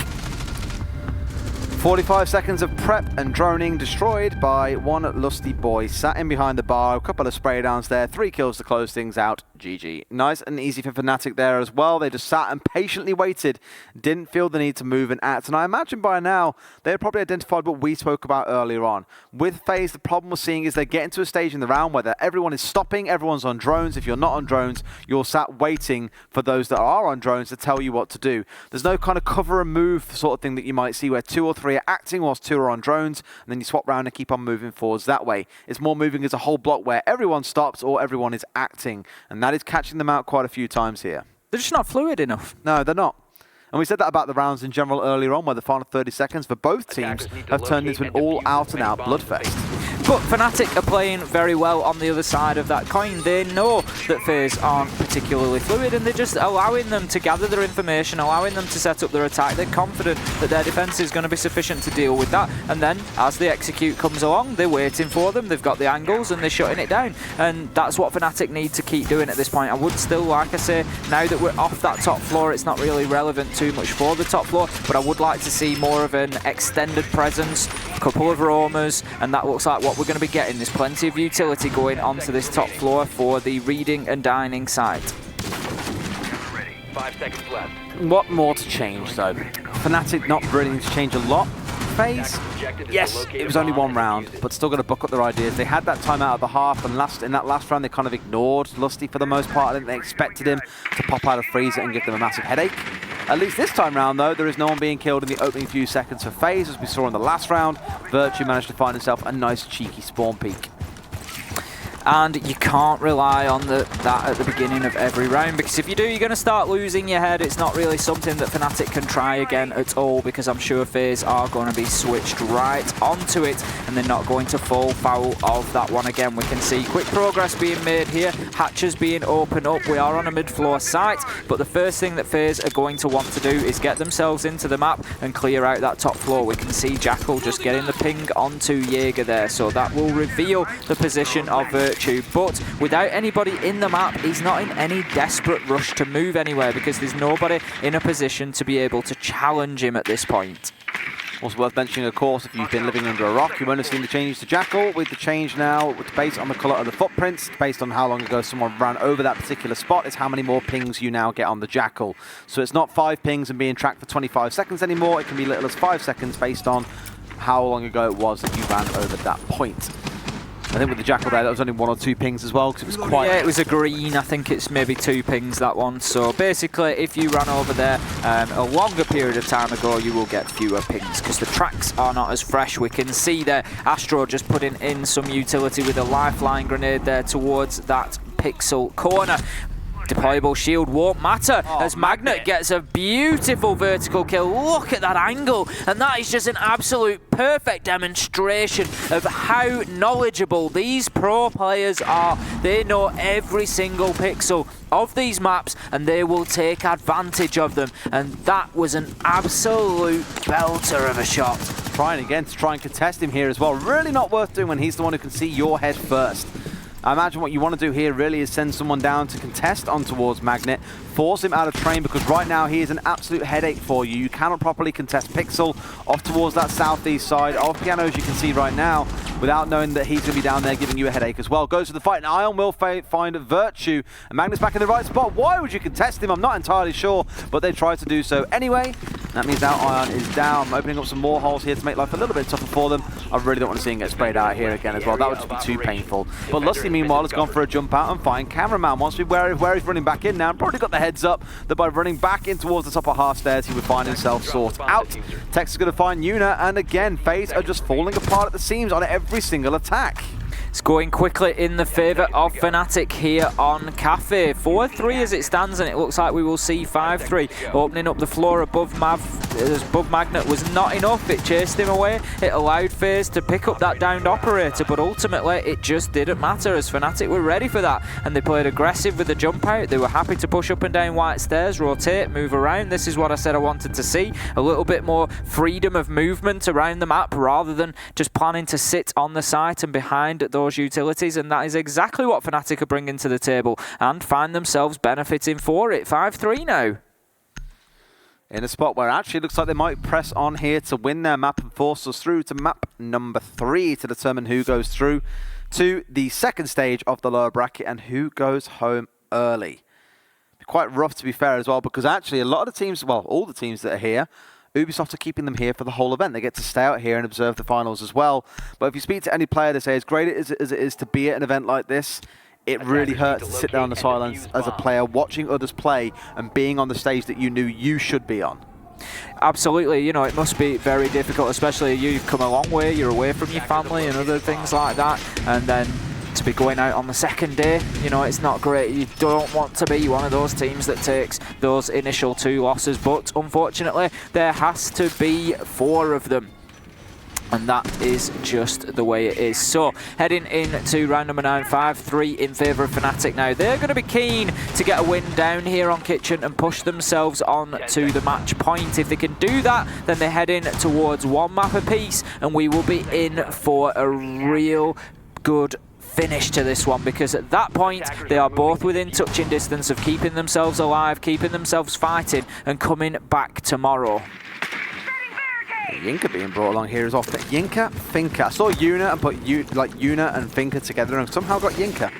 45 seconds of prep and droning destroyed by one Lusty boy. Sat in behind the bar, a couple of spray downs there, 3 kills to close things out. GG. Nice and easy for Fnatic there as well. They just sat and patiently waited, didn't feel the need to move and act. And I imagine by now, they had probably identified what we spoke about earlier on. With FaZe, the problem we're seeing is they're getting to a stage in the round where everyone is stopping, everyone's on drones. If you're not on drones, you're sat waiting for those that are on drones to tell you what to do. There's no kind of cover and move sort of thing that you might see where 2 or 3 are acting whilst 2 are on drones, and then you swap around and keep on moving forwards that way. It's more moving as a whole block where everyone stops or everyone is acting, and that is catching them out quite a few times here. They're just not fluid enough. No, they're not. And we said that about the rounds in general earlier on, where the final 30 seconds for both teams have turned into an all-out-and-out bloodfest. But Fnatic are playing very well on the other side of that coin. They know that FaZe aren't particularly fluid, and they're just allowing them to gather their information, allowing them to set up their attack. They're confident that their defense is going to be sufficient to deal with that. And then, as the execute comes along, they're waiting for them. They've got the angles, and they're shutting it down. And that's what Fnatic need to keep doing at this point. I would still, like I say, now that we're off that top floor, it's not really relevant too much for the top floor, but I would like to see more of an extended presence, a couple of roamers, and that looks like what we're going to be getting. There's plenty of utility going onto this top floor for the reading and dining site. 5 seconds left. What more to change though? Fnatic not really need to change a lot. FaZe, yes, it was only 1 round, but still got to buck up their ideas. They had that time out of the half, and in that last round they kind of ignored Lusty for the most part. I think they expected him to pop out of freezer and give them a massive headache. At least this time round though, there is no one being killed in the opening few seconds for FaZe, as we saw in the last round. Virtue managed to find himself a nice cheeky spawn peek. and you can't rely on that at the beginning of every round, because if you do, you're going to start losing your head. It's not really something that Fnatic can try again at all, because I'm sure FaZe are going to be switched right onto it, and they're not going to fall foul of that one again. We can see quick progress being made here, hatches being opened up. We are on a mid-floor site, but the first thing that FaZe are going to want to do is get themselves into the map and clear out that top floor. We can see Jackal just getting the ping onto Jaeger there, so that will reveal the position of Virtue. But without anybody in the map, he's not in any desperate rush to move anywhere, because there's nobody in a position to be able to challenge him at this point. Also worth mentioning, of course, if you've been living under a rock, you won't have seen the changes to Jackal. With the change now, based on the colour of the footprints, based on how long ago someone ran over that particular spot, is how many more pings you now get on the Jackal. So it's not 5 pings and being tracked for 25 seconds anymore. It can be little as 5 seconds based on how long ago it was that you ran over that point. I think with the Jackal there, that was only 1 or 2 pings as well, because it was quite... Yeah, it was a green. I think it's maybe 2 pings, that one. So basically, if you ran over there a longer period of time ago, you will get fewer pings, because the tracks are not as fresh. We can see there Astro just putting in some utility with a lifeline grenade there towards that pixel corner. Deployable shield won't matter as Magnet gets a beautiful vertical kill. Look at that angle, and that is just an absolute perfect demonstration of how knowledgeable these pro players are. They know every single pixel of these maps, and they will take advantage of them, and that was an absolute belter of a shot. Trying again to try and contest him here as well. Really not worth doing when he's the one who can see your head first. I imagine what you want to do here really is send someone down to contest on towards Magnet, force him out of train, because right now he is an absolute headache for you. You cannot properly contest Pixel off towards that southeast side of Piano, as you can see right now, without knowing that he's going to be down there giving you a headache as well. Goes to the fight, and Ion will find Virtue, and Magnet's back in the right spot. Why would you contest him? I'm not entirely sure, but they tried to do so anyway. That means now Ion is down, opening up some more holes here to make life a little bit tougher for them. I really don't want to see him get sprayed out here again as well. That would just be too painful. But Lusty, meanwhile, has gone for a jump out and find Cameraman. Wants to be where he's running back in now. Probably got the heads up that by running back in towards the top of half stairs, he would find himself sort out. Tex is going to find Yuna, and again, FaZe are just falling apart at the seams on every single attack. It's going quickly in the favour of Fnatic here on Kafe. 4-3 as it stands, and it looks like we will see 5-3. Opening up the floor above Magnet was not enough. It chased him away. It allowed FaZe to pick up that downed operator, but ultimately it just didn't matter, as Fnatic were ready for that, and they played aggressive with the jump out. They were happy to push up and down white stairs, rotate, move around. This is what I said I wanted to see. A little bit more freedom of movement around the map, rather than just planning to sit on the site and behind those utilities, and that is exactly what Fnatic are bringing to the table, and find themselves benefiting for it. 5-3 now. In a spot where actually looks like they might press on here to win their map and force us through to map number 3 to determine who goes through to the second stage of the lower bracket and who goes home early. Quite rough, to be fair, as well, because actually a lot of the teams, well, all the teams that are here, Ubisoft are keeping them here for the whole event. They get to stay out here and observe the finals as well. But if you speak to any player, they say as great as it is to be at an event like this, it really hurts to sit there on the sidelines as a player, watching others play and being on the stage that you knew you should be on. Absolutely, you know, it must be very difficult, especially you've come a long way, you're away from your family and other things like that, and then to be going out on the second day, you know, it's not great. You don't want to be one of those teams that takes those initial 2 losses, but unfortunately there has to be 4 of them, and that is just the way it is. So heading into round number 9, 5-3 in favour of Fnatic now. They're going to be keen to get a win down here on Kitchen and push themselves on to the match point. If they can do that, then they're heading towards 1 map apiece, and we will be in for a real good finish to this one, because at that point they are both within touching distance of keeping themselves alive, keeping themselves fighting, and coming back tomorrow. Yinka being brought along here as well. Yinka, Finka. I saw Yuna and put Yuna and Finka together and somehow got Yinka.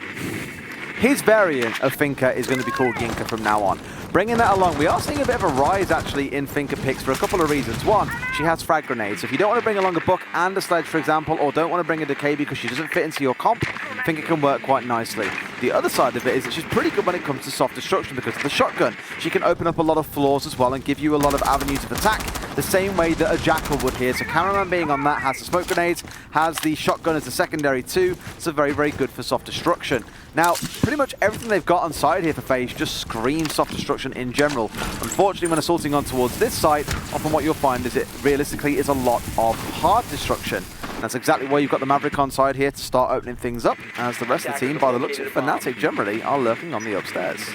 His variant of Finka is going to be called Yinka from now on. Bringing that along, we are seeing a bit of a rise actually in Finka picks for a couple of reasons. One, she has frag grenades. So if you don't want to bring along a Buck and a Sledge, for example, or don't want to bring a Decay because she doesn't fit into your comp, I think it can work quite nicely. The other side of it is that she's pretty good when it comes to soft destruction because of the shotgun. She can open up a lot of floors as well and give you a lot of avenues of attack, the same way that a Jackal would here. So Cameraman being on that has the smoke grenades, has the shotgun as a secondary too, so very, very good for soft destruction. Now, pretty much everything they've got on side here for FaZe just screams soft destruction in general. Unfortunately, when assaulting on towards this side, often what you'll find is it realistically is a lot of hard destruction. That's exactly why you've got the Maverick on side here to start opening things up, as the rest of the team, by the looks of Fnatic generally, are lurking on the upstairs.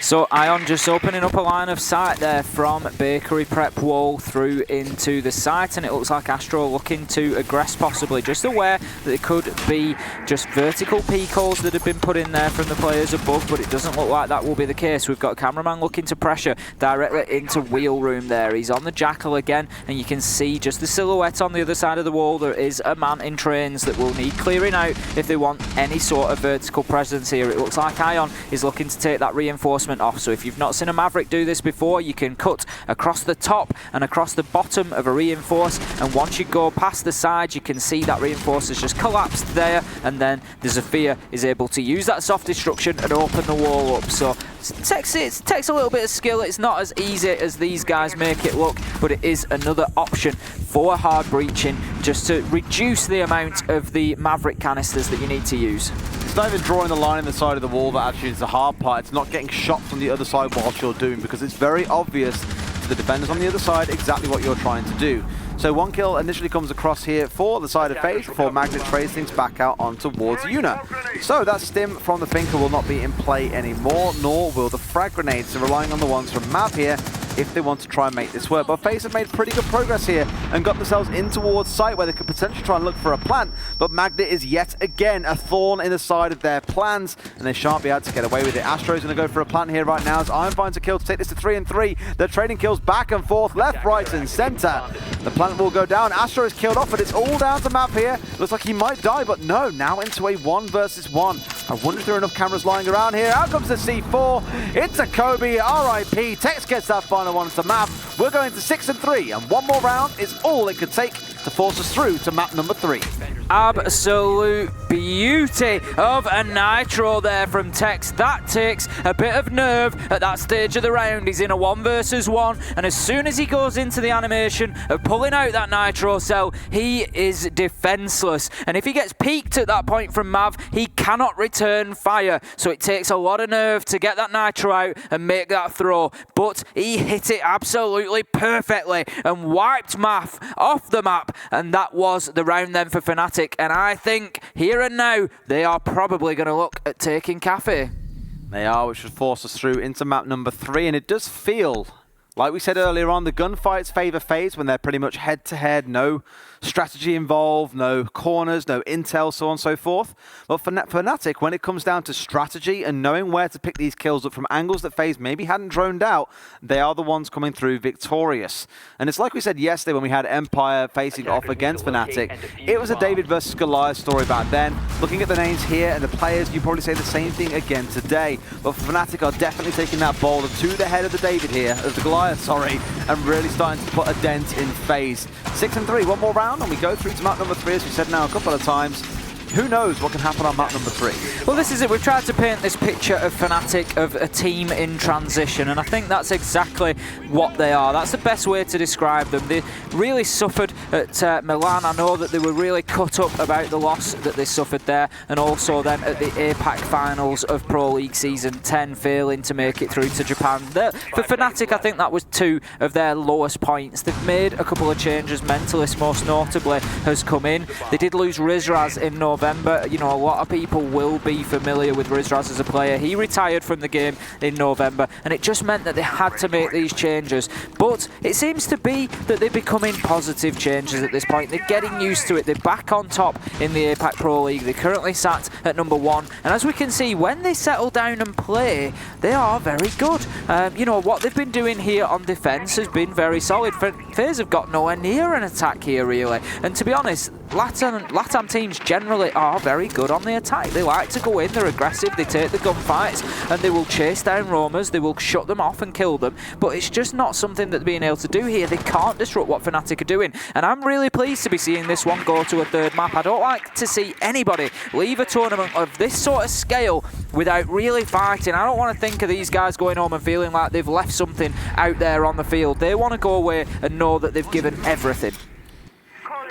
So Ion just opening up a line of sight there from Bakery Prep Wall through into the site, and it looks like Astro looking to aggress possibly, just aware that it could be just vertical peak holes that have been put in there from the players above, but it doesn't look like that will be the case. We've got Cameraman looking to pressure directly into Wheel Room there. He's on the Jackal again, and you can see just the silhouette on the other side of the wall. There is a man in trains that will need clearing out if they want any sort of vertical presence here. It looks like Ion is looking to take that reinforcement off. So if you've not seen a Maverick do this before, you can cut across the top and across the bottom of a reinforce, and once you go past the side, you can see that reinforce has just collapsed there, and then the Zofia is able to use that soft destruction and open the wall up. So it takes a little bit of skill. It's not as easy as these guys make it look, but it is another option for hard breaching, just to reduce the amount of the Maverick canisters that you need to use. It's not even drawing the line in the side of the wall that actually is the hard part. It's not getting shot from the other side whilst you're doing, because it's very obvious to the defenders on the other side exactly what you're trying to do. So one kill initially comes across here for the side of FaZe before Magnet trades things back out on towards Yuna. So that stim from the Finker will not be in play anymore, nor will the frag grenades. So relying on the ones from Mav here if they want to try and make this work. But FaZe have made pretty good progress here and got themselves in towards site where they could potentially try and look for a plant. But Magnet is yet again a thorn in the side of their plans, and they shan't be able to get away with it. Astro's going to go for a plant here right now as Iron finds a kill to take this to 3-3. They're trading kills back and forth, left, right, and center. The plant will go down. Astro is killed off, but it's all down to Mav here. Looks like he might die, but no, now into a 1 versus 1. I wonder if there are enough cameras lying around here. Out comes the C4. It's a Kobe. RIP. Tex gets that final one to Mav. We're going to 6-3, and one more round is all it could take to force us through to map number 3. Absolute beauty of a nitro there from Tex. That takes a bit of nerve at that stage of the round. He's in a 1 versus 1, and as soon as he goes into the animation of pulling out that nitro cell, he is defenseless. And if he gets peaked at that point from Mav, he cannot return fire. So it takes a lot of nerve to get that nitro out and make that throw. But he hit it absolutely perfectly and wiped Mav off the map. And that was the round then for Fnatic. And I think here and now, they are probably going to look at taking Kafe. They are, which should force us through into map number 3. And it does feel, like we said earlier on, the gunfights favour FaZe when they're pretty much head-to-head, no strategy involved, no corners, no intel, so on and so forth. But for Fnatic, when it comes down to strategy and knowing where to pick these kills up from angles that FaZe maybe hadn't droned out, they are the ones coming through victorious. And it's like we said yesterday when we had Empire facing off against Fnatic, it was a David versus Goliath story back then. Looking at the names here and the players, you probably say the same thing again today. But Fnatic are definitely taking that boulder to the head of the David here, of the Goliath, sorry, and really starting to put a dent in FaZe. 6-3, one more round, and we go through to map number 3, as we said now a couple of times. Who knows what can happen on map number 3? Well, this is it. We've tried to paint this picture of Fnatic of a team in transition, and I think that's exactly what they are. That's the best way to describe them. They really suffered at Milan. I know that they were really cut up about the loss that they suffered there, and also then at the APAC finals of Pro League Season 10, failing to make it through to Japan. For Fnatic, I think that was 2 of their lowest points. They've made a couple of changes. Mentalist, most notably, has come in. They did lose Rizraz in November. You know, a lot of people will be familiar with Rizraz as a player. He retired from the game in November, and it just meant that they had to make these changes. But it seems to be that they're becoming positive changes at this point. They're getting used to it. They're back on top in the APAC Pro League. They're currently sat at number 1. And as we can see, when they settle down and play, they are very good. You know, what they've been doing here on defence has been very solid. FaZe have got nowhere near an attack here, really. And to be honest, LATAM teams generally are very good on the attack. They like to go in, they're aggressive, they take the gunfights, and they will chase down roamers, they will shut them off and kill them, but it's just not something that they're being able to do here. They can't disrupt what Fnatic are doing, and I'm really pleased to be seeing this one go to a third map. I don't like to see anybody leave a tournament of this sort of scale without really fighting. I don't want to think of these guys going home and feeling like they've left something out there on the field. They want to go away and know that they've given everything.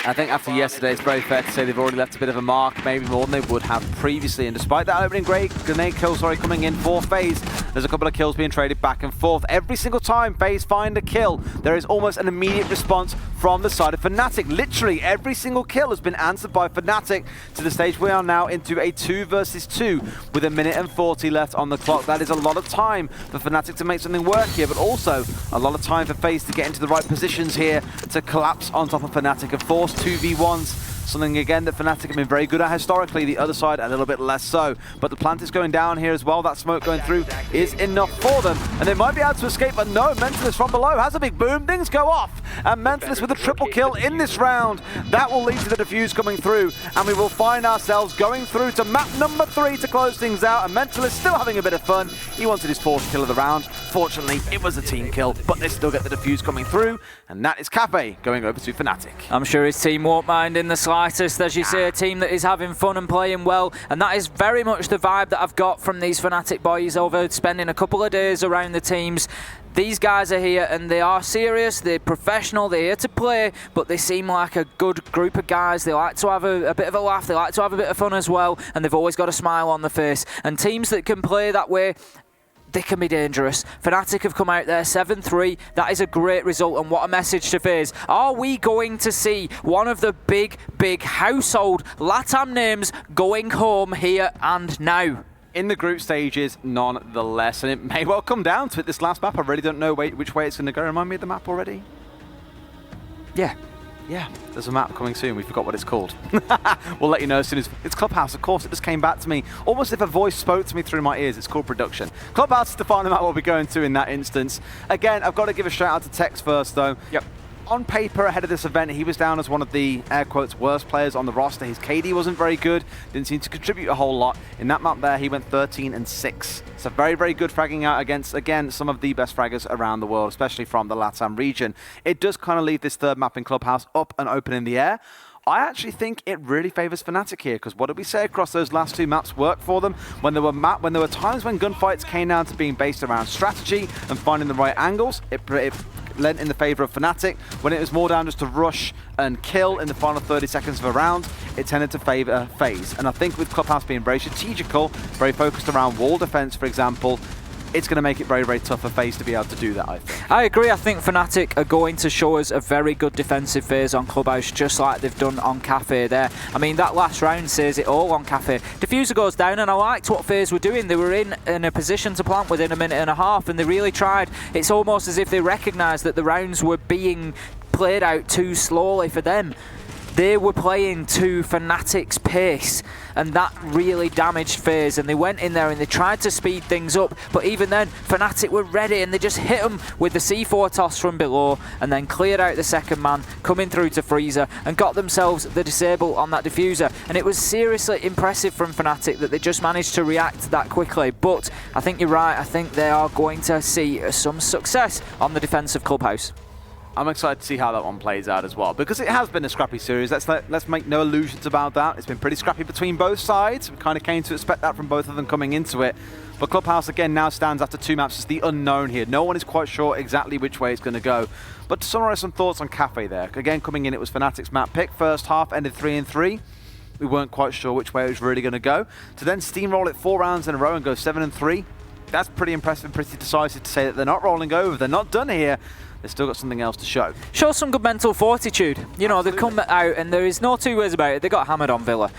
I think after yesterday, it's very fair to say they've already left a bit of a mark, maybe more than they would have previously. And despite that opening grenade kill, coming in for FaZe, there's a couple of kills being traded back and forth. Every single time FaZe find a kill, there is almost an immediate response from the side of Fnatic. Literally, every single kill has been answered by Fnatic to the stage we are now into a 2 versus 2 with 1 minute and 40 left on the clock. That is a lot of time for Fnatic to make something work here, but also a lot of time for FaZe to get into the right positions here to collapse on top of Fnatic and force 2v1s. Something again that Fnatic have been very good at historically, the other side a little bit less so. But the plant is going down here as well, that smoke going through is enough for them. And they might be able to escape, but no, Mentalist from below has a big boom, things go off. And Mentalist with a triple kill in this round. That will lead to the defuse coming through, and we will find ourselves going through to map number 3 to close things out. And Mentalist still having a bit of fun. He wanted his 4th kill of the round. Fortunately, it was a team kill, but they still get the defuse coming through. And that is Kafe going over to Fnatic. I'm sure his team won't mind in the slightest. As you say, a team that is having fun and playing well, and that is very much the vibe that I've got from these Fnatic boys over spending a couple of days around the teams. These guys are here and they are serious, they're professional, they're here to play, but they seem like a good group of guys. They like to have a bit of a laugh, they like to have a bit of fun as well, and they've always got a smile on their face. And teams that can play that way, they can be dangerous. Fnatic have come out there 7-3. That is a great result, and what a message to FaZe. Are we going to see one of the big household LATAM names going home here and now? In the group stages, nonetheless, and it may well come down to it this last map. I really don't know which way it's going to go. Remind me of the map already? Yeah, there's a map coming soon. We forgot what it's called. We'll let you know as soon as... It's Clubhouse, of course. It just came back to me. Almost if a voice spoke to me through my ears. It's called production. Clubhouse is the final map we'll be going to in that instance. Again, I've got to give a shout out to Tex first, though. Yep. On paper, ahead of this event, he was down as one of the, air quotes, worst players on the roster. His KD wasn't very good, didn't seem to contribute a whole lot. In that map there, he went 13-6. So very, very good fragging out against, again, some of the best fraggers around the world, especially from the LATAM region. It does kind of leave this third map in Clubhouse up and open in the air. I actually think it really favors Fnatic here, because what did we say across those last 2 maps worked for them? When there were times when gunfights came down to being based around strategy and finding the right angles, it lent in the favor of Fnatic. When it was more down just to rush and kill in the final 30 seconds of a round, it tended to favor FaZe. And I think with Clubhouse being very strategical, very focused around wall defense, for example, it's going to make it very, very tough for FaZe to be able to do that, I think. I agree. I think Fnatic are going to show us a very good defensive phase on Clubhouse, just like they've done on Kafe there. I mean, that last round says it all on Kafe. Diffuser goes down, and I liked what FaZe were doing. They were in a position to plant within 1.5 minutes, and they really tried. It's almost as if they recognised that the rounds were being played out too slowly for them. They were playing to Fnatic's pace, and that really damaged FaZe, and they went in there and they tried to speed things up, but even then Fnatic were ready and they just hit them with the C4 toss from below and then cleared out the second man, coming through to Freezer, and got themselves the disable on that diffuser. And it was seriously impressive from Fnatic that they just managed to react that quickly. But I think you're right, I think they are going to see some success on the defense of Clubhouse. I'm excited to see how that one plays out as well, because it has been a scrappy series. Let's make no illusions about that. It's been pretty scrappy between both sides. We kind of came to expect that from both of them coming into it. But Clubhouse, again, now stands after 2 maps as the unknown here. No one is quite sure exactly which way it's going to go. But to summarize some thoughts on Kafe there. Again, coming in, it was Fnatic's map pick. First half ended 3-3. We weren't quite sure which way it was really going to go. To then steamroll it 4 rounds in a row and go 7-3. That's pretty impressive and pretty decisive to say that they're not rolling over. They're not done here. They've still got something else to show. Show some good mental fortitude. You know, absolutely. They've come out and there is no 2 ways about it. They got hammered on Villa.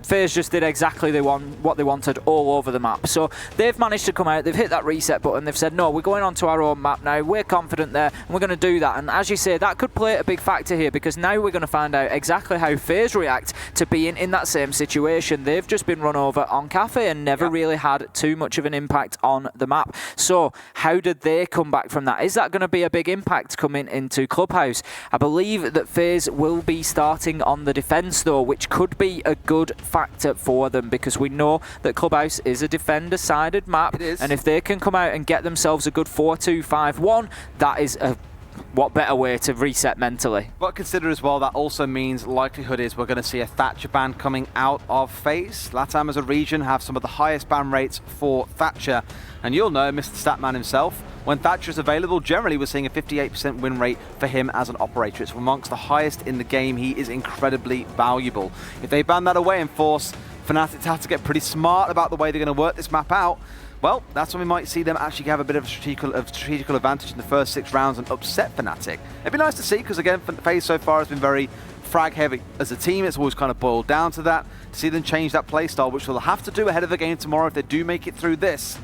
FaZe just did exactly what they wanted all over the map. So they've managed to come out, they've hit that reset button, they've said, no, we're going on to our own map now, we're confident there, and we're going to do that. And as you say, that could play a big factor here, because now we're going to find out exactly how FaZe react to being in that same situation. They've just been run over on Kafe and never really had too much of an impact on the map. So how did they come back from that? Is that going to be a big big impact coming into Clubhouse. I believe that FaZe will be starting on the defence though, which could be a good factor for them because we know that Clubhouse is a defender-sided map. It is. And if they can come out and get themselves a good 4-2-5-1, that is a what better way to reset mentally. But consider as well, that also means likelihood is we're going to see a Thatcher ban coming out of FaZe. LATAM as a region have some of the highest ban rates for Thatcher. And you'll know, Mr. Statman himself, when Thatcher is available, generally we're seeing a 58% win rate for him as an operator. It's amongst the highest in the game. He is incredibly valuable. If they ban that away and force Fnatic to have to get pretty smart about the way they're going to work this map out, well, that's when we might see them actually have a bit of a strategical advantage in the first 6 rounds and upset Fnatic. It'd be nice to see, because again, FaZe so far has been very frag heavy as a team. It's always kind of boiled down to that. To see them change that playstyle, which they'll have to do ahead of the game tomorrow if they do make it through this.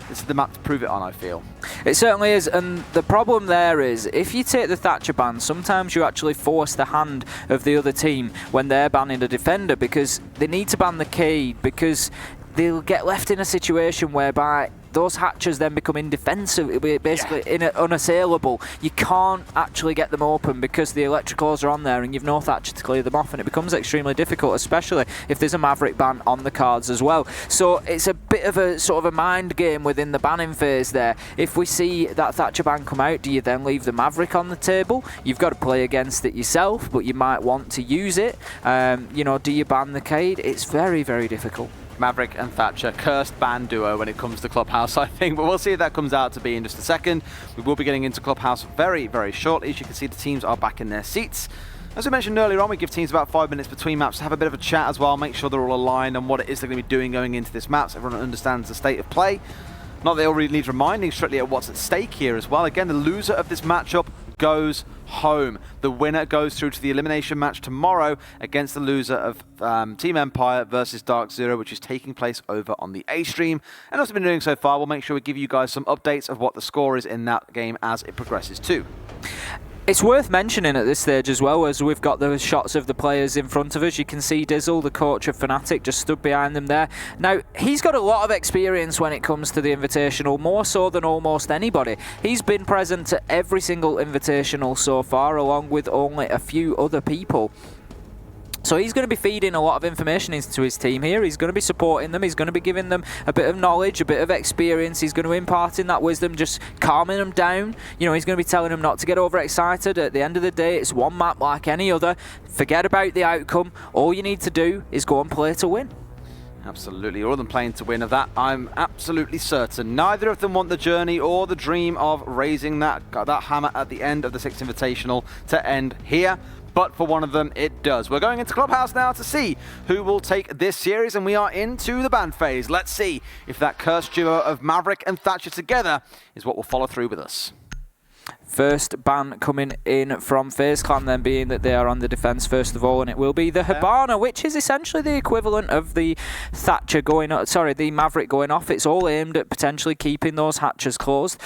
This is the map to prove it on, I feel. It certainly is, and the problem there is, if you take the Thatcher ban, sometimes you actually force the hand of the other team when they're banning a defender, because they need to ban the Cade, because they'll get left in a situation whereby those hatchers then become indefensive, basically unassailable. You can't actually get them open because the electricals are on there and you've no Thatcher to clear them off, and it becomes extremely difficult, especially if there's a Maverick ban on the cards as well. So it's a bit of a sort of a mind game within the banning phase there. If we see that Thatcher ban come out, do you then leave the Maverick on the table? You've got to play against it yourself, but you might want to use it. You know, do you ban the Cade? It's very, very difficult. Maverick and Thatcher, cursed ban duo when it comes to Clubhouse, I think, but we'll see if that comes out to be in just a second. We will be getting into Clubhouse very, very shortly. As you can see, the teams are back in their seats. As we mentioned earlier on, we give teams about 5 minutes between maps to have a bit of a chat as well, make sure they're all aligned on what it is they're going to be doing going into this map, so everyone understands the state of play. Not that they all really need reminding strictly at what's at stake here as well. Again, the loser of this matchup goes home. The winner goes through to the elimination match tomorrow against the loser of Team Empire versus Dark Zero, which is taking place over on the A stream. And as we've been doing so far, we'll make sure we give you guys some updates of what the score is in that game as it progresses too. It's worth mentioning at this stage as well, as we've got the shots of the players in front of us. You can see Dizzle, the coach of Fnatic, just stood behind them there. Now, he's got a lot of experience when it comes to the Invitational, more so than almost anybody. He's been present at every single Invitational so far, along with only a few other people. So he's going to be feeding a lot of information into his team here. He's going to be supporting them. He's going to be giving them a bit of knowledge, a bit of experience. He's going to impart in that wisdom, just calming them down. You know, he's going to be telling them not to get overexcited. At the end of the day, it's one map like any other. Forget about the outcome. All you need to do is go and play to win. Absolutely, all of them playing to win. Of that, I'm absolutely certain. Neither of them want the journey or the dream of raising that hammer at the end of the Six Invitational to end here. But for one of them, it does. We're going into Clubhouse now to see who will take this series, and we are into the ban phase. Let's see if that cursed duo of Maverick and Thatcher together is what will follow through with us. First ban coming in from FaZe Clan then, being that they are on the defence first of all, and it will be the Hibana, which is essentially the equivalent of the Thatcher going, the Maverick going off. It's all aimed at potentially keeping those hatches closed.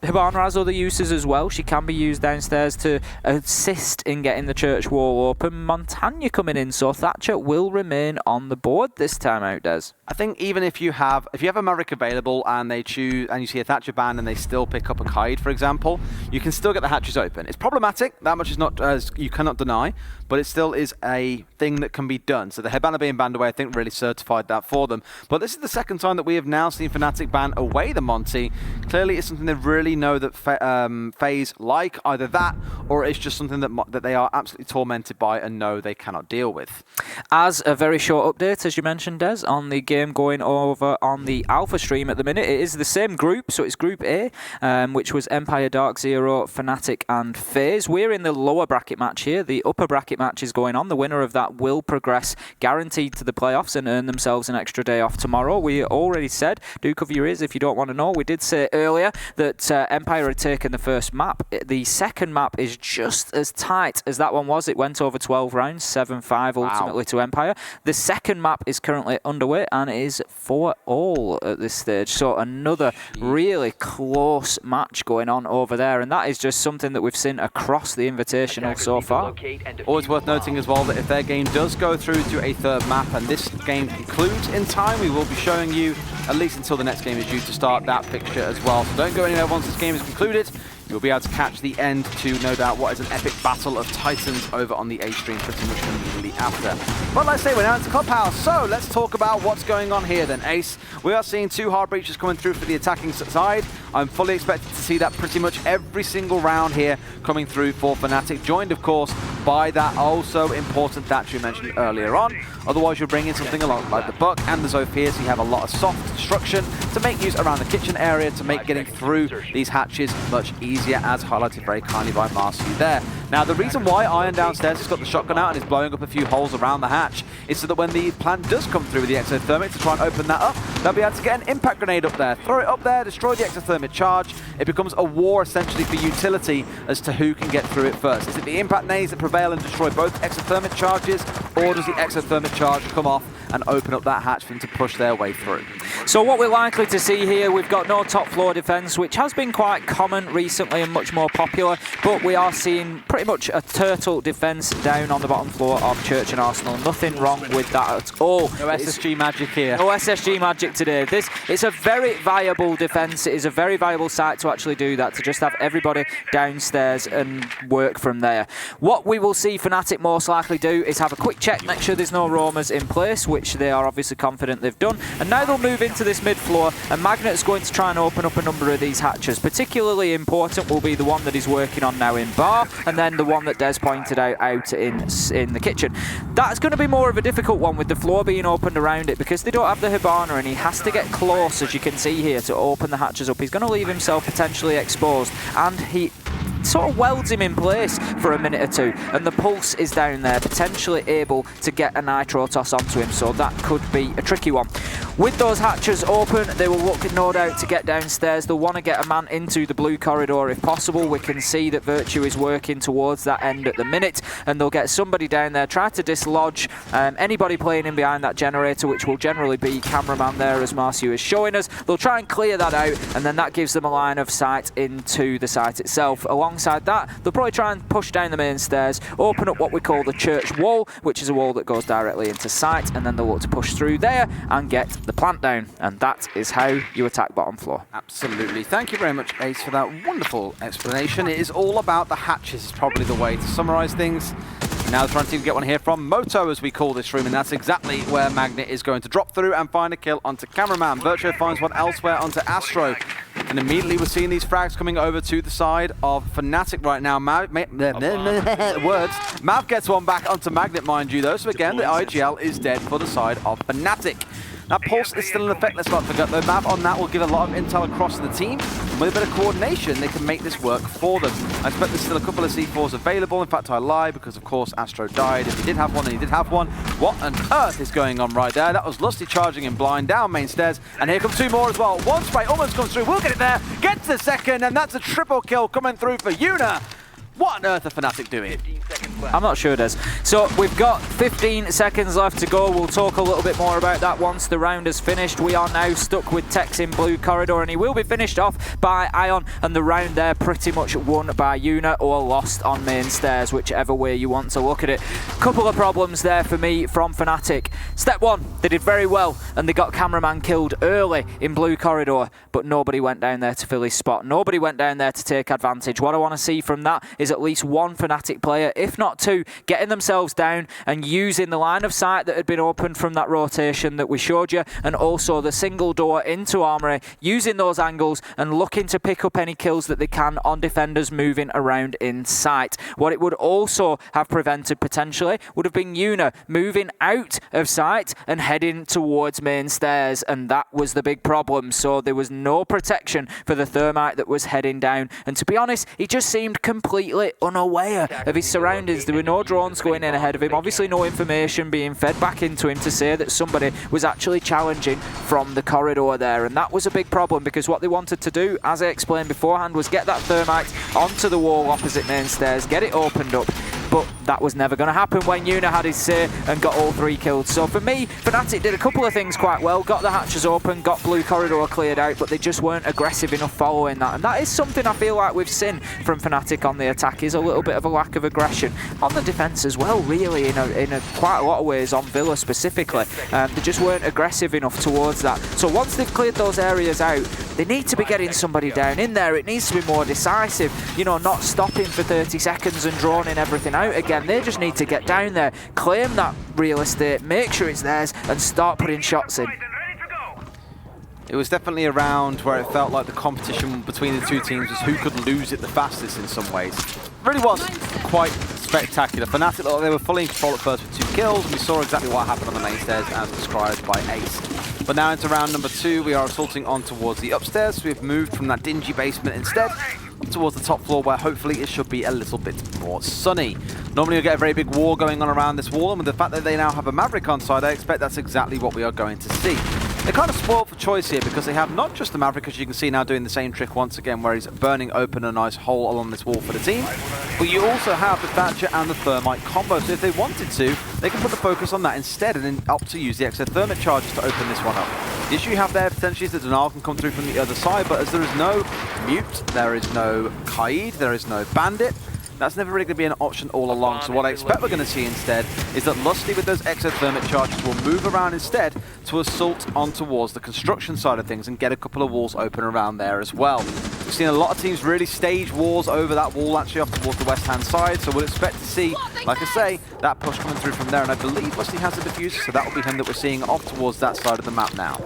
Hibana has other uses as well. She can be used downstairs to assist in getting the church wall open. Montagna coming in, so Thatcher will remain on the board this time out, Des. I think even if you have a Maverick available and they choose, and you see a Thatcher ban and they still pick up a Kaid, for example, you can still get the hatches open. It's problematic, that much is not, as you cannot deny, but it still is a thing that can be done. So the Hibana being banned away, I think, really certified that for them. But this is the second time that we have now seen Fnatic ban away the Monty. Clearly, it's something they really know that FaZe like, either that or it's just something that they are absolutely tormented by and know they cannot deal with. As a very short update, as you mentioned, Des, on the game going over on the Alpha stream at the minute, it is the same group, so it's Group A, which was Empire, Dark Zero, Fnatic and FaZe. We're in the lower bracket match here. The upper bracket match is going on. The winner of that will progress guaranteed to the playoffs and earn themselves an extra day off tomorrow. We already said, do cover your ears if you don't want to know. We did say earlier that Empire had taken the first map. The second map is just as tight as that one was. It went over 12 rounds, 7-5 ultimately to Empire. The second map is currently underway and it is 4-all at this stage. So another really close match going on over there, and that is just something that we've seen across the Invitational so far. Always worth noting as well that if their game does go through to a third map and this game concludes in time, we will be showing you, at least until the next game is due to start, that fixture as well. So don't go anywhere once this game is concluded. you'll be able to catch the end to, no doubt, what is an epic battle of titans over on the A stream pretty much immediately after. But let's say we're now into Clubhouse, so let's talk about what's going on here then, Ace. We are seeing 2 hard breaches coming through for the attacking side. I'm fully expected to see that pretty much every single round here coming through for Fnatic, joined, of course, by that also important Thatcher you mentioned earlier on. Otherwise, you'll bring in something along like the Buck and the Zoth here, so you have a lot of soft construction to make use around the kitchen area to make getting through these hatches much easier, as highlighted very kindly by Marcy there. Now, the reason why Iron downstairs has got the shotgun out and is blowing up a few holes around the hatch is so that when the plant does come through with the exothermic to try and open that up, they'll be able to get an impact grenade up there, throw it up there, destroy the exothermic charge. It becomes a war essentially for utility as to who can get through it first. Is it the impact nades that prevail and destroy both exothermic charges, or does the exothermic charge come off and open up that hatch for them to push their way through? So what we're likely to see here, we've got no top floor defense, which has been quite common recently and much more popular, but we are seeing pretty much a turtle defense down on the bottom floor of Church and Arsenal. Nothing wrong with that at all. No SSG magic here. No SSG magic today. It's a very viable defense. It is a very viable site to actually do that, to just have everybody downstairs and work from there. What we will see Fnatic most likely do is have a quick check, make sure there's no roamers in place, which they are obviously confident they've done. And now they'll move into this mid floor, and Magnet's going to try and open up a number of these hatches. Particularly important will be the one that he's working on now in bar, and then the one that Des pointed out in the kitchen. That's going to be more of a difficult one with the floor being opened around it, because they don't have the Hibana, and he has to get close, as you can see here, to open the hatches up. He's going to leave himself potentially exposed, and he sort of welds him in place for a minute or two, and the pulse is down there, potentially able to get a nitro toss onto him, so that could be a tricky one. With those hatches open, they will look no doubt to get downstairs. They'll want to get a man into the blue corridor if possible. We can see that Virtue is working towards that end at the minute, and they'll get somebody down there, try to dislodge anybody playing in behind that generator, which will generally be cameraman there, as Marcio is showing us. They'll try and clear that out, and then that gives them a line of sight into the site itself. Alongside that, they'll probably try and push down the main stairs, open up what we call the church wall, which is a wall that goes directly into site, and then they'll look to push through there and get the plant down, and that is how you attack bottom floor. Absolutely. Thank you very much, Ace, for that wonderful explanation. It is all about the hatches, is probably the way to summarize things. Now they're trying to get one here from Moto, as we call this room, and that's exactly where Magnet is going to drop through and find a kill onto Cameraman. Virtue finds one elsewhere onto Astro. And immediately we're seeing these frags coming over to the side of Fnatic right now. Mav gets one back onto Magnet, mind you, though. So again, the IGL is dead for the side of Fnatic. Now, Pulse is still in effect, let's not forget, though. Mav on that will give a lot of intel across the team. And with a bit of coordination, they can make this work for them. I expect there's still a couple of C4s available. In fact, I lie, because, of course, Astro died. If he did have one, then he did have one. What on earth is going on right there? That was Lusty charging in blind down main stairs. And here come 2 more as well. One spray almost comes through. We'll get it there. Gets the second, and that's a triple kill coming through for Yuna. What on earth are Fnatic doing? I'm not sure, Des. So we've got 15 seconds left to go. We'll talk a little bit more about that once the round is finished. We are now stuck with Tex in blue corridor, and he will be finished off by Ion, and the round there pretty much won by Yuna, or lost on main stairs, whichever way you want to look at it. Couple of problems there for me from Fnatic. Step 1, they did very well, and they got Cameraman killed early in blue corridor, but nobody went down there to fill his spot. Nobody went down there to take advantage. What I want to see from that is at least one Fnatic player, if not 2, getting themselves down and using the line of sight that had been opened from that rotation that we showed you, and also the single door into Armory, using those angles and looking to pick up any kills that they can on defenders moving around in sight. What it would also have prevented potentially would have been Yuna moving out of sight and heading towards main stairs, and that was the big problem. So there was no protection for the Thermite that was heading down, and to be honest, he just seemed completely unaware of his surroundings. There were no drones going in ahead of him, obviously no information being fed back into him to say that somebody was actually challenging from the corridor there, and that was a big problem, because what they wanted to do, as I explained beforehand, was get that Thermite onto the wall opposite main stairs, get it opened up, but that was never going to happen when Yuna had his say and got all 3 kills. So for me, Fnatic did a couple of things quite well, got the hatches open, got blue corridor cleared out, but they just weren't aggressive enough following that. And that is something I feel like we've seen from Fnatic on the attack, is a little bit of a lack of aggression. On the defence as well, really, in quite a lot of ways, on Villa specifically. They just weren't aggressive enough towards that. So once they've cleared those areas out, they need to be getting somebody down in there. It needs to be more decisive, you know, not stopping for 30 seconds and droning everything out again. They just need to get down there, claim that real estate, make sure it's theirs, and start putting shots in. It was definitely a round where it felt like the competition between the two teams was who could lose it the fastest in some ways. It really was quite spectacular. Fnatic, they were fully in control at first with 2 kills. We saw exactly what happened on the main stairs as described by Ace. But now into round number 2, we are assaulting on towards the upstairs. So we've moved from that dingy basement instead up towards the top floor, where hopefully it should be a little bit more sunny. Normally you'll get a very big war going on around this wall, and with the fact that they now have a Maverick on side, I expect that's exactly what we are going to see. They're kind of spoiled for choice here because they have not just the Maverick, as you can see now doing the same trick once again, where he's burning open a nice hole along this wall for the team, but you also have the Thatcher and the Thermite combo, so if they wanted to, they can put the focus on that instead and then opt to use the exothermic charges to open this one up. The issue you have there potentially is that denial can come through from the other side, but as there is no Mute, there is no Kaid, there is no Bandit, that's never really going to be an option all along. So what I expect we're going to see instead is that Lusty with those exothermic charges will move around instead to assault on towards the construction side of things and get a couple of walls open around there as well. We've seen a lot of teams really stage wars over that wall actually off towards the west-hand side, so we'll expect to see, like I say, that push coming through from there, and I believe Lusty has a diffuser, so that will be him that we're seeing off towards that side of the map now.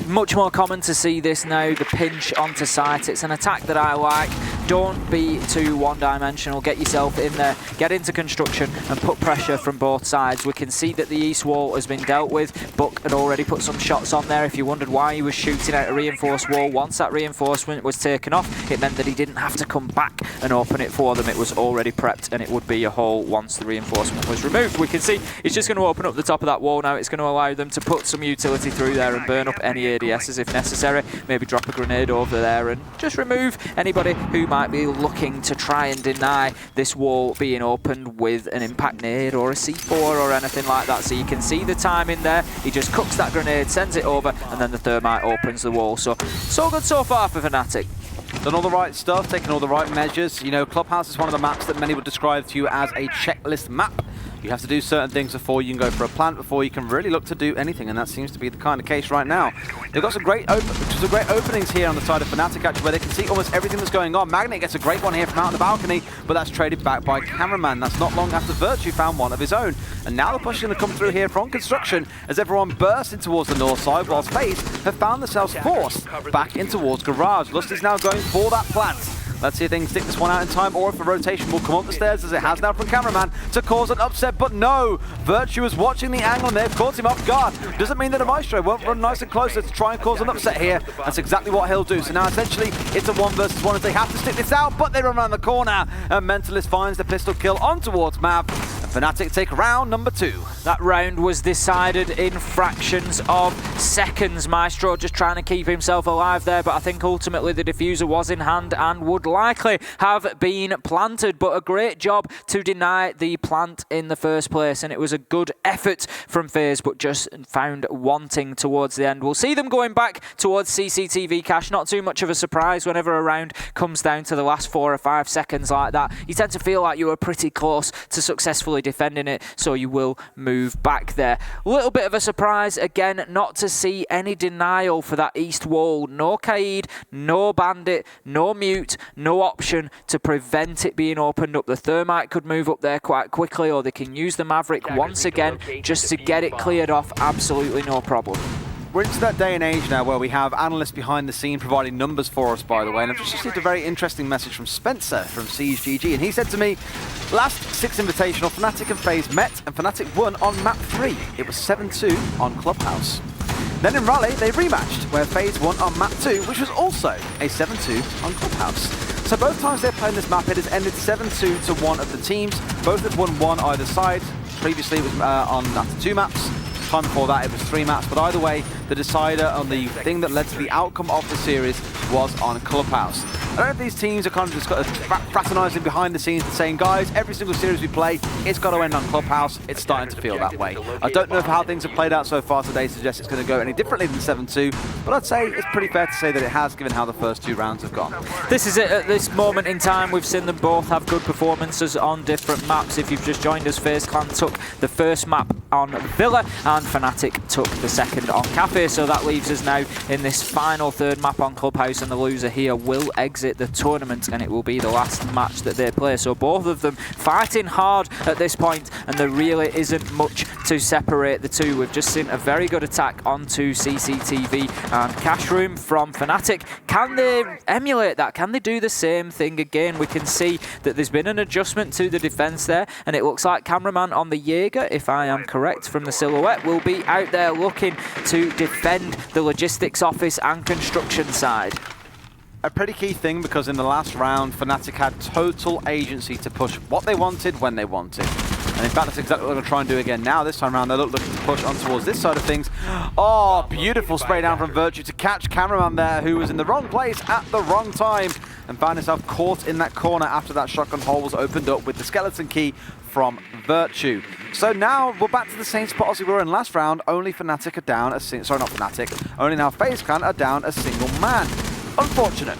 Much more common to see this now, the pinch onto site. It's an attack that I like. Don't be too one-dimensional. Get yourself in there, get into construction and put pressure from both sides. We can see that the east wall has been dealt with. Buck had already put some shots on there. If you wondered why he was shooting out a reinforced wall, once that reinforcement was taken off, it meant that he didn't have to come back and open it for them. It was already prepped and it would be a hole once the reinforcement was removed. We can see it's just going to open up the top of that wall now. It's going to allow them to put some utility through there and burn up any ADSs if necessary. Maybe drop a grenade over there and just remove anybody who might be looking to try and deny this wall being opened with an impact nade or a C4 or anything like that. So you can see the timing there. He just cooks that grenade, sends it over, and then the thermite opens the wall. So good so far for Fnatic. Done all the right stuff, taken all the right measures. You know, Clubhouse is one of the maps that many would describe to you as a checklist map. You have to do certain things before you can go for a plant, before you can really look to do anything, and that seems to be the kind of case right now. They've got some great openings here on the side of Fnatic, actually, where they can see almost everything that's going on. Magnet gets a great one here from out on the balcony, but that's traded back by Cameraman. That's not long after Virtue found one of his own. And now the push is going to come through here from construction as everyone bursts in towards the north side, whilst FaZe have found themselves forced back in towards Garage. Lusty's now going for that plant. Let's see if they can stick this one out in time, or if the rotation will come up the stairs as it has now from Cameraman to cause an upset, but no! Virtue is watching the angle and they've caught him off guard. Doesn't mean that a Maestro won't run nice and closer to try and cause an upset here. That's exactly what he'll do. So now essentially it's a 1 versus 1 as they have to stick this out, but they run around the corner and Mentalist finds the pistol kill on towards Mav. Fnatic take round number 2. That round was decided in fractions of seconds. Maestro just trying to keep himself alive there, but I think ultimately the diffuser was in hand and would likely have been planted, but a great job to deny the plant in the first place, and it was a good effort from FaZe, but just found wanting towards the end. We'll see them going back towards CCTV cache. Not too much of a surprise whenever a round comes down to the last 4 or 5 seconds like that. You tend to feel like you were pretty close to successfully defending it, so you will move back there. A little bit of a surprise again not to see any denial for that east wall. No Kaid, no Bandit, no Mute, no option to prevent it being opened up. The Thermite could move up there quite quickly, or they can use the Maverick once again just to get it cleared off. Absolutely no problem. We're into that day and age now where we have analysts behind the scene providing numbers for us, by the way, and I've just received a very interesting message from Spencer from CGG, and he said to me, last Six Invitational, Fnatic and FaZe met, and Fnatic won on map 3. It was 7-2 on Clubhouse. Then in Raleigh, they rematched, where FaZe won on map 2, which was also a 7-2 on Clubhouse. So both times they've played this map, it has ended 7-2 to one of the teams. Both have won one either side. Previously, it was on after 2 maps. Time before that, it was 3 maps. But either way, the decider on the thing that led to the outcome of the series was on Clubhouse. I don't know if these teams are kind of just fraternizing behind the scenes and saying, guys, every single series we play, it's got to end on Clubhouse. It's starting to feel that way. I don't know if how things have played out so far today suggests it's going to go any differently than 7-2, but I'd say it's pretty fair to say that it has, given how the first 2 rounds have gone. This is it. At this moment in time, we've seen them both have good performances on different maps. If you've just joined us, FaZe Clan took the first map on Villa, and Fnatic took the second on Kafe. So that leaves us now in this final 3rd map on Clubhouse, and the loser here will exit the tournament, and it will be the last match that they play. So both of them fighting hard at this point, and there really isn't much to separate the two. We've just seen a very good attack onto CCTV and Cash Room from Fnatic. Can they emulate that? Can they do the same thing again? We can see that there's been an adjustment to the defense there, and it looks like cameraman on the Jaeger, if I am correct from the silhouette, will be out there looking to defend the logistics office and construction side. A pretty key thing, because in the last round, Fnatic had total agency to push what they wanted when they wanted. And in fact, that's exactly what they're going to try and do again now. This time around, they're looking to push on towards this side of things. Oh, beautiful spray down from Virtue to catch cameraman there, who was in the wrong place at the wrong time and found himself caught in that corner after that shotgun hole was opened up with the skeleton key from Virtue. So now we're back to the same spot as we were in last round, only Fnatic are down a sorry, not Fnatic, only now FaZe Clan are down a single man. Unfortunate.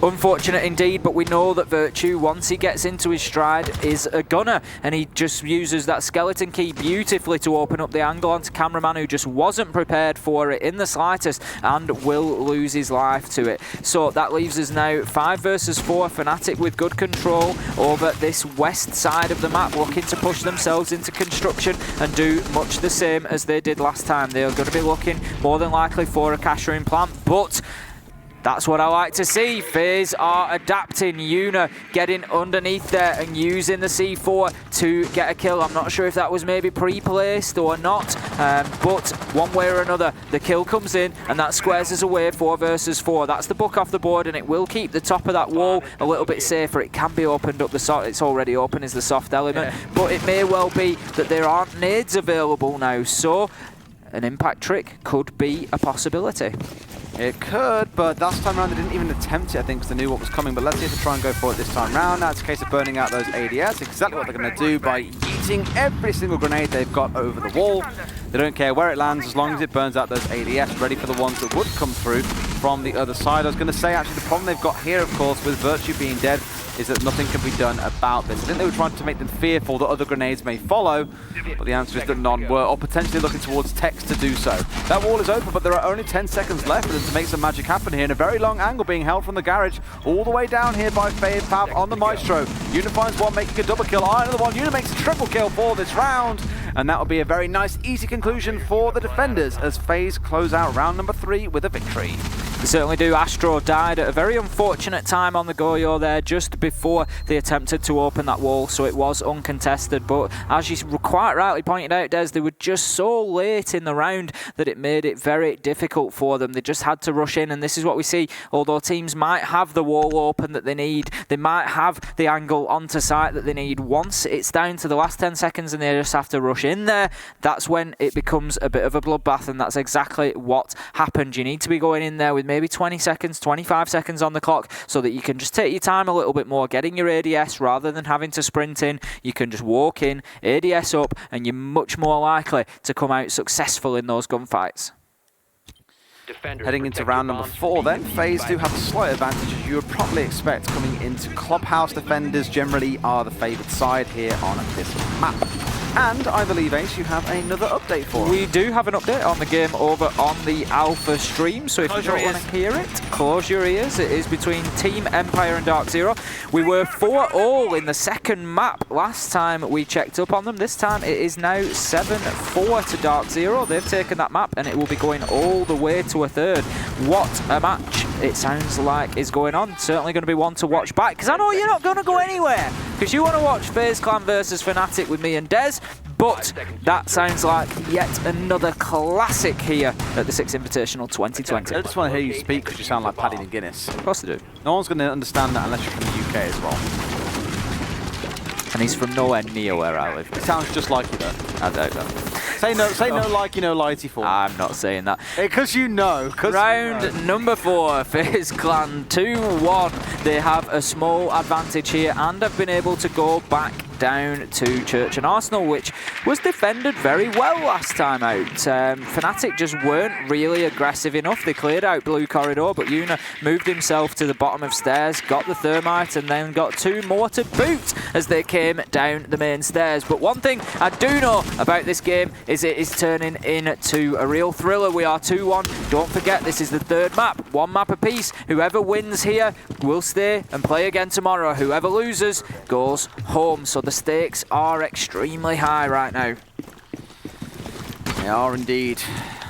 Unfortunate indeed, but we know that Virtue, once he gets into his stride, is a gunner, and he just uses that skeleton key beautifully to open up the angle onto cameraman, who just wasn't prepared for it in the slightest and will lose his life to it. So that leaves us now 5 versus 4, Fnatic with good control over this west side of the map, looking to push themselves into construction and do much the same as they did last time. They're going to be looking more than likely for a cash room plant, but that's what I like to see. FaZe are adapting. Yuna getting underneath there and using the C4 to get a kill. I'm not sure if that was maybe pre-placed or not, but one way or another, the kill comes in, and that squares us away 4 versus 4. That's the book off the board, and it will keep the top of that wall a little bit safer. It can be opened up. It's already open is the soft element, but it may well be that there aren't nades available now. So an impact trick could be a possibility. It could, but last time around they didn't even attempt it, I think, because they knew what was coming. But let's see if they try and go for it this time round. Now it's a case of burning out those ADS. Exactly what they're going to do by eating every single grenade they've got over the wall. They don't care where it lands as long as it burns out those ADS, ready for the ones that would come through from the other side. I was going to say, actually, the problem they've got here, of course, with Virtue being dead, is that nothing can be done about this. I think they were trying to make them fearful that other grenades may follow, but the answer is that none were, or potentially looking towards Tex to do so. That wall is open, but there are only 10 seconds left for them to make some magic happen here, and a very long angle being held from the garage all the way down here by FaZe Pav on the Maestro. Yuna finds one, making a double kill. Another one. Yuna makes a triple kill for this round, and that will be a very nice, easy conclusion for the defenders as FaZe close out round number 3 with a victory. They certainly do. Astro died at a very unfortunate time on the Goyo there, just before they attempted to open that wall, so it was uncontested. But as you quite rightly pointed out, Des, they were just so late in the round that it made it very difficult for them. They just had to rush in, and this is what we see. Although teams might have the wall open that they need, they might have the angle onto site that they need, once it's down to the last 10 seconds and they just have to rush in there, that's when it becomes a bit of a bloodbath, and that's exactly what happened. You need to be going in there with maybe 20 seconds, 25 seconds on the clock, so that you can just take your time a little bit more getting your ADS rather than having to sprint in. You can just walk in, ADS up, and you're much more likely to come out successful in those gunfights. Heading into round number 4 then, FaZe do have a slight advantage, as you would probably expect coming into Clubhouse. Defenders generally are the favoured side here on this map. And I believe, Ace, you have another update for us. We do have an update on the game over on the Alpha stream, so if you don't want to hear it, close your ears. It is between Team Empire and Dark Zero. We were 4-all in the second map last time we checked up on them. This time it is now 7-4 to Dark Zero. They've taken that map, and it will be going all the way to a third. What a match it sounds like is going on. Certainly going to be one to watch back, because I know you're not going to go anywhere, because you want to watch FaZe Clan versus Fnatic with me and Des. But that sounds like yet another classic here at the Six Invitational 2020. I just want to hear you speak because you sound like Paddy McGuinness. Of course they do. No one's going to understand that unless you're from the UK as well. And he's from nowhere near where I live. It sounds just like you though. I doubt that. Say no like you know lighty for. I'm not saying that. Because you know. Round number 4, FaZe Clan 2-1. They have a small advantage here and have been able to go back down to Church and Arsenal, which was defended very well last time out. Fnatic just weren't really aggressive enough. They cleared out blue corridor, but Yuna moved himself to the bottom of stairs, got the thermite, and then got 2 more to boot as they came down the main stairs. But one thing I do know about this game is it is turning into a real thriller. We are 2-1. Don't forget, this is the 3rd map. 1 map apiece. Whoever wins here will stay and play again tomorrow. Whoever loses goes home. So the stakes are extremely high right now. They are indeed.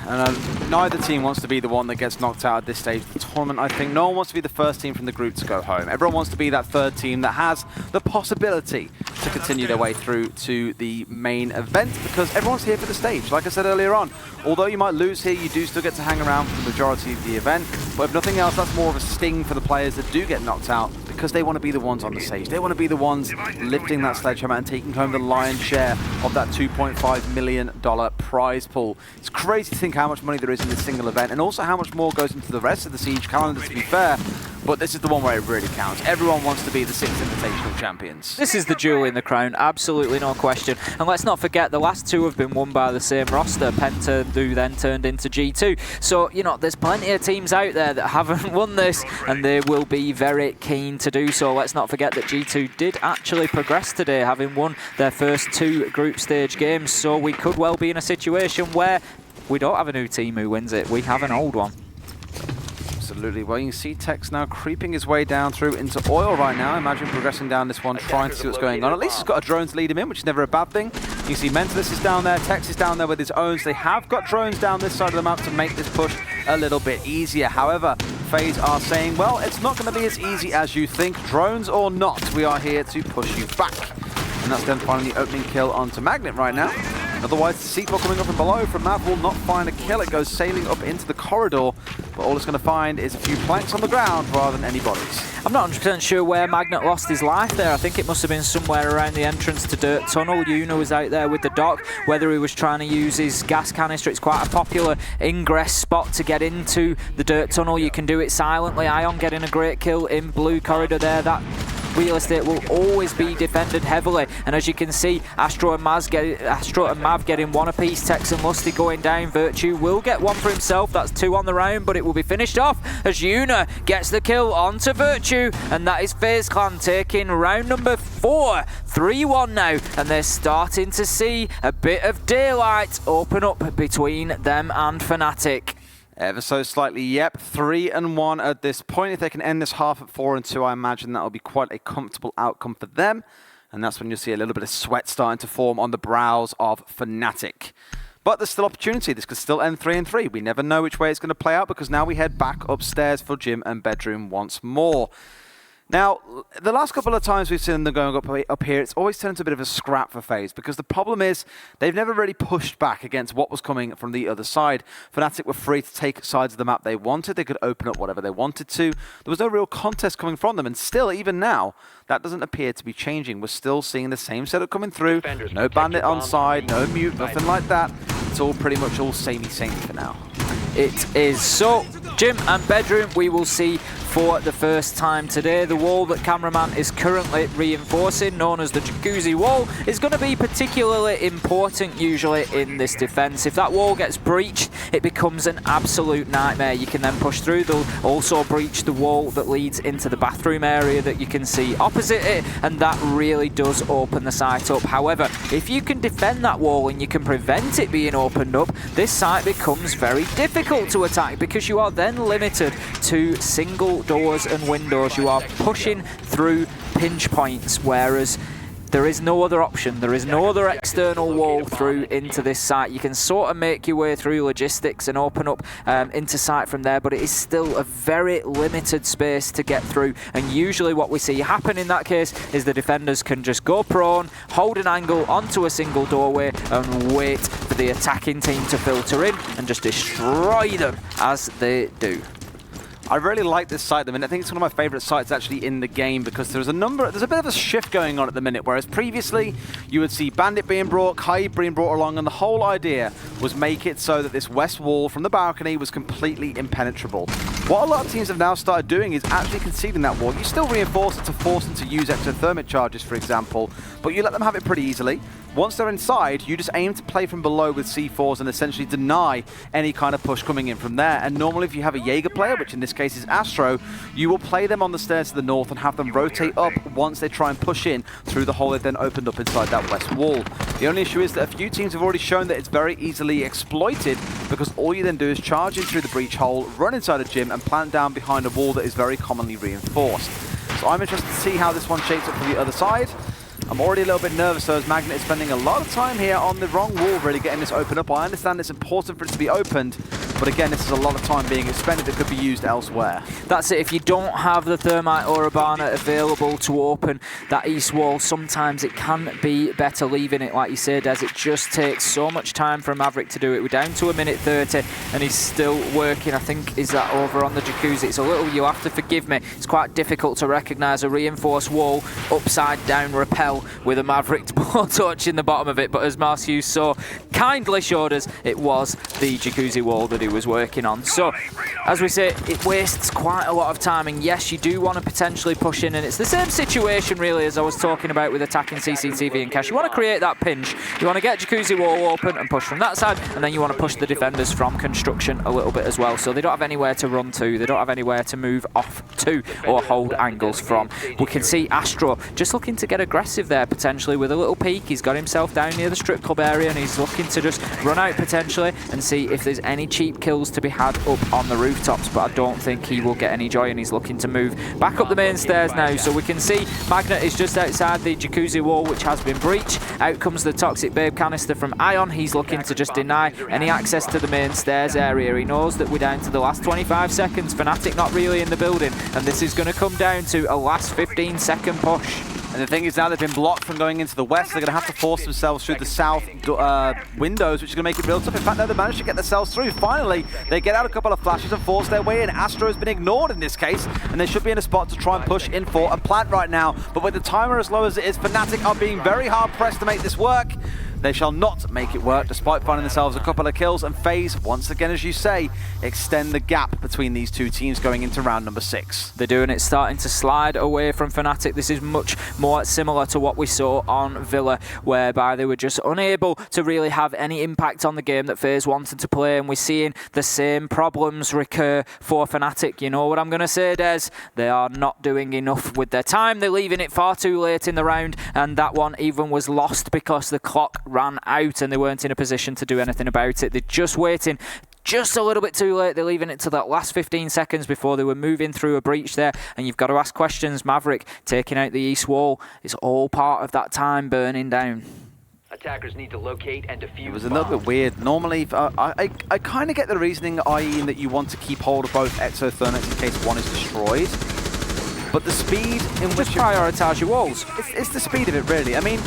And neither team wants to be the one that gets knocked out at this stage of the tournament. I think no one wants to be the first team from the group to go home. Everyone wants to be that 3rd team that has the possibility to continue their way through to the main event, because everyone's here for the stage. Like I said earlier on, although you might lose here, you do still get to hang around for the majority of the event. But if nothing else, that's more of a sting for the players that do get knocked out, because they want to be the ones on the stage. They want to be the ones lifting that sledgehammer and taking home the lion's share of that $2.5 million prize pool. It's crazy to think how much money there is in this single event, and also how much more goes into the rest of the Siege calendar, to be fair. But this is the one where it really counts. Everyone wants to be the Six Invitational champions. This is the jewel in the crown, absolutely no question. And let's not forget, the last 2 have been won by the same roster, Penta, who then turned into G2. So, you know, there's plenty of teams out there that haven't won this, and they will be very keen to do so. Let's not forget that G2 did actually progress today, having won their first 2 group stage games. So we could well be in a situation where we don't have a new team who wins it. We have an old one. Absolutely. Well, you can see Tex now creeping his way down through into oil right now. Imagine progressing down this one, trying to see what's going on. At least he's got a drone to lead him in, which is never a bad thing. You can see Mentalist is down there, Tex is down there with his own. So they have got drones down this side of the map to make this push a little bit easier. However, FaZe are saying, well, it's not going to be as easy as you think. Drones or not, we are here to push you back. And that's them finding the opening kill onto Magnet right now. Otherwise, the C4 coming up from below from Mav will not find a kill. It goes sailing up into the corridor, but all it's going to find is a few planks on the ground rather than any bodies. I'm not 100% sure where Magnet lost his life there. I think it must have been somewhere around the entrance to Dirt Tunnel. Yuna was out there with the dock. Whether he was trying to use his gas canister, it's quite a popular ingress spot to get into the Dirt Tunnel. You can do it silently. Ion getting a great kill in blue corridor there. That real estate will always be defended heavily, and as you can see, Astro and Mav getting 1 apiece. Tex and Lusty going down. Virtue will get 1 for himself. That's 2 on the round, but it will be finished off as Yuna gets the kill onto Virtue, and that is FaZe Clan taking round number 4. 3-1 now, and they're starting to see a bit of daylight open up between them and Fnatic. Ever so slightly, yep. 3-1 at this point. If they can end this half at 4-2, I imagine that'll be quite a comfortable outcome for them. And that's when you'll see a little bit of sweat starting to form on the brows of Fnatic. But there's still opportunity. This could still end 3-3. We never know which way it's going to play out, because now we head back upstairs for gym and bedroom once more. Now, the last couple of times we've seen them going up here, it's always turned into a bit of a scrap for FaZe, because the problem is they've never really pushed back against what was coming from the other side. Fnatic were free to take sides of the map they wanted. They could open up whatever they wanted to. There was no real contest coming from them, and still, even now, that doesn't appear to be changing. We're still seeing the same setup coming through. No bandit on side, no mute, nothing like that. It's all pretty much all samey for now. It is. So, gym and bedroom we will see for the first time today. The wall that cameraman is currently reinforcing, known as the jacuzzi wall, is going to be particularly important usually in this defense. If that wall gets breached, it becomes an absolute nightmare. You can then push through. They'll also breach the wall that leads into the bathroom area that you can see opposite it, and that really does open the site up. However, if you can defend that wall and you can prevent it being opened up, this site becomes very difficult to attack, because you are then limited to single doors and windows. You are pushing through pinch points, whereas there is no other option. There is no other external wall through into this site. You can sort of make your way through logistics and open up into site from there, but it is still a very limited space to get through. And usually what we see happen in that case is the defenders can just go prone, hold an angle onto a single doorway, and wait for the attacking team to filter in and just destroy them as they do. I really like this site at the minute. I think it's one of my favorite sites actually in the game because there's a bit of a shift going on at the minute, whereas previously you would see Bandit being brought, Kai being brought along, and the whole idea was make it so that this west wall from the balcony was completely impenetrable. What a lot of teams have now started doing is actually conceding that wall. You still reinforce it to force them to use exothermic charges, for example, but you let them have it pretty easily. Once they're inside, you just aim to play from below with C4s and essentially deny any kind of push coming in from there. And normally if you have a Jaeger player, which in this case is Astro, you will play them on the stairs to the north and have them rotate up once they try and push in through the hole they've then opened up inside that west wall. The only issue is that a few teams have already shown that it's very easily exploited because all you then do is charge in through the breach hole, run inside a gym and plant down behind a wall that is very commonly reinforced. So I'm interested to see how this one shapes up for the other side. I'm already a little bit nervous, so as Magnet is spending a lot of time here on the wrong wall, really getting this open up. I understand it's important for it to be opened, but again, this is a lot of time being expended that could be used elsewhere. That's it. If you don't have the Thermite or Urbana available to open that east wall, sometimes it can be better leaving it, like you said, as it just takes so much time for a Maverick to do it. We're down to 1:30, and he's still working. I think, is that over on the jacuzzi? It's a little, you'll have to forgive me, it's quite difficult to recognise a reinforced wall upside down rappel with a Maverick torch in the bottom of it, but as Marcius so kindly showed us, it was the jacuzzi wall that he was working on. So, as we say, it wastes quite a lot of time, and yes, you do want to potentially push in, and it's the same situation really as I was talking about with attacking CCTV and Cash. You want to create that pinch, you want to get jacuzzi wall open and push from that side, and then you want to push the defenders from construction a little bit as well, so they don't have anywhere to run to, they don't have anywhere to move off to or hold angles from. We can see Astro just looking to get aggressive there potentially with a little peek. He's got himself down near the strip club area and he's looking to just run out potentially and see if there's any cheap kills to be had up on the rooftops, but I don't think he will get any joy, and he's looking to move back up the main stairs now. So we can see Magnet is just outside the jacuzzi wall, which has been breached. Out comes the Toxic Babe canister from Ion. He's looking to just deny any access to the main stairs area. He knows that we're down to the last 25 seconds. Fnatic not really in the building, and this is going to come down to a last 15-second push. And the thing is, now they've been blocked from going into the west. They're going to have to force themselves through the south windows, which is going to make it build up. In fact, no, they managed to get themselves through. Finally, they get out a couple of flashes and force their way in. Astro has been ignored in this case, and they should be in a spot to try and push in for a plant right now. But with the timer as low as it is, Fnatic are being very hard-pressed to make this work. They shall not make it work, despite finding themselves a couple of kills, and FaZe, once again, as you say, extend the gap between these two teams going into round number 6. They're doing it, starting to slide away from Fnatic. This is much more similar to what we saw on Villa, whereby they were just unable to really have any impact on the game that FaZe wanted to play, and we're seeing the same problems recur for Fnatic. You know what I'm going to say, Des? They are not doing enough with their time. They're leaving it far too late in the round, and that one even was lost because the clock ran out and they weren't in a position to do anything about it. They're just waiting just a little bit too late. They're leaving it to that last 15 seconds before they were moving through a breach there, and you've got to ask questions. Maverick taking out the east wall, it's all part of that time burning down. Attackers need to locate and defuse. It was a little bit weird. Normally, I kind of get the reasoning, i.e. that you want to keep hold of both exothermics in case one is destroyed. But the speed in which just prioritise your walls. It's the speed of it, really. I mean,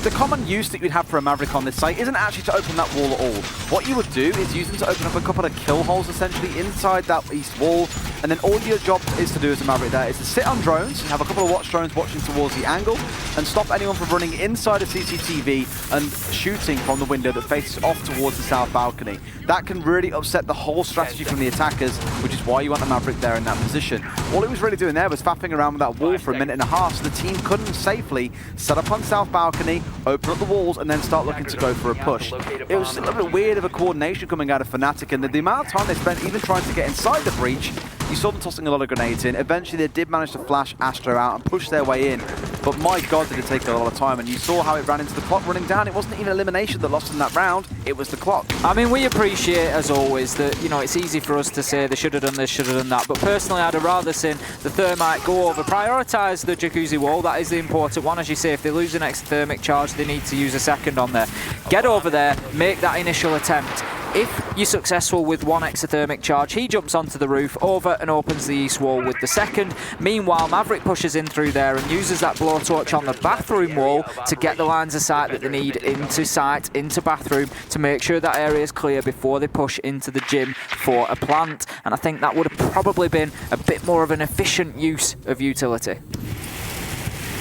the common use that you'd have for a Maverick on this site isn't actually to open that wall at all. What you would do is use them to open up a couple of kill holes, essentially, inside that east wall, and then all your job is to do as a Maverick there is to sit on drones, have a couple of watch drones watching towards the angle, and stop anyone from running inside a CCTV and shooting from the window that faces off towards the south balcony. That can really upset the whole strategy from the attackers, which is why you want the Maverick there in that position. All it was really doing there was faffing around with that wall for a minute and a half, so the team couldn't safely set up on south balcony, open up the walls, and then start looking to go for a push. It was a little bit weird of a coordination coming out of Fnatic, and the amount of time they spent even trying to get inside the breach. You saw them tossing a lot of grenades in. Eventually they did manage to flash Astro out and push their way in, but my god did it take a lot of time, and you saw how it ran into the clock running down. It wasn't even elimination that lost in that round, it was the clock. I mean, we appreciate, as always, that, you know, it's easy for us to say they should have done this, should have done that, but personally I'd have rather seen the Thermite go over, prioritise the jacuzzi wall. That is the important one. As you say, if they lose an exothermic charge, they need to use a second on there. Get over there, make that initial attempt, If you're successful with one exothermic charge, he jumps onto the roof, over and opens the east wall with the second. Meanwhile, Maverick pushes in through there and uses that blowtorch on the bathroom wall to get the lines of sight that they need into sight, into bathroom, to make sure that area is clear before they push into the gym for a plant. And I think that would have probably been a bit more of an efficient use of utility.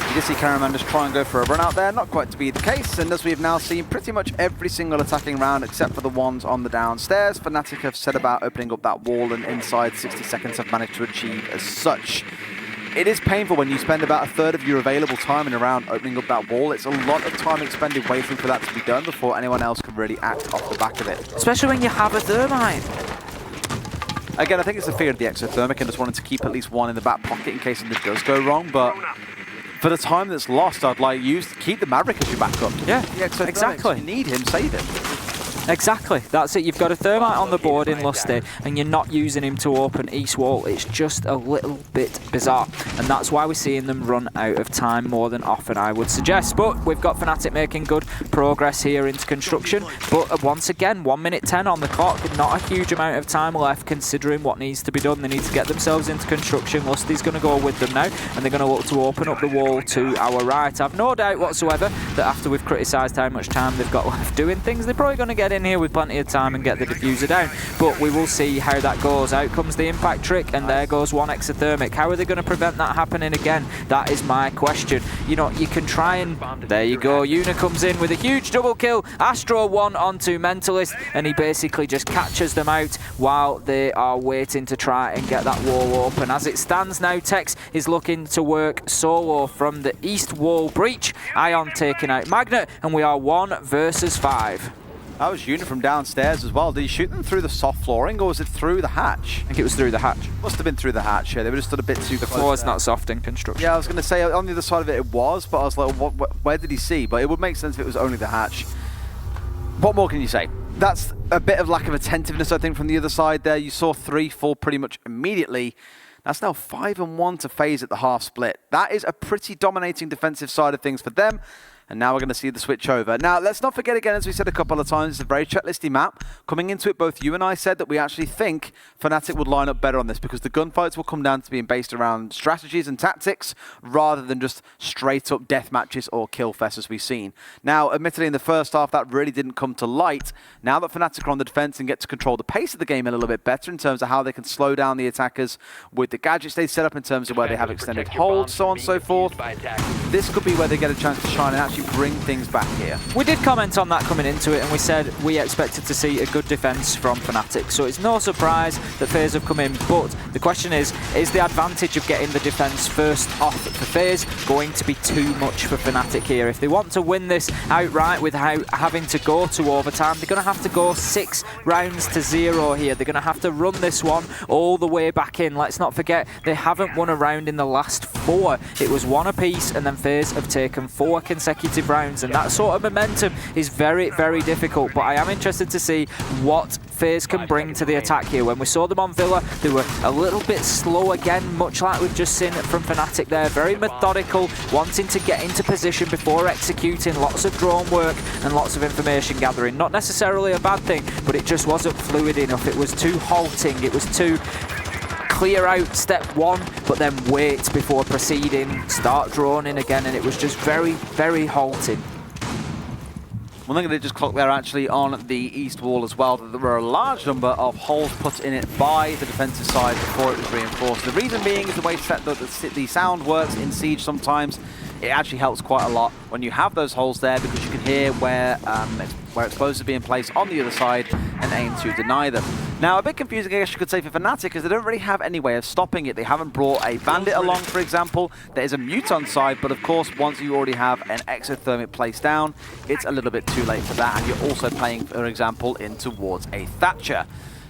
You can see Caraman just try and go for a run out there, not quite to be the case, and as we've now seen pretty much every single attacking round except for the ones on the downstairs, Fnatic have set about opening up that wall, and inside 60 seconds have managed to achieve as such. It is painful when you spend about a third of your available time in a round opening up that wall. It's a lot of time expended waiting for that to be done before anyone else can really act off the back of it. Especially when you have a thermite. Again, I think it's the fear of the exothermic and just wanting to keep at least one in the back pocket in case something does go wrong, but for the time that's lost, I'd like keep the Maverick as your backup. Yeah, the exactly. If you need him, save him. Exactly, that's it. You've got a thermite on the board in Lusty and you're not using him to open east wall. It's just a little bit bizarre, and that's why we're seeing them run out of time more than often, I would suggest. But we've got Fnatic making good progress here into construction, but once again, 1 minute 10 on the clock, not a huge amount of time left considering what needs to be done. They need to get themselves into construction. Lusty's going to go with them now, and they're going to look to open up the wall to our right. I've no doubt whatsoever that after we've criticised how much time they've got left doing things, they're probably going to get in here with plenty of time and get the diffuser down, but we will see how that goes. Out comes the impact trick, and there goes one exothermic. How are they going to prevent that happening again? That is my question. You know, you can try and... There you go. Yuna comes in with a huge double kill. Astro 1 onto Mentalist, and he basically just catches them out while they are waiting to try and get that wall open. As it stands now, Tex is looking to work solo from the east wall breach. Ion taking out Magnet, and we are 1 versus 5. That was Yuna from downstairs as well. Did he shoot them through the soft flooring, or was it through the hatch? I think it was through the hatch. Must have been through the hatch, yeah. They were just stood a bit too close. The floor's there. not soft in construction. Yeah, I was going to say, on the other side of it, it was, but I was like, where did he see? But it would make sense if it was only the hatch. What more can you say? That's a bit of lack of attentiveness, I think, from the other side there. You saw 3 fall pretty much immediately. That's now 5-1 to FaZe at the half split. That is a pretty dominating defensive side of things for them. And now we're going to see the switch over. Now, let's not forget again, as we said a couple of times, it's a very checklisty map. Coming into it, both you and I said that we actually think Fnatic would line up better on this because the gunfights will come down to being based around strategies and tactics rather than just straight up death matches or kill fests as we've seen. Now, admittedly, in the first half, that really didn't come to light. Now that Fnatic are on the defense and get to control the pace of the game a little bit better in terms of how they can slow down the attackers with the gadgets they set up in terms of where they have extended holds, so on and so forth. This could be where they get a chance to shine and actually bring things back here. We did comment on that coming into it, and we said we expected to see a good defense from Fnatic, so it's no surprise that FaZe have come in, but the question is the advantage of getting the defense first off for FaZe going to be too much for Fnatic here? If they want to win this outright without having to go to overtime, they're going to have to go 6 rounds to 0 here. They're going to have to run this one all the way back in. Let's not forget, they haven't won a round in the last 4. It was 1 apiece, and then FaZe have taken 4 consecutive rounds, and that sort of momentum is very, very difficult. But I am interested to see what FaZe can bring to the attack here. When we saw them on Villa, they were a little bit slow again, much like we've just seen from Fnatic there. Very methodical, wanting to get into position before executing, lots of drone work and lots of information gathering. Not necessarily a bad thing, but it just wasn't fluid enough. It was too halting, it was too clear out step 1, but then wait before proceeding, start droning again, and it was just very, very halting. One thing they just clocked there actually on the east wall as well, that there were a large number of holes put in it by the defensive side before it was reinforced. The reason being is the way the sound works in Siege sometimes. It actually helps quite a lot when you have those holes there because you can hear where explosives are being placed on the other side and aim to deny them. Now, a bit confusing, I guess you could say, for Fnatic, because they don't really have any way of stopping it. They haven't brought a bandit along, for example. There is a mute on side, but of course, once you already have an exothermic placed down, it's a little bit too late for that, and you're also playing, for example, in towards a Thatcher.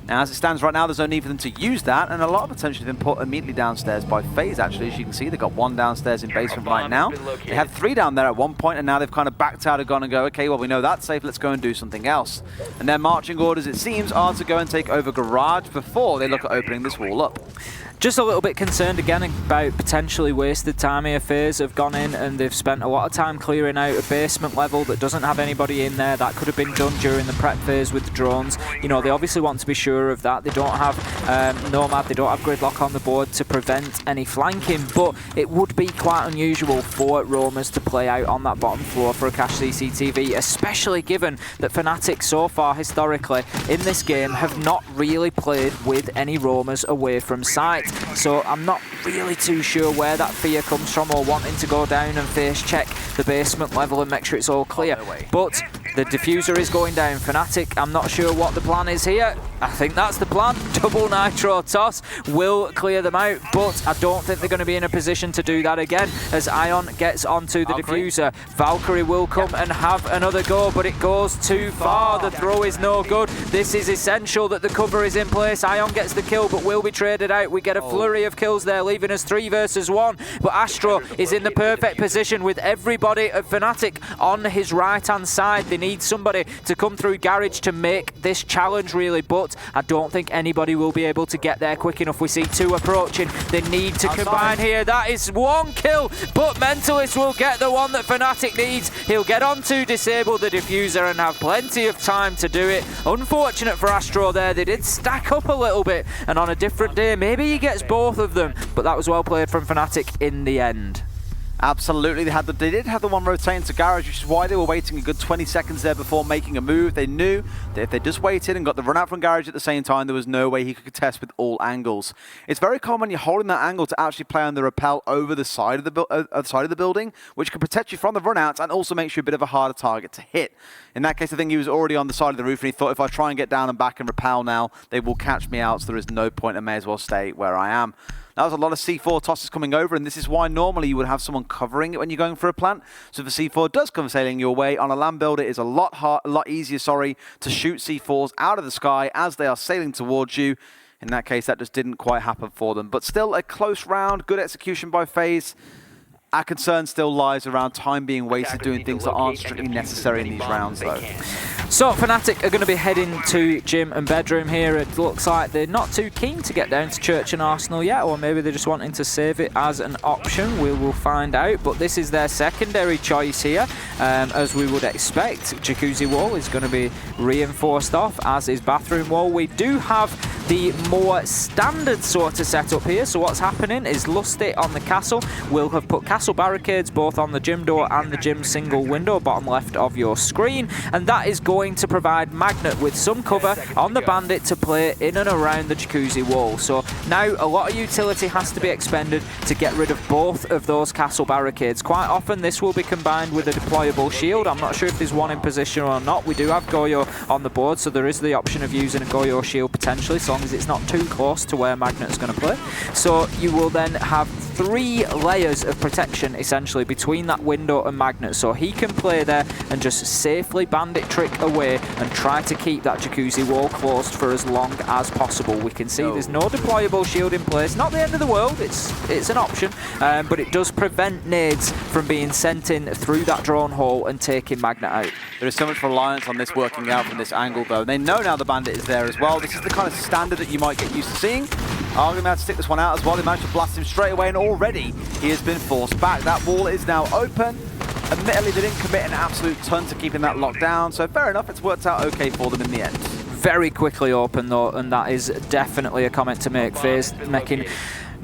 Now, as it stands right now, there's no need for them to use that, and a lot of potential has been put immediately downstairs by FaZe, actually. As you can see, they've got one downstairs in basement right now. They had 3 down there at one point, and now they've kind of backed out and gone and go, okay, well, we know that's safe, let's go and do something else. And their marching orders, it seems, are to go and take over Garage before they look at opening this wall up. Just a little bit concerned again about potentially wasted time here. FaZe have gone in and they've spent a lot of time clearing out a basement level that doesn't have anybody in there. That could have been done during the prep phase with the drones. You know, they obviously want to be sure of that. They don't have Nomad, they don't have Gridlock on the board to prevent any flanking, but it would be quite unusual for roamers to play out on that bottom floor for a cache CCTV, especially given that Fnatic so far historically in this game have not really played with any roamers away from site. So I'm not really too sure where that fear comes from, or wanting to go down and face check the basement level and make sure it's all clear. But the diffuser is going down. Fnatic, I'm not sure what the plan is here. I think that's the plan. Double nitro toss will clear them out, but I don't think they're going to be in a position to do that again as Ion gets onto the diffuser. Valkyrie will come and have another go, but it goes too far. The throw is no good. This is essential that the cover is in place. Ion gets the kill, but will be traded out. We get a flurry of kills there, leaving us 3 versus 1. But Astro is in the perfect position with everybody at Fnatic on his right-hand side. They need somebody to come through Garage to make this challenge, really, but I don't think anybody will be able to get there quick enough. We see 2 approaching. They need to combine here. That is 1 kill, but Mentalist will get the one that Fnatic needs. He'll get on to disable the diffuser and have plenty of time to do it. Unfortunate for Astro there. They did stack up a little bit, and on a different day, maybe he gets both of them, but that was well played from Fnatic in the end. Absolutely, they did have the one rotating to Garage, which is why they were waiting a good 20 seconds there before making a move. They knew that if they just waited and got the run out from Garage at the same time, there was no way he could contest with all angles. It's very common when you're holding that angle to actually play on the rappel over the side of the building, which can protect you from the runouts and also makes you a bit of a harder target to hit. In that case, I think he was already on the side of the roof, and he thought, if I try and get down and back and rappel now, they will catch me out, so there is no point. I may as well stay where I am. That was a lot of C4 tosses coming over, and this is why normally you would have someone covering it when you're going for a plant. So if a C4 does come sailing your way on a land builder, it is a lot easier, to shoot C4s out of the sky as they are sailing towards you. In that case, that just didn't quite happen for them. But still a close round, good execution by FaZe. Our concern still lies around time being wasted doing things that aren't strictly necessary in these rounds, though. So Fnatic are going to be heading to gym and bedroom here. It looks like they're not too keen to get down to Church and Arsenal yet, or maybe they're just wanting to save it as an option. We will find out, but this is their secondary choice here, as we would expect. Jacuzzi wall is going to be reinforced off, as is bathroom wall. We do have the more standard sort of setup here, so what's happening is Lusty on the castle will have put castle barricades both on the gym door and the gym single window, bottom left of your screen, and that is going to provide Magnet with some cover on the Bandit to play in and around the Jacuzzi wall. So now a lot of utility has to be expended to get rid of both of those castle barricades. Quite often this will be combined with a deployable shield. I'm not sure if there's one in position or not. We do have Goyo on the board, so there is the option of using a Goyo shield potentially, so long as it's not too close to where Magnet is going to play. So you will then have 3 layers of protection essentially between that window and Magnet, so he can play there and just safely Bandit trick away and try to keep that Jacuzzi wall closed for as long as possible. We can see there's no deployable shield in place. Not the end of the world, it's an option, but it does prevent nades from being sent in through that drone hole and taking Magnet out. There is so much reliance on this working out from this angle, though. They know now the Bandit is there as well. This is the kind of standard that you might get used to seeing. Are going to have to stick this one out as well. They managed to blast him straight away, and already he has been forced back. That wall is now open. Admittedly, they didn't commit an absolute ton to keeping that locked down, so fair enough, it's worked out okay for them in the end. Very quickly open though, and that is definitely a comment to make. FaZe making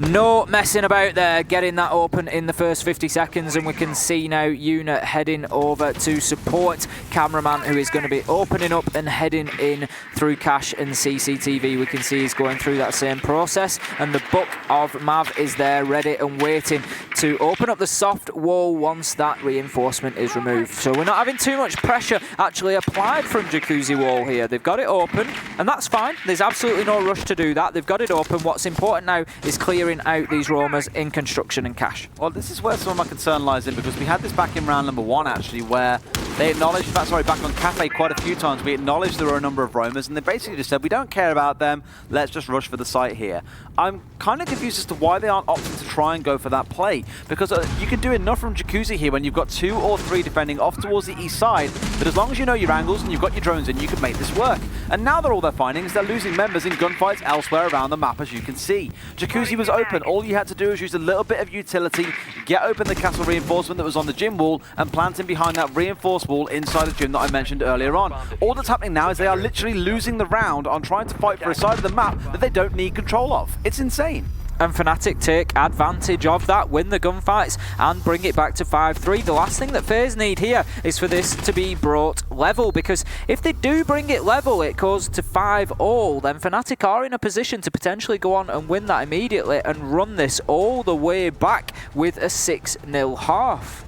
no messing about there, getting that open in the first 50 seconds, and we can see now Una heading over to support Cameraman, who is going to be opening up and heading in through cache and CCTV. We can see he's going through that same process, and the Book of Mav is there ready and waiting to open up the soft wall once that reinforcement is removed. So we're not having too much pressure actually applied from Jacuzzi wall here. They've got it open, and that's fine. There's absolutely no rush to do that. They've got it open. What's important now is clearing clearing out these roamers in construction and cash. Well, this is where some of my concern lies in, because we had this back in round number 1, actually, where they acknowledged, in fact, sorry, back on Kafe quite a few times, we acknowledged there were a number of roamers, and they basically just said, we don't care about them, let's just rush for the site here. I'm kind of confused as to why they aren't opting to try and go for that play, because you can do enough from Jacuzzi here when you've got 2 or 3 defending off towards the east side, that as long as you know your angles and you've got your drones in, you can make this work. And now all they're finding is they're losing members in gunfights elsewhere around the map, as you can see. Jacuzzi was open. All you had to do was use a little bit of utility, get open the castle reinforcement that was on the gym wall, and plant him behind that reinforced wall inside the gym that I mentioned earlier on. All that's happening now is they are literally losing the round on trying to fight for a side of the map that they don't need control of. It's insane. And Fnatic take advantage of that, win the gunfights, and bring it back to 5-3. The last thing that FaZe need here is for this to be brought level, because if they do bring it level, it goes to 5-all, then Fnatic are in a position to potentially go on and win that immediately and run this all the way back with a 6-0 half.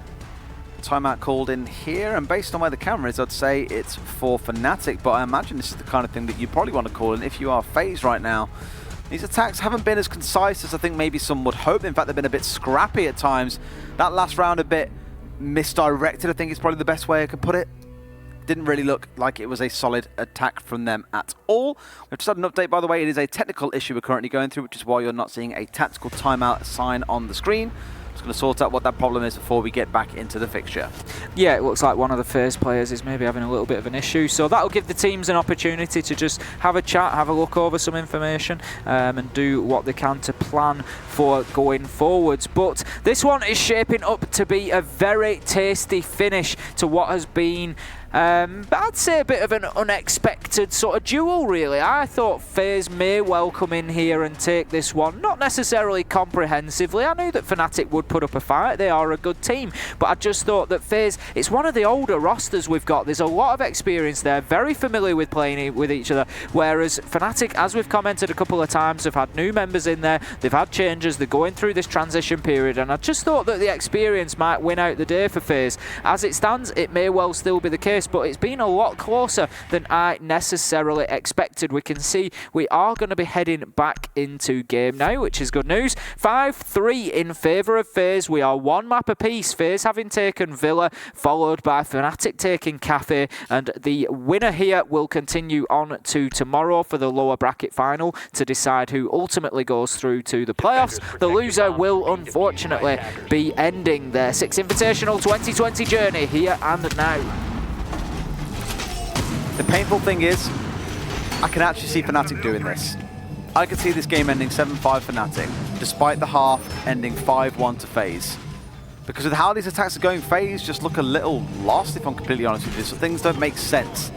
Timeout called in here, and based on where the camera is, I'd say it's for Fnatic, but I imagine this is the kind of thing that you probably want to call in if you are FaZe right now. These attacks haven't been as concise as I think maybe some would hope. In fact, they've been a bit scrappy at times. That last round a bit misdirected, I think is probably the best way I could put it. Didn't really look like it was a solid attack from them at all. We've just had an update, by the way. It is a technical issue we're currently going through, which is why you're not seeing a tactical timeout sign on the screen. Just going to sort out what that problem is before we get back into the fixture. Yeah, it looks like one of the FaZe players is maybe having a little bit of an issue, so that'll give the teams an opportunity to just have a chat, have a look over some information, and do what they can to plan for going forwards. But this one is shaping up to be a very tasty finish to what has been I'd say a bit of an unexpected sort of duel, really. I thought FaZe may well come in here and take this one, not necessarily comprehensively. I knew that Fnatic would put up a fight. They are a good team, but I just thought that FaZe, it's one of the older rosters we've got. There's a lot of experience there, very familiar with playing with each other, whereas Fnatic, as we've commented a couple of times, have had new members in there, they've had changes, they're going through this transition period, and I just thought that the experience might win out the day for FaZe. As it stands, it may well still be the case, but it's been a lot closer than I necessarily expected. We can see we are going to be heading back into game now, which is good news. 5-3 in favour of FaZe. We are one map apiece. FaZe having taken Villa, followed by Fnatic taking Kafe, and the winner here will continue on to tomorrow for the lower bracket final to decide who ultimately goes through to the playoffs. The loser will unfortunately be ending their Six Invitational 2020 journey here and now. The painful thing is, I can actually see Fnatic doing this. I could see this game ending 7-5 Fnatic, despite the half ending 5-1 to FaZe. Because with how these attacks are going, FaZe just look a little lost, if I'm completely honest with you, so things don't make sense.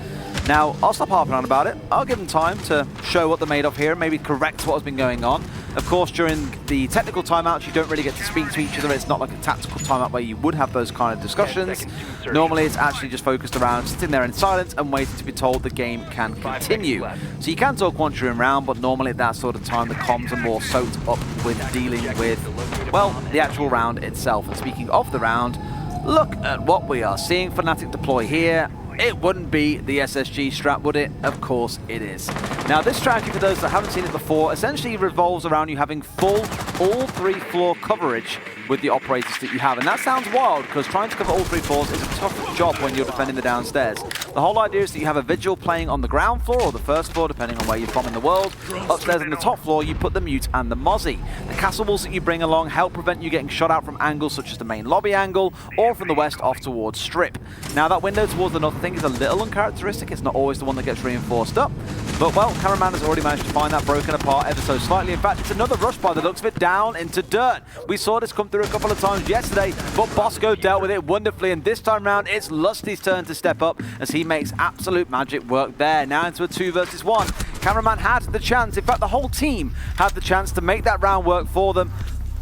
Now, I'll stop harping on about it. I'll give them time to show what they're made of here and maybe correct what has been going on. Of course, during the technical timeouts, you don't really get to speak to each other. It's not like a tactical timeout where you would have those kind of discussions. Normally, it's actually just focused around sitting there in silence and waiting to be told the game can continue. So you can talk once you're in round, but normally at that sort of time, the comms are more soaked up with dealing with, well, the actual round itself. And speaking of the round, look at what we are seeing Fnatic deploy here. It wouldn't be the SSG strat, would it? Of course it is. Now, this strategy, for those that haven't seen it before, essentially revolves around you having full all 3 floor coverage with the operators that you have. And that sounds wild, because trying to cover all 3 floors is a tough job when you're defending the downstairs. The whole idea is that you have a vigil playing on the ground floor or the first floor, depending on where you're from in the world. Upstairs on the top floor, you put the mute and the mozzie. The castle walls that you bring along help prevent you getting shot out from angles such as the main lobby angle or from the west off towards strip. Now, that window towards the north thing is a little uncharacteristic. It's not always the one that gets reinforced up. But, well, Cameraman has already managed to find that broken apart ever so slightly. In fact, it's another rush by the looks of it down into dirt. We saw this come through a couple of times yesterday, but Bosco dealt with it wonderfully, and this time round, it's Lusty's turn to step up as he makes absolute magic work there. Now into a 2 versus 1. Cameraman had the chance, in fact, the whole team had the chance to make that round work for them,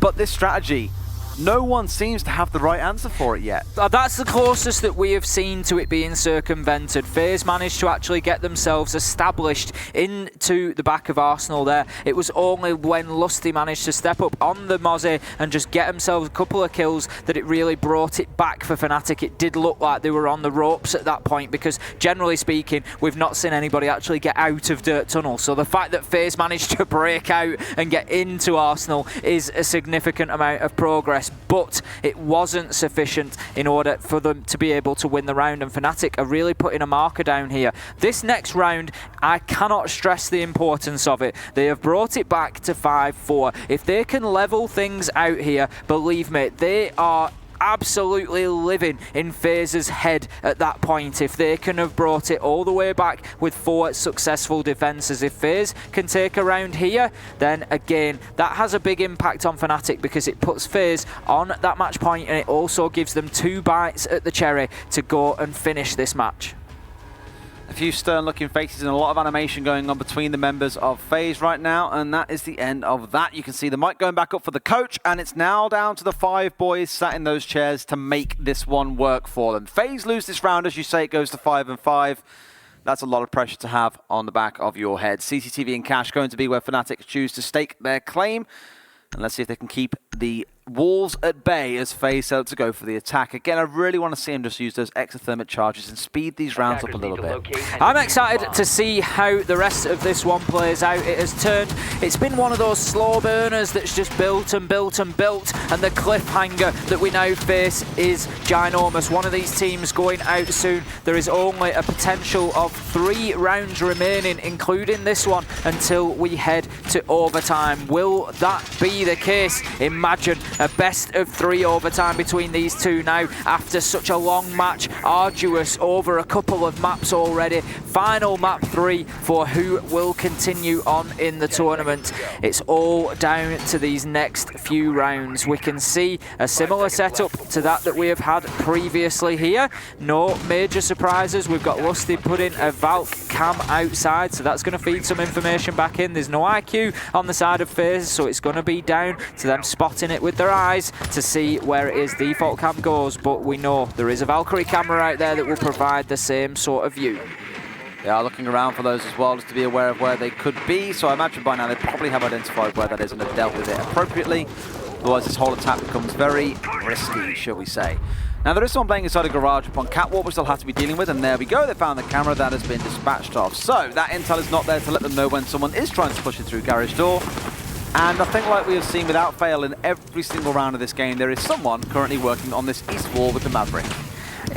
but this strategy no one seems to have the right answer for it yet. That's the closest that we have seen to it being circumvented. FaZe managed to actually get themselves established into the back of Arsenal there. It was only when Lusty managed to step up on the Mozzie and just get themselves a couple of kills that it really brought it back for Fnatic. It did look like they were on the ropes at that point because, generally speaking, we've not seen anybody actually get out of Dirt Tunnel. So the fact that FaZe managed to break out and get into Arsenal is a significant amount of progress, but it wasn't sufficient in order for them to be able to win the round, and Fnatic are really putting a marker down here. This next round, I cannot stress the importance of it. They have brought it back to 5-4. If they can level things out here, believe me, they are absolutely living in FaZe's head at that point. If they can have brought it all the way back with 4 successful defenses, if FaZe can take a round here, then again that has a big impact on Fnatic because it puts FaZe on that match point and it also gives them 2 bites at the cherry to go and finish this match. A few stern-looking faces and a lot of animation going on between the members of FaZe right now, and that is the end of that. You can see the mic going back up for the coach, and it's now down to the 5 boys sat in those chairs to make this one work for them. FaZe lose this round, as you say, it goes to 5-5. That's a lot of pressure to have on the back of your head. CCTV and Cash going to be where Fnatic choose to stake their claim, and let's see if they can keep the Wolves at bay as FaZe set up to go for the attack. Again, I really want to see him just use those exothermic charges and speed these rounds up a little bit. I'm excited to see how the rest of this one plays out. It's been one of those slow burners that's just built and built and built, and the cliffhanger that we now face is ginormous. One of these teams going out soon. There is only a potential of 3 rounds remaining, including this one, until we head to overtime. Will that be the case? Imagine a best of 3 overtime between these two now after such a long match, arduous over a couple of maps already. Final map 3 for who will continue on in the tournament. It's all down to these next few rounds. We can see a similar setup to that we have had previously here. No major surprises. We've got Lusty putting a Valk cam outside, so that's going to feed some information back in. There's no IQ on the side of FaZe, so it's going to be down to them spotting it with their eyes to see where it is default cam goes, but we know there is a Valkyrie camera out there that will provide the same sort of view. They are looking around for those as well, just to be aware of where they could be, so I imagine by now they probably have identified where that is and have dealt with it appropriately. Otherwise this whole attack becomes very risky, shall we say. Now there is someone playing inside a garage upon catwalk, which they'll have to be dealing with, and there we go, they found the camera that has been dispatched off. So that intel is not there to let them know when someone is trying to push it through garage door. And I think, like we have seen without fail in every single round of this game, there is someone currently working on this east wall with the Maverick.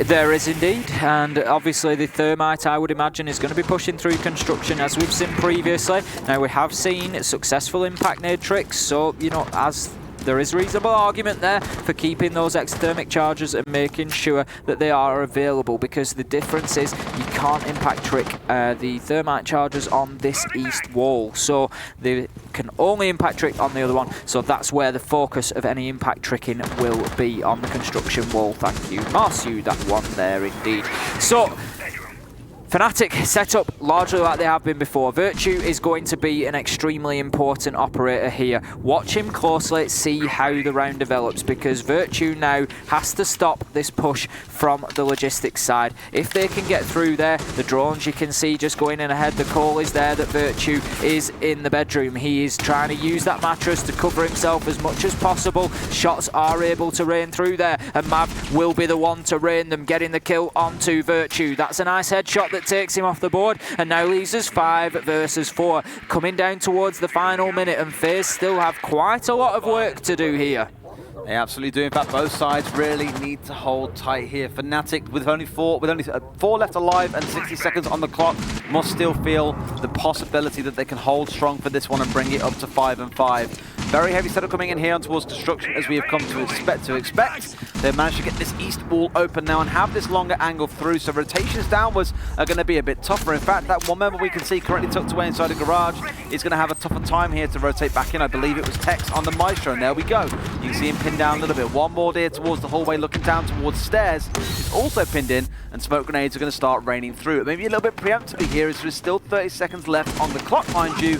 There is indeed, and obviously the Thermite, I would imagine, is going to be pushing through construction as we've seen previously. Now we have seen successful impact nade tricks, so, you know, as there is reasonable argument there for keeping those exothermic charges and making sure that they are available, because the difference is you can't impact trick the thermite charges on this east wall, so they can only impact trick on the other one, so that's where the focus of any impact tricking will be, on the construction wall. Thank you, Marsu, that one there indeed. So Fnatic set up largely like they have been before. Virtue is going to be an extremely important operator here. Watch him closely, see how the round develops, because Virtue now has to stop this push from the logistics side. If they can get through there, the drones you can see just going in ahead, the call is there that Virtue is in the bedroom. He is trying to use that mattress to cover himself as much as possible. Shots are able to rain through there, and Mav will be the one to rain them, getting the kill onto Virtue. That's a nice headshot that takes him off the board, and now leaves us 5 versus 4. Coming down towards the final minute, and FaZe still have quite a lot of work to do here. They absolutely do. In fact, both sides really need to hold tight here. Fnatic, with only 4 left alive and 60 seconds on the clock, must still feel the possibility that they can hold strong for this one and bring it up to 5-5. Very heavy setup coming in here on towards destruction, as we have come to expect. They've managed to get this east wall open now and have this longer angle through, so rotations downwards are going to be a bit tougher. In fact, that one member we can see currently tucked away inside a garage is going to have a tougher time here to rotate back in. I believe it was Tex on the Maestro, and there we go. You can see him pinned down a little bit. One more there towards the hallway, looking down towards stairs. He's also pinned in, and smoke grenades are going to start raining through. Maybe a little bit preemptively here, as there's still 30 seconds left on the clock, mind you.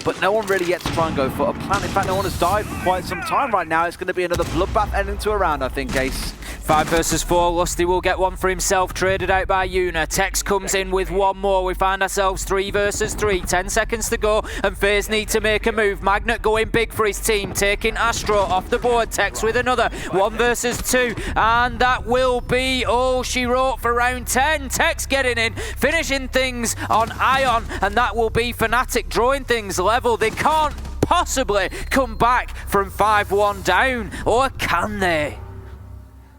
but no one really yet to try and go for a plan. In fact, no one has died for quite some time right now. It's going to be another bloodbath ending to a round, I think, Ace. 5 versus 4. Lusty will get one for himself, traded out by Una. Tex comes in with one more. We find ourselves 3 versus 3. 10 seconds to go, and FaZe need to make a move. Magnet going big for his team, taking Astro off the board. Tex with another. 1 versus 2, and that will be all she wrote for round 10. Tex getting in, finishing things on Ion, and that will be Fnatic drawing things level. They can't possibly come back from 5-1 down, or can they?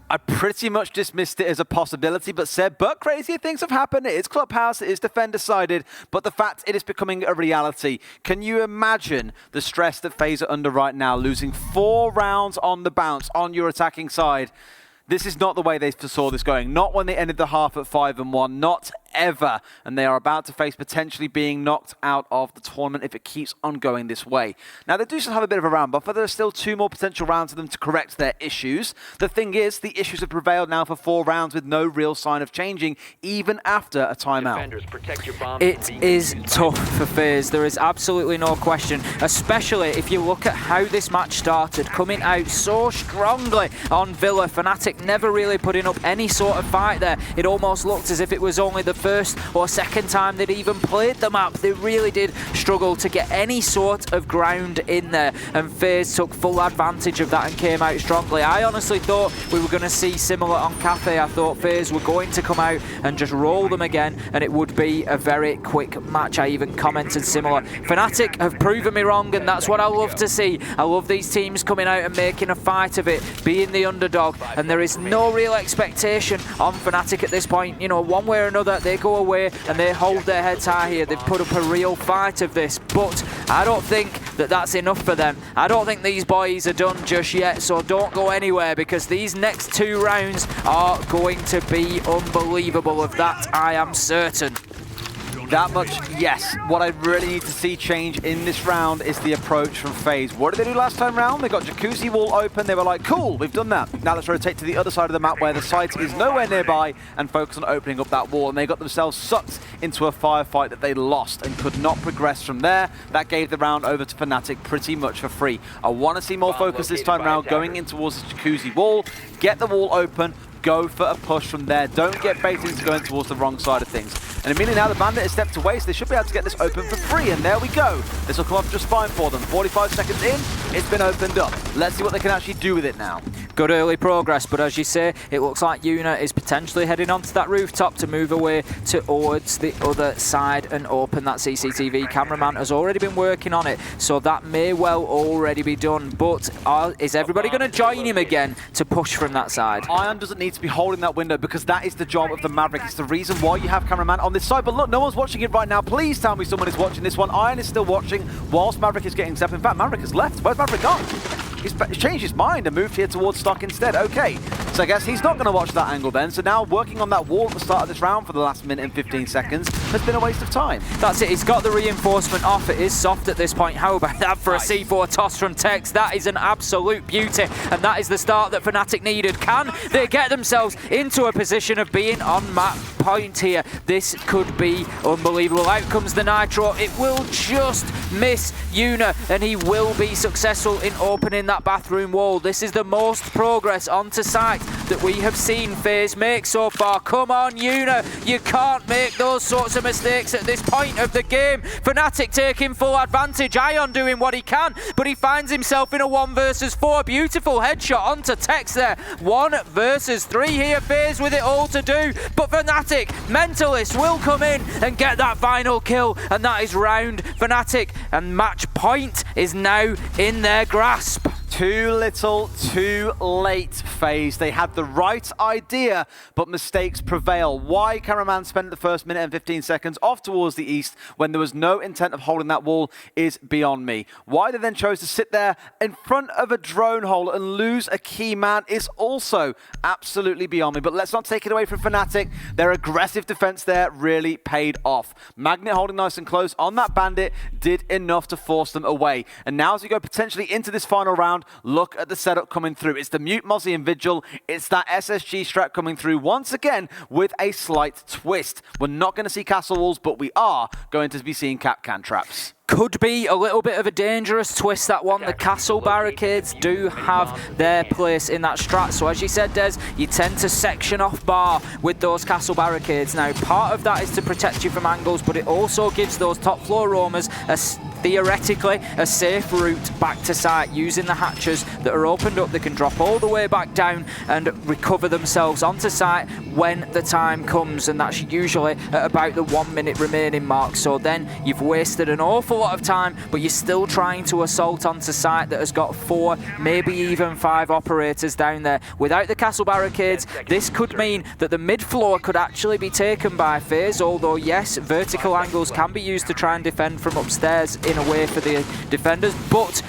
I pretty much dismissed it as a possibility, but said, but crazier things have happened. It is Clubhouse, it is defender-sided, but the fact it is becoming a reality. Can you imagine the stress that FaZe are under right now, losing 4 rounds on the bounce on your attacking side? This is not the way they foresaw this going. Not when they ended the half at 5-1, not ever. And they are about to face potentially being knocked out of the tournament if it keeps on going this way. Now, they do still have a bit of a round buffer. There are still 2 more potential rounds for them to correct their issues. The thing is, the issues have prevailed now for 4 rounds with no real sign of changing, even after a timeout. It is tough for FaZe. There is absolutely no question, especially if you look at how this match started, coming out so strongly on Villa. Fnatic never really putting up any sort of fight there. It almost looked as if it was only the first or second time they'd even played the map. They really did struggle to get any sort of ground in there, and FaZe took full advantage of that and came out strongly. I honestly thought we were going to see similar on Kafe. I thought FaZe were going to come out and just roll them again, and it would be a very quick match. I even commented similar. Fnatic have proven me wrong, and that's what I love to see. I love these teams coming out and making a fight of it, being the underdog, and there is no real expectation on Fnatic at this point. You know, one way or another, they go away and they hold their heads high here. They've put up a real fight of this, but I don't think that that's enough for them. I don't think these boys are done just yet, so don't go anywhere, because these next 2 rounds are going to be unbelievable. Of that, I am certain. That much, yes. What I really need to see change in this round is the approach from FaZe. What did they do last time round? They got Jacuzzi wall open. They were like, cool, we've done that. Now let's rotate to the other side of the map where the site is nowhere nearby and focus on opening up that wall. And they got themselves sucked into a firefight that they lost and could not progress from there. That gave the round over to Fnatic pretty much for free. I want to see more focus this time round going in towards the Jacuzzi wall. Get the wall open. Go for a push from there. Don't get baited into going towards the wrong side of things. And immediately now the Bandit has stepped away, so they should be able to get this open for free. And there we go. This will come off just fine for them. 45 seconds in, it's been opened up. Let's see what they can actually do with it now. Good early progress, but as you say, it looks like Una is potentially heading onto that rooftop to move away towards the other side and open that CCTV. Cameraman has already been working on it, so that may well already be done. But is everybody going to join him again to push from that side? Ion doesn't need to be holding that window, because that is the job of the Maverick. It's the reason why you have cameraman on this side. But look, no one's watching it right now. Please tell me someone is watching this one. Ion is still watching whilst Maverick is getting stepped. In fact, Maverick has left. Where's Maverick gone? He's changed his mind and moved here towards Stock instead. Okay, so I guess he's not going to watch that angle then. So now working on that wall at the start of this round for the last minute and 15 seconds has been a waste of time. That's it. He's got the reinforcement off. It is soft at this point. How about that for a C4 toss from Tex? That is an absolute beauty, and that is the start that Fnatic needed. Can they get themselves into a position of being on map point here? This could be unbelievable. Out comes the Nitro. It will just miss Una, and he will be successful in opening that bathroom wall. This is the most progress onto site that we have seen FaZe make so far. Come on, Una. You can't make those sorts of mistakes at this point of the game. Fnatic taking full advantage. Ion doing what he can, but he finds himself in a 1 versus 4. Beautiful headshot onto Tex there. 1 versus 3 here. FaZe with it all to do, but Fnatic, Mentalist will come in and get that final kill, and that is round Fnatic, and match point is now in their grasp. Too little, too late, FaZe. They had the right idea, but mistakes prevail. Why Cameraman spent the first minute and 15 seconds off towards the east when there was no intent of holding that wall is beyond me. Why they then chose to sit there in front of a drone hole and lose a key man is also absolutely beyond me. But let's not take it away from Fnatic. Their aggressive defense there really paid off. Magnet holding nice and close on that Bandit did enough to force them away. And now as we go potentially into this final round, look at the setup coming through. It's the Mute, Mozzie, and Vigil. It's that SSG strat coming through once again with a slight twist. We're not going to see castle walls, but we are going to be seeing cap can traps. Could be a little bit of a dangerous twist, that one. The castle barricades do have their place in that strat. So as you said, Des, you tend to section off bar with those castle barricades. Now, part of that is to protect you from angles, but it also gives those top floor roamers theoretically a safe route back to site using the hatches that are opened up. They can drop all the way back down and recover themselves onto site when the time comes, and that's usually at about the 1 minute remaining mark. So then you've wasted an awful lot of time, but you're still trying to assault onto site that has got 4, maybe even 5 operators down there. Without the castle barricades, this could mean that the mid floor could actually be taken by FaZe, although yes, vertical angles can be used to try and defend from upstairs in a way for the defenders, but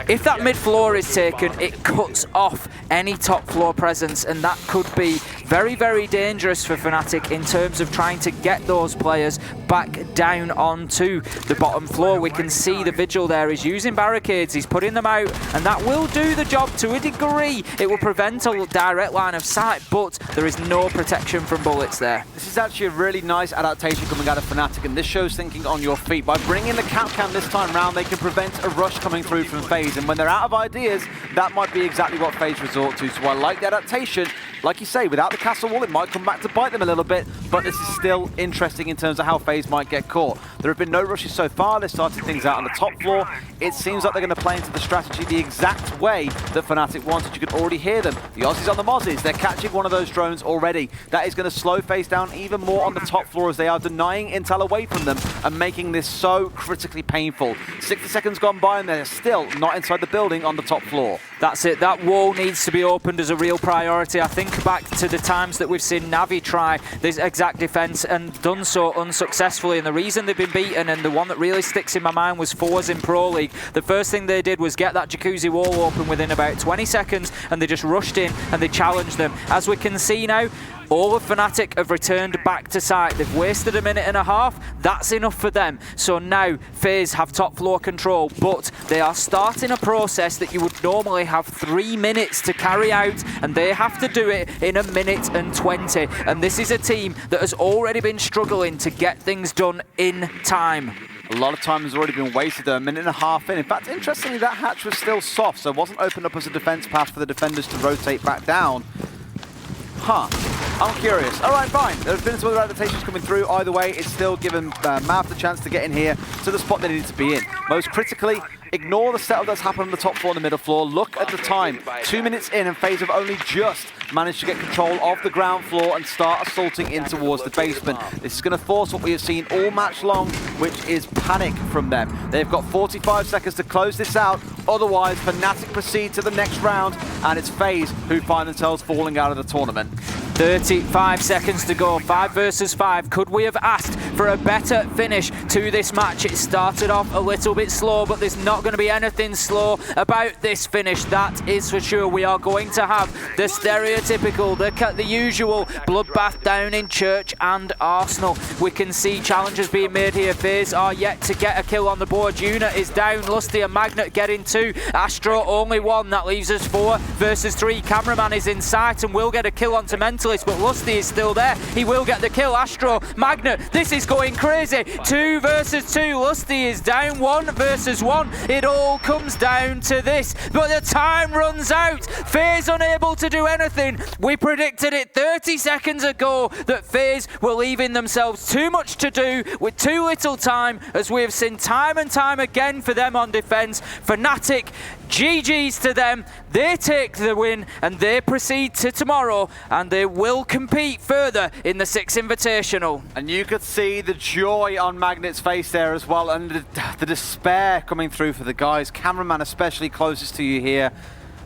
if that mid floor is taken, it cuts off any top floor presence, and that could be very, very dangerous for Fnatic in terms of trying to get those players back down onto the bottom floor. We can see the Vigil there is using barricades, he's putting them out, and that will do the job to a degree. It will prevent a direct line of sight, but there is no protection from bullets there. This is actually a really nice adaptation coming out of Fnatic, and this shows thinking on your feet. By bringing the cap cam this time round, they can prevent a rush coming through from FaZe, and when they're out of ideas, that might be exactly what FaZe resort to. So I like the adaptation. Like you say, without the castle wall, it might come back to bite them a little bit, but this is still interesting in terms of how FaZe might get caught. There have been no rushes so far. They're starting things out on the top floor. It seems like they're going to play into the strategy the exact way that Fnatic wanted. You can already hear them. The Aussies on the Mozzies, they're catching one of those drones already. That is going to slow FaZe down even more on the top floor as they are denying intel away from them and making this so critically painful. 60 seconds gone by and they're still not inside the building on the top floor. That's it. That wall needs to be opened as a real priority. I think back to the times that we've seen Navi try this exact defense and done so unsuccessfully, and the reason they've been beaten, and the one that really sticks in my mind, was FaZe in Pro League. The first thing they did was get that jacuzzi wall open within about 20 seconds, and they just rushed in and they challenged them. As we can see now, all of Fnatic have returned back to site. They've wasted a minute and a half. That's enough for them. So now FaZe have top floor control, but they are starting a process that you would normally have 3 minutes to carry out, and they have to do it in 1 minute and 20. And this is a team that has already been struggling to get things done in time. A lot of time has already been wasted there, 1.5 minutes in. In fact, interestingly, that hatch was still soft, so it wasn't opened up as a defense path for the defenders to rotate back down. Huh. I'm curious. All right, fine. There's been some other adaptations coming through. Either way, it's still given Mav the chance to get in here to the spot they needed to be in. Most critically, ignore the setup that's happened on the top floor and the middle floor. Look at the time. 2 minutes in, and FaZe have only just managed to get control of the ground floor and start assaulting in towards the basement. This is going to force what we have seen all match long, which is panic from them. They've got 45 seconds to close this out. Otherwise, Fnatic proceed to the next round, and it's FaZe who find themselves falling out of the tournament. 35 seconds to go, 5 versus 5. Could we have asked for a better finish to this match? It started off a little bit slow, but there's not going to be anything slow about this finish. That is for sure. We are going to have the stereotypical, the usual bloodbath down in Church and Arsenal. We can see challenges being made here. FaZe are yet to get a kill on the board. Yuna is down, Lusty and Magnet getting 2. Astro only 1. That leaves us 4 versus 3. Cameraman is in sight and will get a kill onto Mentalist, but Lusty is still there. He will get the kill. Astro, Magnet, this is going crazy. 2 versus 2. Lusty is down. 1 versus 1. It all comes down to this, but the time runs out. FaZe unable to do anything. We predicted it 30 seconds ago that FaZe were leaving themselves too much to do with too little time, as we have seen time and time again for them on defense. Fnatic, GG's to them. They take the win and they proceed to tomorrow, and they will compete further in the Six Invitational. And you could see the joy on Magnet's face there as well, and the despair coming through for the guys. Cameraman especially closest to you here.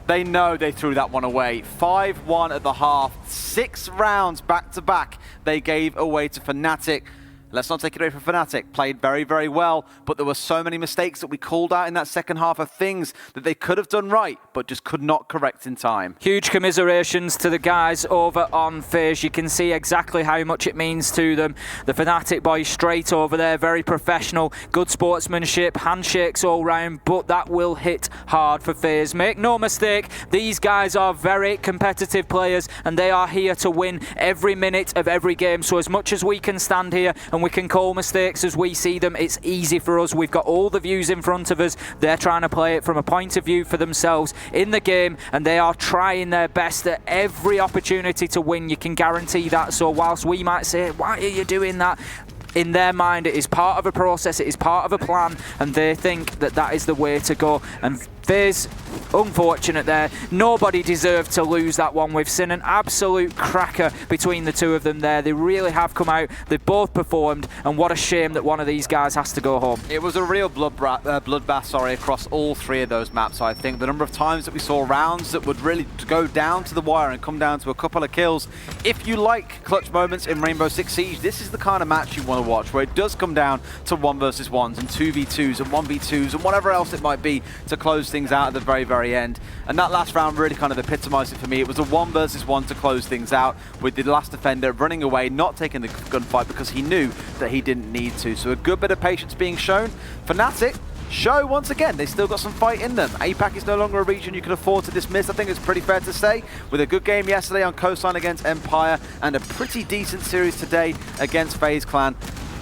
They know they threw that one away. 5-1 at the half. 6 rounds back to back they gave away to Fnatic. Let's not take it away from Fnatic. Played very, very well, but there were so many mistakes that we called out in that second half of things that they could have done right, but just could not correct in time. Huge commiserations to the guys over on FaZe. You can see exactly how much it means to them. The Fnatic boys straight over there, very professional, good sportsmanship, handshakes all round, but that will hit hard for FaZe. Make no mistake, these guys are very competitive players, and they are here to win every minute of every game. So as much as we can stand here and and we can call mistakes as we see them. It's easy for us. We've got all the views in front of us. They're trying to play it from a point of view for themselves in the game, and they are trying their best at every opportunity to win. You can guarantee that. So whilst we might say, why are you doing that? In their mind, it is part of a process, it is part of a plan, and they think that that is the way to go. And FaZe, unfortunate there. Nobody deserved to lose that one. We've seen an absolute cracker between the two of them there. They really have come out. They've both performed, and what a shame that one of these guys has to go home. It was a real bloodbath, across all three of those maps, I think. The number of times that we saw rounds that would really go down to the wire and come down to a couple of kills. If you like clutch moments in Rainbow Six Siege, this is the kind of match you want to watch, where it does come down to 1 versus 1s and 2v2s and 1v2s and whatever else it might be to close things out at the very, very end. And that last round really kind of epitomized it for me. It was a 1 versus 1 to close things out, with the last defender running away, not taking the gunfight because he knew that he didn't need to. So a good bit of patience being shown. Fnatic show once again they still got some fight in them. APAC is no longer a region you can afford to dismiss. I think it's pretty fair to say, with a good game yesterday on Coastline against Empire and a pretty decent series today against FaZe Clan.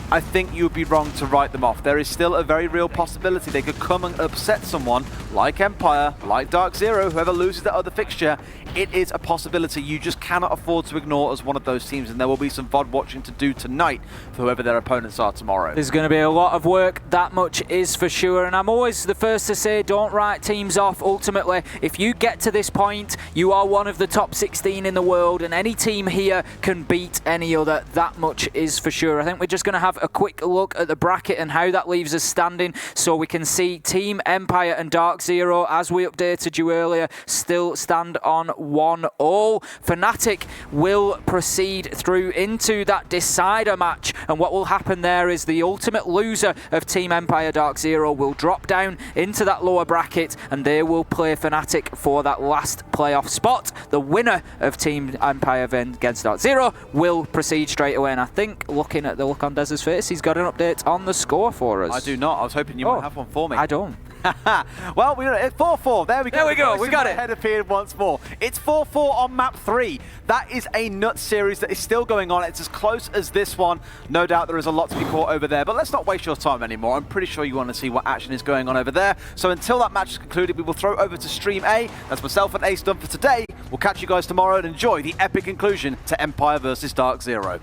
I think you would be wrong to write them off. There is still a very real possibility they could come and upset someone like Empire, like Dark Zero, whoever loses that other fixture. It is a possibility you just cannot afford to ignore as one of those teams, and there will be some VOD watching to do tonight for whoever their opponents are tomorrow. There's going to be a lot of work, that much is for sure, and I'm always the first to say don't write teams off. Ultimately, if you get to this point, you are one of the top 16 in the world, and any team here can beat any other. That much is for sure. I think we're just going to have a quick look at the bracket and how that leaves us standing, so we can see Team Empire and Dark Zero, as we updated you earlier, still stand on 1-all. Fnatic will proceed through into that decider match, and what will happen there is the ultimate loser of Team Empire Dark Zero will drop down into that lower bracket, and they will play Fnatic for that last playoff spot. The winner of Team Empire against Dark Zero will proceed straight away, and I think, looking at the look on Dez's face, he's got an update on the score for us. I do not. I was hoping you might have one for me. I don't. Well, we're at 4-4. There we go. There we go. We got it. Head appeared once more. It's 4-4 on map 3. That is a nut series that is still going on. It's as close as this one. No doubt there is a lot to be caught over there, but let's not waste your time anymore. I'm pretty sure you want to see what action is going on over there. So until that match is concluded, we will throw over to Stream A. That's myself and Ace done for today. We'll catch you guys tomorrow and enjoy the epic conclusion to Empire versus Dark Zero.